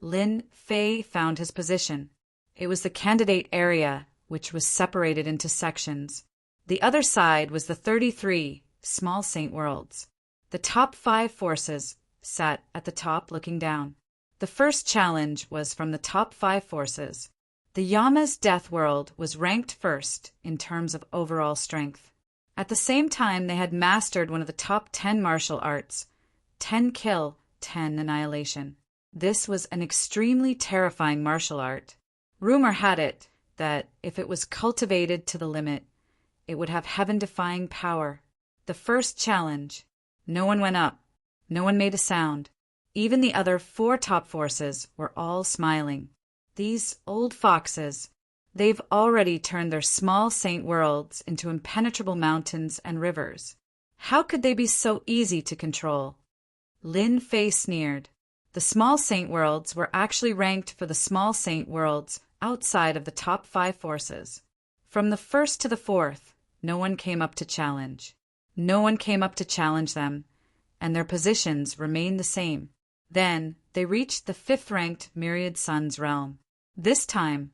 Lin Fei found his position. It was the candidate area, which was separated into sections. The other side was the 33 small saint worlds. The top 5 forces sat at the top looking down. The first challenge was from the top 5 forces. The Yama's death world was ranked first in terms of overall strength. At the same time, they had mastered one of the top 10 martial arts, 10 kill, 10 annihilation. This was an extremely terrifying martial art. Rumor had it that if it was cultivated to the limit, it would have heaven-defying power. The first challenge. No one went up. No one made a sound. Even the other 4 top forces were all smiling. These old foxes, they've already turned their small saint worlds into impenetrable mountains and rivers. How could they be so easy to control? Lin Fei sneered. The small saint worlds were actually ranked for the small saint worlds outside of the top 5 forces. From the first to the 4th, no one came up to challenge. No one came up to challenge them, and their positions remained the same. Then they reached the 5th-ranked Myriad Sun's realm. This time,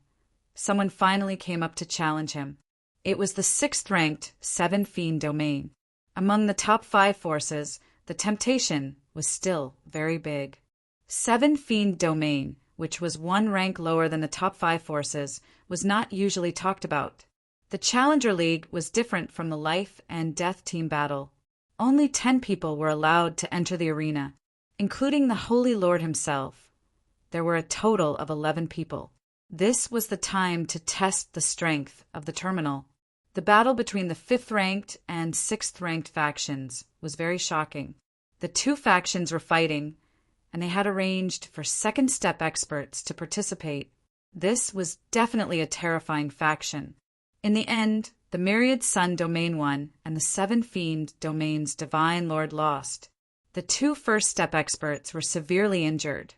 someone finally came up to challenge him. It was the 6th-ranked 7 Fiend domain. Among the top 5 forces, the temptation was still very big. 7 Fiend domain, which was 1 rank lower than the top 5 forces, was not usually talked about. The Challenger League was different from the life and death team battle. Only 10 people were allowed to enter the arena, including the Holy Lord himself. There were a total of 11 people. This was the time to test the strength of the terminal. The battle between the 5th-ranked and 6th-ranked factions was very shocking. The 2 factions were fighting, and they had arranged for second-step experts to participate. This was definitely a terrifying faction. In the end, the Myriad Sun Domain won, and the 7 Fiend Domain's Divine Lord lost. The 2 first-step experts were severely injured,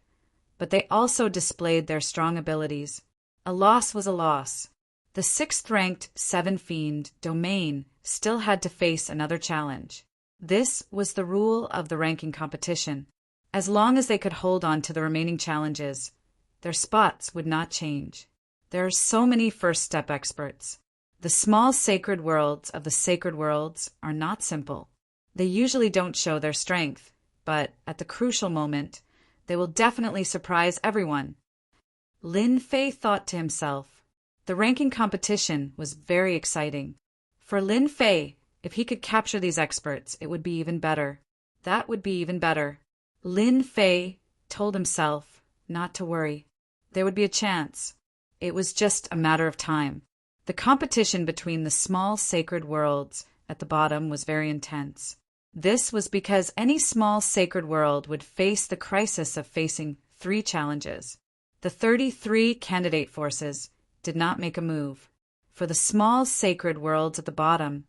but they also displayed their strong abilities. A loss was a loss. The 6th-ranked 7 Fiend Domain still had to face another challenge. This was the rule of the ranking competition. As long as they could hold on to the remaining challenges, their spots would not change. There are so many first-step experts. The small sacred worlds of the sacred worlds are not simple. They usually don't show their strength, but at the crucial moment, they will definitely surprise everyone. Lin Fei thought to himself. The ranking competition was very exciting. For Lin Fei, if he could capture these experts, it would be even better. That would be even better. Lin Fei told himself not to worry. There would be a chance. It was just a matter of time. The competition between the small sacred worlds at the bottom was very intense. This was because any small sacred world would face the crisis of facing 3 challenges. The 33 candidate forces did not make a move. For the small sacred worlds at the bottom,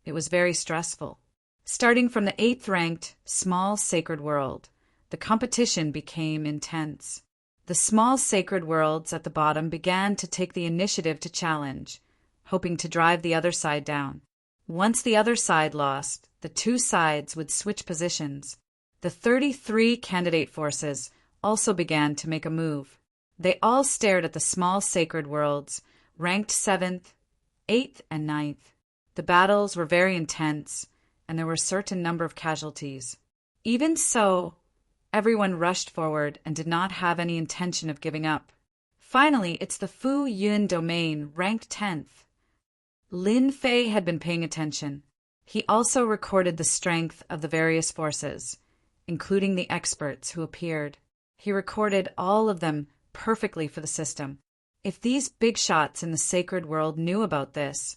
it was very stressful. Starting from the 8th-ranked small sacred world, the competition became intense. The small sacred worlds at the bottom began to take the initiative to challenge, hoping to drive the other side down. Once the other side lost, the 2 sides would switch positions. The 33 candidate forces also began to make a move. They all stared at the small sacred worlds, ranked 7th, 8th, and 9th. The battles were very intense, and there were a certain number of casualties. Even so, everyone rushed forward and did not have any intention of giving up. Finally, it's the Fu Yun domain, ranked 10th. Lin Fei had been paying attention. He also recorded the strength of the various forces, including the experts who appeared. He recorded all of them perfectly for the system. If these big shots in the sacred world knew about this,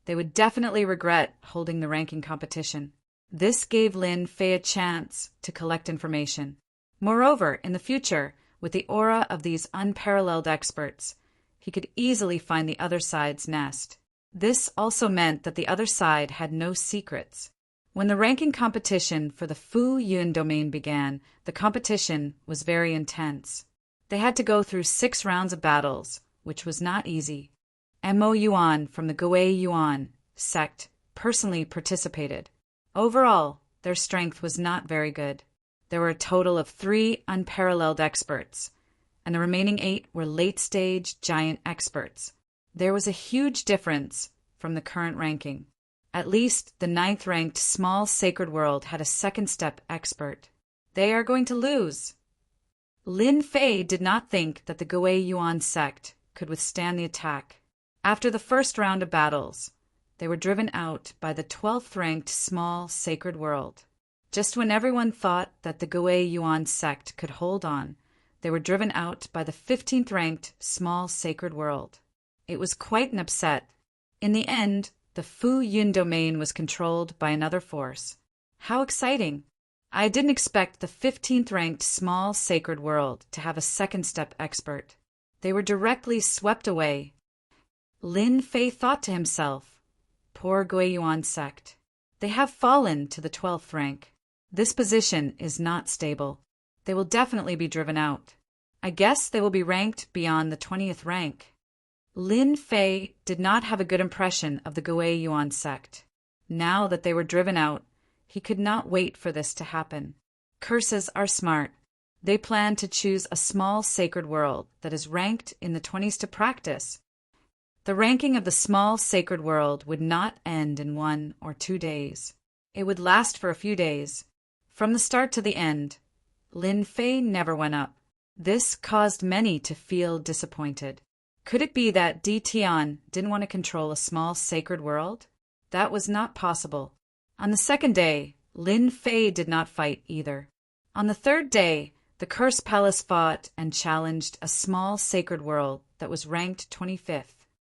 they would definitely regret holding the ranking competition. This gave Lin Fei a chance to collect information. Moreover, in the future, with the aura of these unparalleled experts, he could easily find the other side's nest. This also meant that the other side had no secrets. When the ranking competition for the Fu Yun domain began, the competition was very intense. They had to go through 6 rounds of battles, which was not easy. Mo Yuan from the Gui Yuan sect personally participated. Overall, their strength was not very good. There were a total of 3 unparalleled experts, and the remaining 8 were late-stage giant experts. There was a huge difference from the current ranking. At least the 9th-ranked small sacred world had a second-step expert. They are going to lose. Lin Fei did not think that the Gui Yuan sect could withstand the attack. After the first round of battles, they were driven out by the 12th-ranked small sacred world. Just when everyone thought that the Gui Yuan sect could hold on, they were driven out by the 15th-ranked small sacred world. It was quite an upset. In the end, the Fu Yun domain was controlled by another force. How exciting! I didn't expect the 15th-ranked small sacred world to have a second-step expert. They were directly swept away. Lin Fei thought to himself, poor Gui Yuan sect. They have fallen to the 12th rank. This position is not stable. They will definitely be driven out. I guess they will be ranked beyond the 20th rank. Lin Fei did not have a good impression of the Gui Yuan sect. Now that they were driven out, he could not wait for this to happen. Curses are smart. They plan to choose a small sacred world that is ranked in the 20s to practice. The ranking of the small sacred world would not end in 1 or 2 days. It would last for a few days. From the start to the end, Lin Fei never went up. This caused many to feel disappointed. Could it be that Di Tian didn't want to control a small sacred world? That was not possible. On the second day, Lin Fei did not fight either. On the third day, the Curse Palace fought and challenged a small sacred world that was ranked 25th.